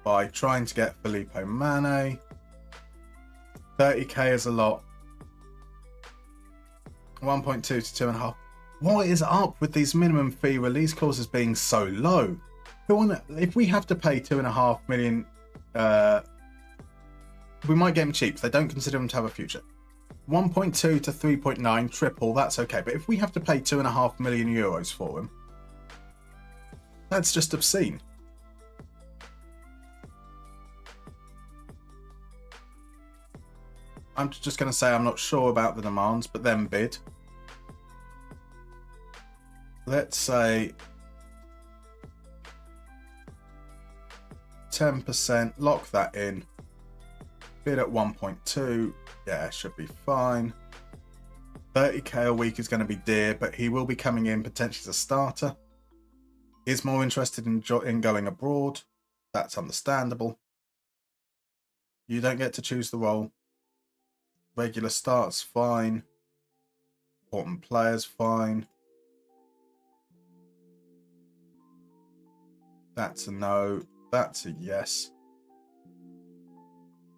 by trying to get Filippo Mane. 30k is a lot. 1.2 to 2.5. What is up with these minimum fee release clauses being so low? If we have to pay 2.5 million we might get him cheap. They don't consider him to have a future. 1.2 to 3.9, triple, that's okay. But if we have to pay €2.5 million for him, that's just obscene. I'm just going to say I'm not sure about the demands, but then bid. Let's say 10%, lock that in. Bid at 1.2, yeah, should be fine. 30k a week is going to be dear, but he will be coming in potentially as a starter. Is more interested in going abroad. That's understandable. You don't get to choose the role. Regular starts, fine. Important players, fine. That's a no. That's a yes.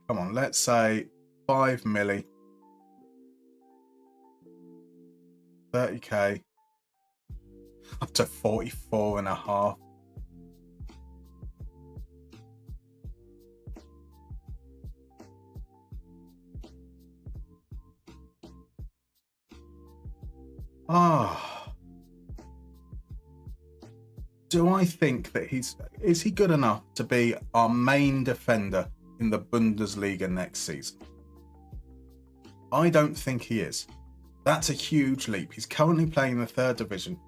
Come on, let's say 5 milli. 30k. Up to 44.5. Do I think that is he good enough to be our main defender in the Bundesliga next season? I don't think he is. That's a huge leap. He's currently playing in the 3rd division.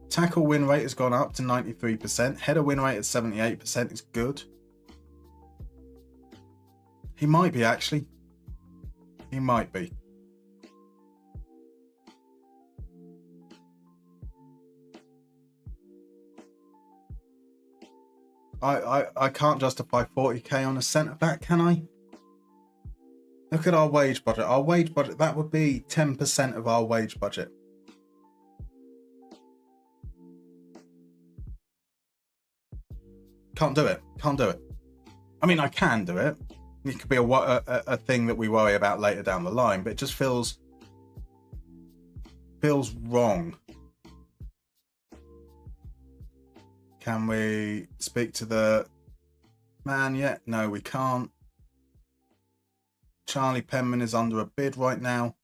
Tackle win rate has gone up to 93%. Header win rate at 78% is good. He might be, actually. He might be. I can't justify 40k on a centre back, can I? Look at our wage budget. Our wage budget, that would be 10% of our wage budget. Can't do it. Can't do it. I mean, I can do it. It could be a thing that we worry about later down the line, but it just feels wrong. Can we speak to the man yet? No, we can't. Charlie Penman is under a bid right now.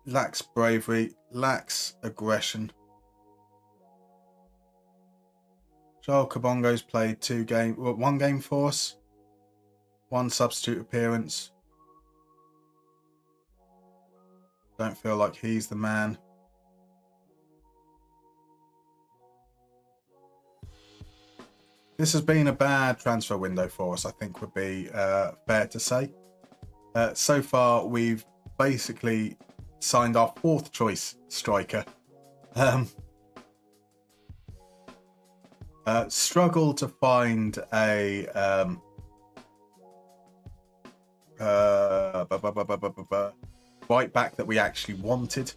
Lacks bravery, lacks aggression. Joel Kabongo's played 1 game for us. 1 substitute appearance. Don't feel like he's the man. This has been a bad transfer window for us, I think would be fair to say. So far, we've basically signed our 4th choice striker. Struggle to find a right back that we actually wanted.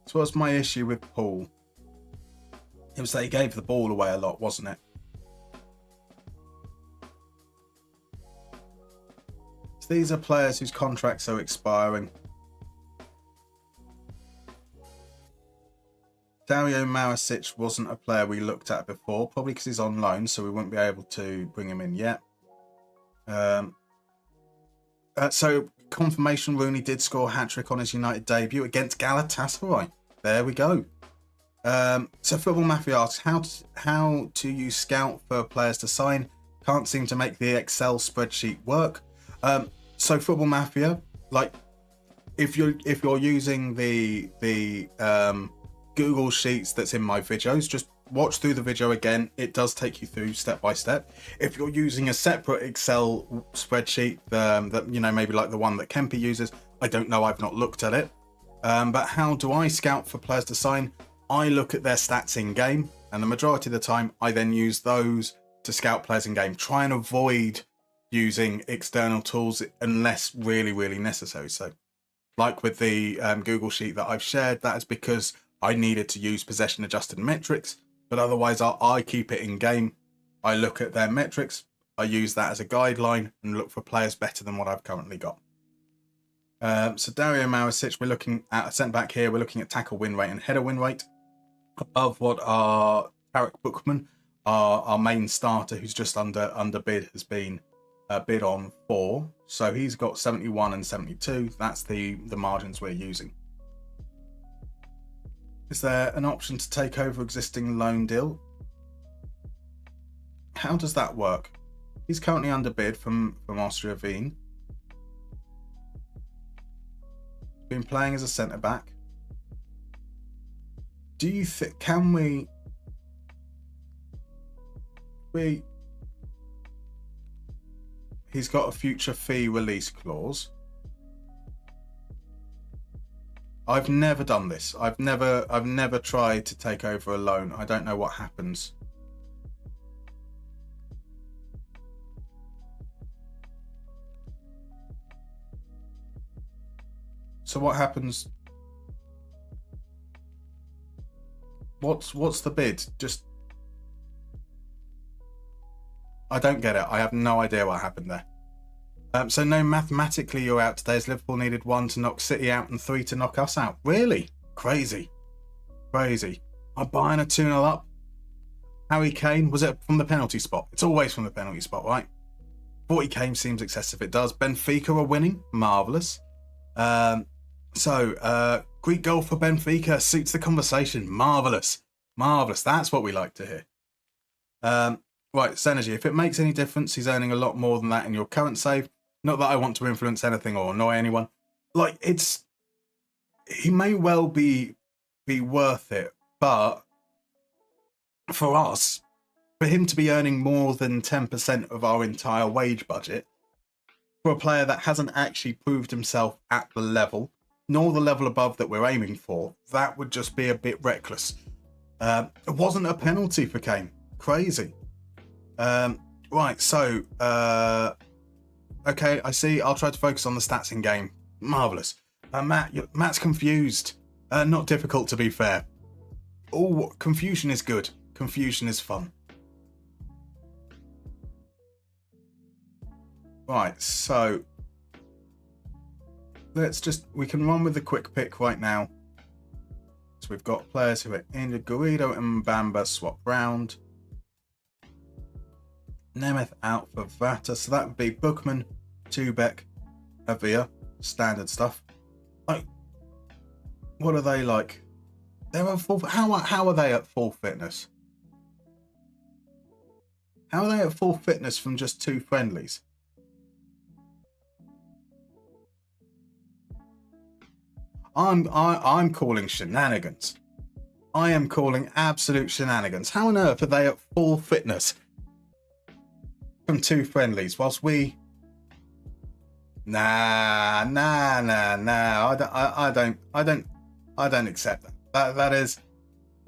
So what's my issue with Paul? It was that he gave the ball away a lot, wasn't it? So these are players whose contracts are expiring. Dario Maricic wasn't a player we looked at before, probably because he's on loan, so we wouldn't be able to bring him in yet. So confirmation, Rooney did score a hat-trick on his United debut against Galatasaray. There we go. So Football Mafia asks, how do you scout for players to sign? Can't seem to make the Excel spreadsheet work. So Football Mafia, like if you're using the Google Sheets that's in my videos, just watch through the video again. It does take you through step by step. If you're using a separate Excel spreadsheet, that maybe like the one that Kempe uses, I don't know, I've not looked at it. But how do I scout for players to sign? I look at their stats in game, and the majority of the time I then use those to scout players in game. Try and avoid using external tools unless really necessary. So like with the Google Sheet that I've shared, that is because I needed to use possession adjusted metrics, but otherwise I keep it in game. I look at their metrics, I use that as a guideline and look for players better than what I've currently got. So Dario Maricic, we're looking at a centre-back here. We're looking at tackle win rate and header win rate. Above what our Tarek Bookman, our main starter, who's just under bid, has been bid on 4. So he's got 71 and 72. That's the margins we're using. Is there an option to take over existing loan deal? How does that work? He's currently under bid from Austria Wien. Been playing as a centre back. Do you think, can we he's got a future fee release clause. I've never done this. I've never tried to take over a loan. I don't know what happens. So what happens? What's the bid? Just, I don't get it. I have no idea what happened there. So no, mathematically you're out today, as Liverpool needed 1 to knock City out and 3 to knock us out. Really? Crazy. Crazy. I'm buying a 2-0 up. Harry Kane, was it from the penalty spot? It's always from the penalty spot, right? 40 Kane seems excessive. It does. Benfica are winning. Marvellous. Greek goal for Benfica suits the conversation. Marvellous. Marvellous. That's what we like to hear. Right, Synergy. If it makes any difference, he's earning a lot more than that in your current save. Not that I want to influence anything or annoy anyone. Like, he may well be worth it, but for us, for him to be earning more than 10% of our entire wage budget, for a player that hasn't actually proved himself at the level, nor the level above that we're aiming for, that would just be a bit reckless. It wasn't a penalty for Kane. Crazy. Right, so, okay, I see. I'll try to focus on the stats in game. Marvellous. Matt's confused. Not difficult, to be fair. Oh, confusion is good. Confusion is fun. Right, so we can run with the quick pick right now. So we've got players who are injured. Garrido and Mbamba swap round. Nemeth out for Vata. So that would be Bookman, Tubek, Avia. Standard stuff. Like, what are they like? They're at full. How are they at full fitness? How are they at full fitness from just 2 friendlies? I'm calling shenanigans. I am calling absolute shenanigans. How on earth are they at full fitness from 2 friendlies whilst we? Nah. I don't accept that. That is,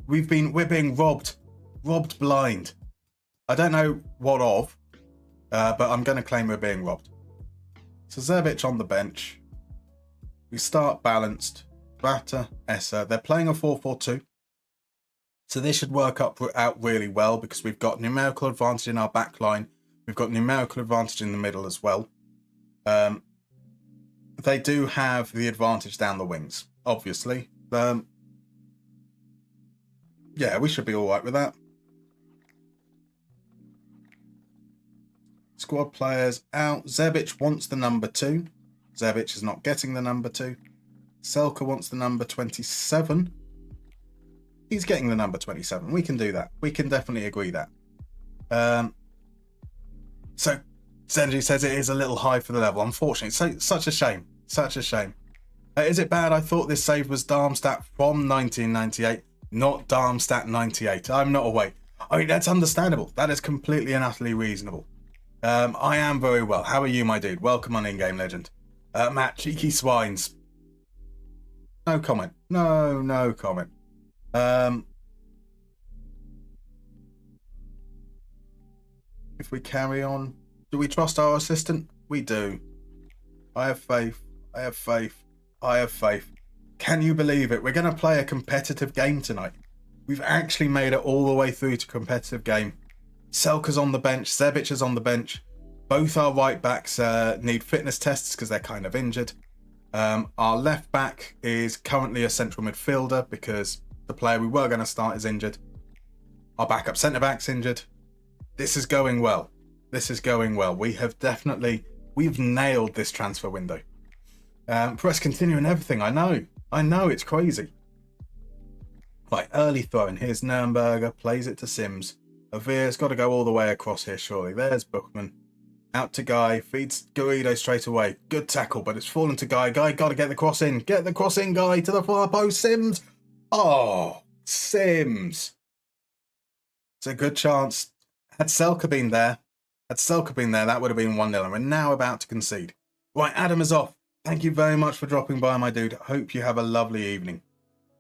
we're being robbed blind. I don't know what of, but I'm going to claim we're being robbed. So Zebic on the bench. We start balanced. Vata, Essa. They're playing a 4-4-2. So this should work out really well because we've got numerical advantage in our back line. We've got numerical advantage in the middle as well. They do have the advantage down the wings, obviously. Yeah, we should be all right with that. Squad players out. Zebic wants the number 2. Zebic is not getting the number 2. Selka wants the number 27. He's getting the number 27. We can do that. We can definitely agree that. So Zenji says it is a little high for the level. Unfortunately, so such a shame. Such a shame. Is it bad? I thought this save was Darmstadt from 1998, not Darmstadt 98. I'm not away. I mean, that's understandable. That is completely and utterly reasonable. I am very well. How are you, my dude? Welcome on In-Game Legend. Matt, cheeky swines. No comment. No comment. If we carry on, do we trust our assistant? We do. I have faith. Can you believe it? We're going to play a competitive game tonight. We've actually made it all the way through to competitive game. Selka's on the bench. Zebic is on the bench. Both our right backs need fitness tests because they're kind of injured. Our left back is currently a central midfielder because the player we were going to start is injured. Our backup centre back's injured. This is going well. This is going well. We've nailed this transfer window. Press continue and everything. I know, it's crazy. Right, early throw in. Here's Nürnberger, plays it to Sims. Avir's got to go all the way across here, surely. There's Bookman. Out to Guy, feeds Garrido straight away. Good tackle, but it's fallen to Guy. Guy got to get the cross in. Get the cross in, Guy, to the far post. Sims. Oh, Sims. It's a good chance. Had Selka been there, that would have been 1-0. And we're now about to concede. Right, Adam is off. Thank you very much for dropping by, my dude. Hope you have a lovely evening.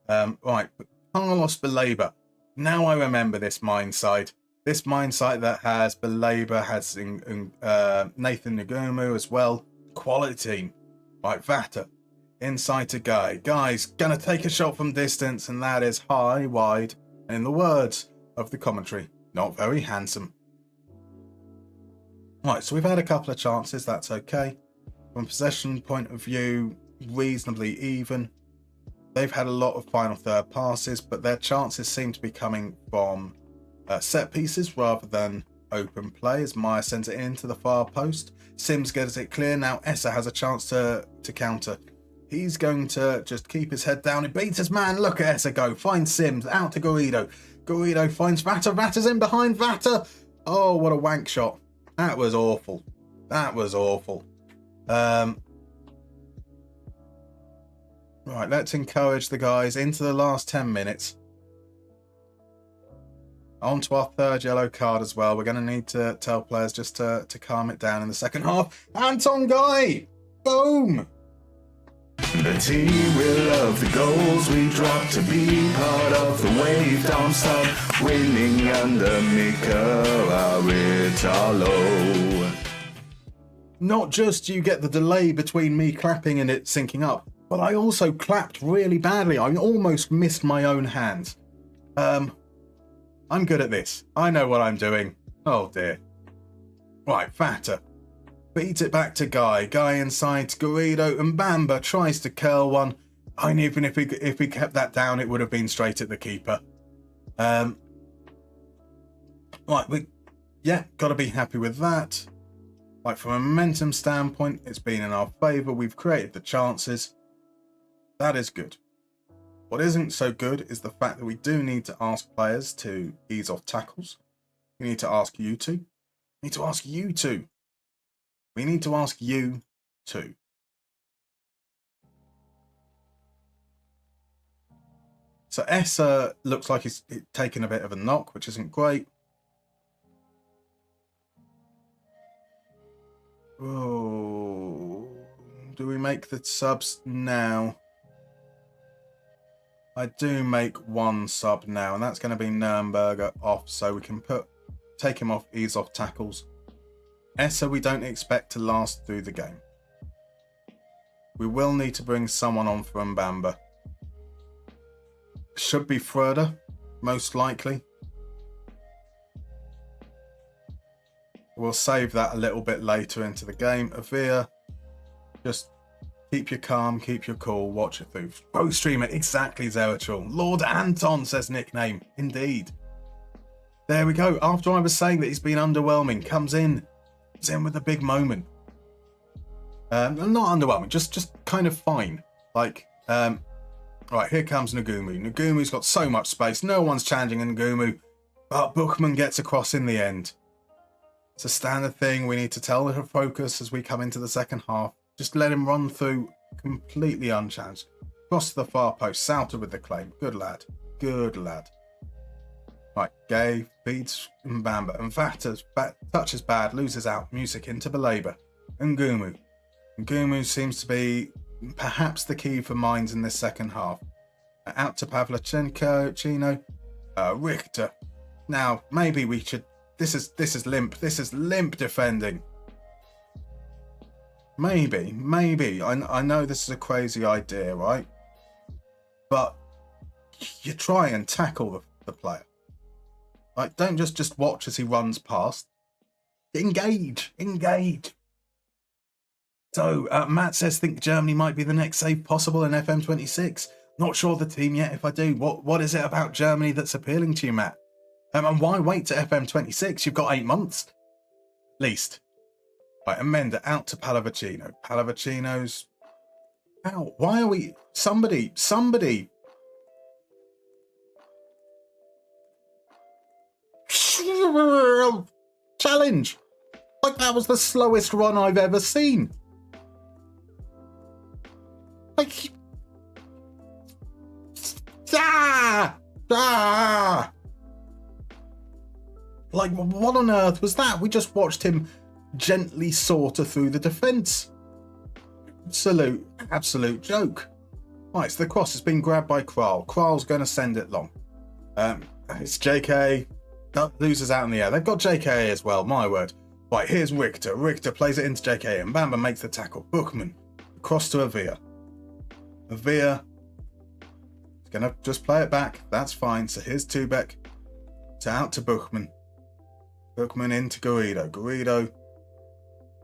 Right, Carlos Belabor. Now I remember this mine side. This mine site that has Belabor, has Nathan Ngumu as well. Quality team. Right, Vata. Inside to Guy. Guy's going to take a shot from distance, and that is high, wide. In the words of the commentary, not very handsome. Right, so we've had a couple of chances. That's okay. From a possession point of view, reasonably even. They've had a lot of final third passes, but their chances seem to be coming from set pieces rather than open play as Meyer sends it into the far post. Sims gets it clear. Now Essa has a chance to counter. He's going to just keep his head down. He beats his man. Look at Essa go. Finds Sims. Out to Garrido. Garrido finds Vata. Vata's in behind Vata. Oh, what a wank shot. That was awful. That was awful. Right, let's encourage the guys into the last 10 minutes. On to our third yellow card as well. We're going to need to tell players just to calm it down in the second half. Anton Guy! Boom! The team will love the goals we drop to be part of the wave. Darmstadt winning under Mika Aritalo. Not just you get the delay between me clapping and it syncing up, but I also clapped really badly. I almost missed my own hands. I'm good at this. I know what I'm doing. Oh dear. Right, Vata. Beat it back to Guy. Guy inside to Garrido, and Bamba tries to curl one. And even if he kept that down, it would have been straight at the keeper. Right, got to be happy with that. Like, from a momentum standpoint, it's been in our favour. We've created the chances. That is good. What isn't so good is the fact that we do need to ask players to ease off tackles. We need to ask you to. We need to ask you to. We need to ask you to. So Essa looks like he's taken a bit of a knock, which isn't great. Oh, do we make the subs now? I do make one sub now, and that's going to be Nürnberger off, so we can take him off, ease off tackles. Essa we don't expect to last through the game. We will need to bring someone on from Bamba. Should be Fröder, most likely. We'll save that a little bit later into the game. Avir, just keep your calm, keep your cool, watch it through. Pro streamer, exactly, Zeratul. Lord Anton says nickname. Indeed. There we go. After I was saying that he's been underwhelming, comes in with a big moment. Not underwhelming, just kind of fine. Like, right, here comes Ngumu. Ngumu's got so much space. No one's challenging Ngumu, but Bookman gets across in the end. It's a standard thing. We need to tell her to focus as we come into the second half. Just let him run through completely unchallenged. Cross to the far post. Souter with the claim. Good lad. Good lad. Right, Gay feeds Mbamba. And Vata's touch is bad. Loses out. Music into Belabor. Ngumu. Ngumu seems to be perhaps the key for Mines in this second half. Out to Pavlyuchenko. Chino. Richter. Now, maybe we should... This is limp. This is limp defending. Maybe. I know this is a crazy idea, right? But you try and tackle the player. Like, don't just watch as he runs past. Engage. So, Matt says, think Germany might be the next save possible in FM26. Not sure the team yet. If I do, what is it about Germany that's appealing to you, Matt? And why wait to FM26? You've got 8 months, at least. Right, Amenda out to Pallavicino. Pallavicino's out. Why are we... Somebody. Challenge. Like, that was the slowest run I've ever seen. Like... Like, what on earth was that? We just watched him gently saunter through the defence. Absolute joke. Right, so the cross has been grabbed by Kral. Kral's going to send it long. It's JK. Losers out in the air. They've got JK as well, my word. Right, here's Richter. Richter plays it into JK and Bamba makes the tackle. Bookman. Across to Avia. Avia is going to just play it back. That's fine. So here's Tubek. So out to Bookman. Bookman into Garrido. Garrido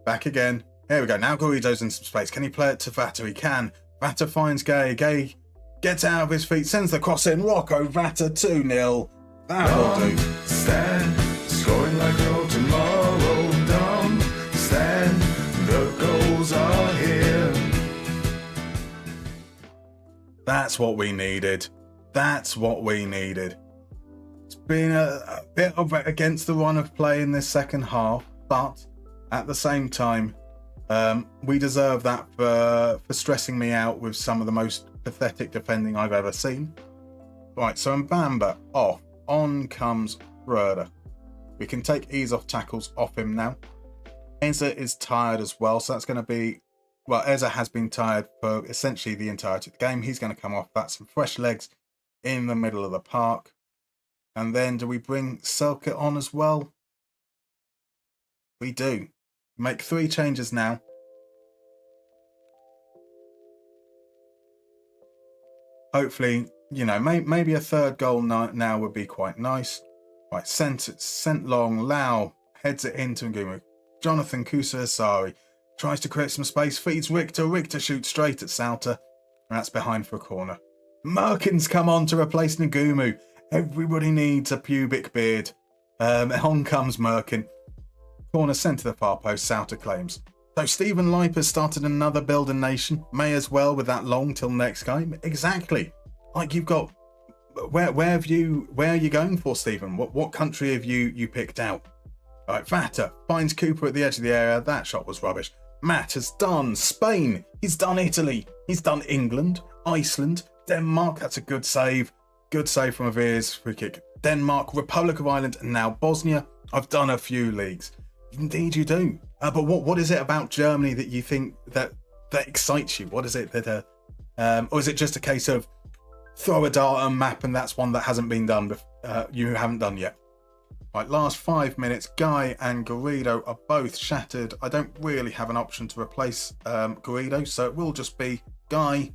back again. Here we go. Now Garrido's in some space. Can he play it to Vata? He can. Vata finds Gay. Gay gets out of his feet. Sends the cross in. Rocco Vata 2-0. That'll do. Stand, scoring like no tomorrow. Don't stand, the goals are here. That's what we needed. It's been a bit of against the run of play in this second half, but at the same time, we deserve that for stressing me out with some of the most pathetic defending I've ever seen. Right, so Mbamba off. On comes Röder. We can take ease off tackles off him now. Eza is tired as well, so that's going to be... Well, Eza has been tired for essentially the entirety of the game. He's going to come off. That's some fresh legs in the middle of the park. And then do we bring Selke on as well? We do. Make 3 changes now. Hopefully, you know, maybe a third goal now would be quite nice. Right, sent long. Lau heads it into Ngumu. Jonathan Kusasari tries to create some space, feeds Richter. Richter shoots straight at Sauter. And that's behind for a corner. Merkin's come on to replace Ngumu. Everybody needs a pubic beard. On comes Merkin. Corner sent to the far post, Sauter claims. So Stephen Lipe has started another building nation. May as well with that long till next game. Exactly. Like you've got... Where are you going for, Stephen? What country have you picked out? All right, Vata finds Cooper at the edge of the area. That shot was rubbish. Matt has done Spain. He's done Italy. He's done England, Iceland, Denmark. That's a good save. Good save from Avir's free kick. Denmark, Republic of Ireland, and now Bosnia. I've done a few leagues. Indeed you do. But what is it about Germany that you think that excites you? What is it that... or is it just a case of throw a dart on a map and that's one that hasn't been done, you haven't done yet? Right, last 5 minutes. Guy and Garrido are both shattered. I don't really have an option to replace Garrido, so it will just be Guy.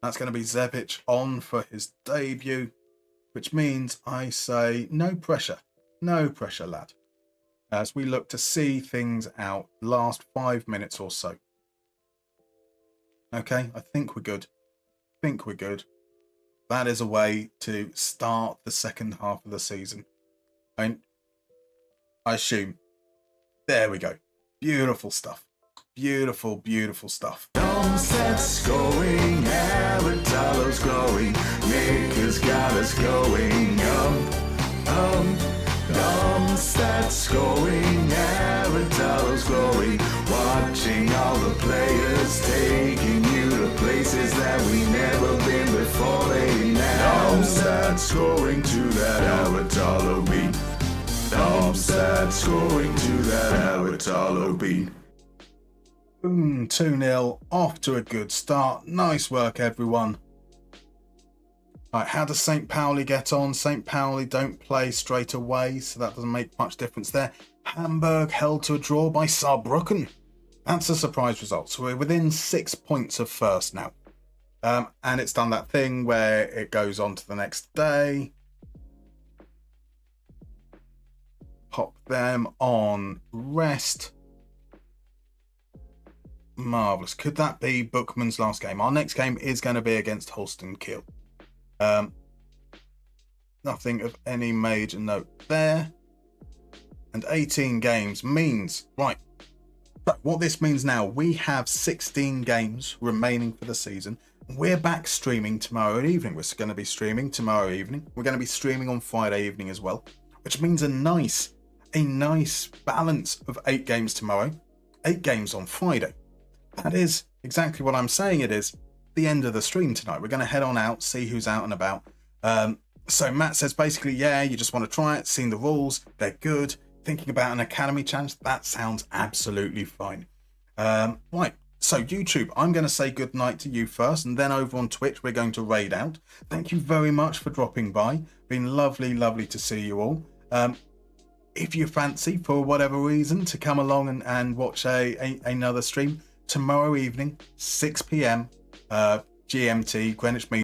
That's going to be Zevic on for his debut, which means I say no pressure. No pressure, lad. As we look to see things out last 5 minutes or so. Okay, I think we're good. That is a way to start the second half of the season. I assume. There we go. Beautiful stuff. Beautiful stuff. Darmstadt scoring, Aratalo's growing, Nick has got us going Darmstadt scoring, Aratalo's growing, watching all the players taking you to places that we never been before. They now Darmstadt scoring to that Aratalo beat. Darmstadt scoring to that Aratalo beat. Boom, 2-0, off to a good start. Nice work, everyone. Right, how does St. Pauli get on? St. Pauli don't play straight away, so that doesn't make much difference there. Hamburg held to a draw by Saarbrücken. That's a surprise result. So we're within 6 points of first now. And it's done that thing where it goes on to the next day. pop them on rest. Marvellous. Could that be Bookman's last game? Our next game is going to be against Holston Kiel. Nothing of any major note there. And 18 games means, right, so what this means now, we have 16 games remaining for the season. We're back streaming tomorrow evening. We're going to be streaming tomorrow evening. We're going to be streaming on Friday evening as well, which means a nice balance of 8 games tomorrow, 8 games on Friday. That is exactly what I'm saying. It is the end of the stream tonight. We're going to head on out, see who's out and about. So Matt says basically, yeah, you just want to try it, seen the rules, they're good. Thinking about an academy challenge, that sounds absolutely fine. Right, so YouTube, I'm going to say good night to you first, and then over on Twitch, we're going to raid out. Thank you very much for dropping by. Been lovely to see you all. If you fancy, for whatever reason, to come along and watch another stream, tomorrow evening, 6 p.m. GMT, Greenwich Mean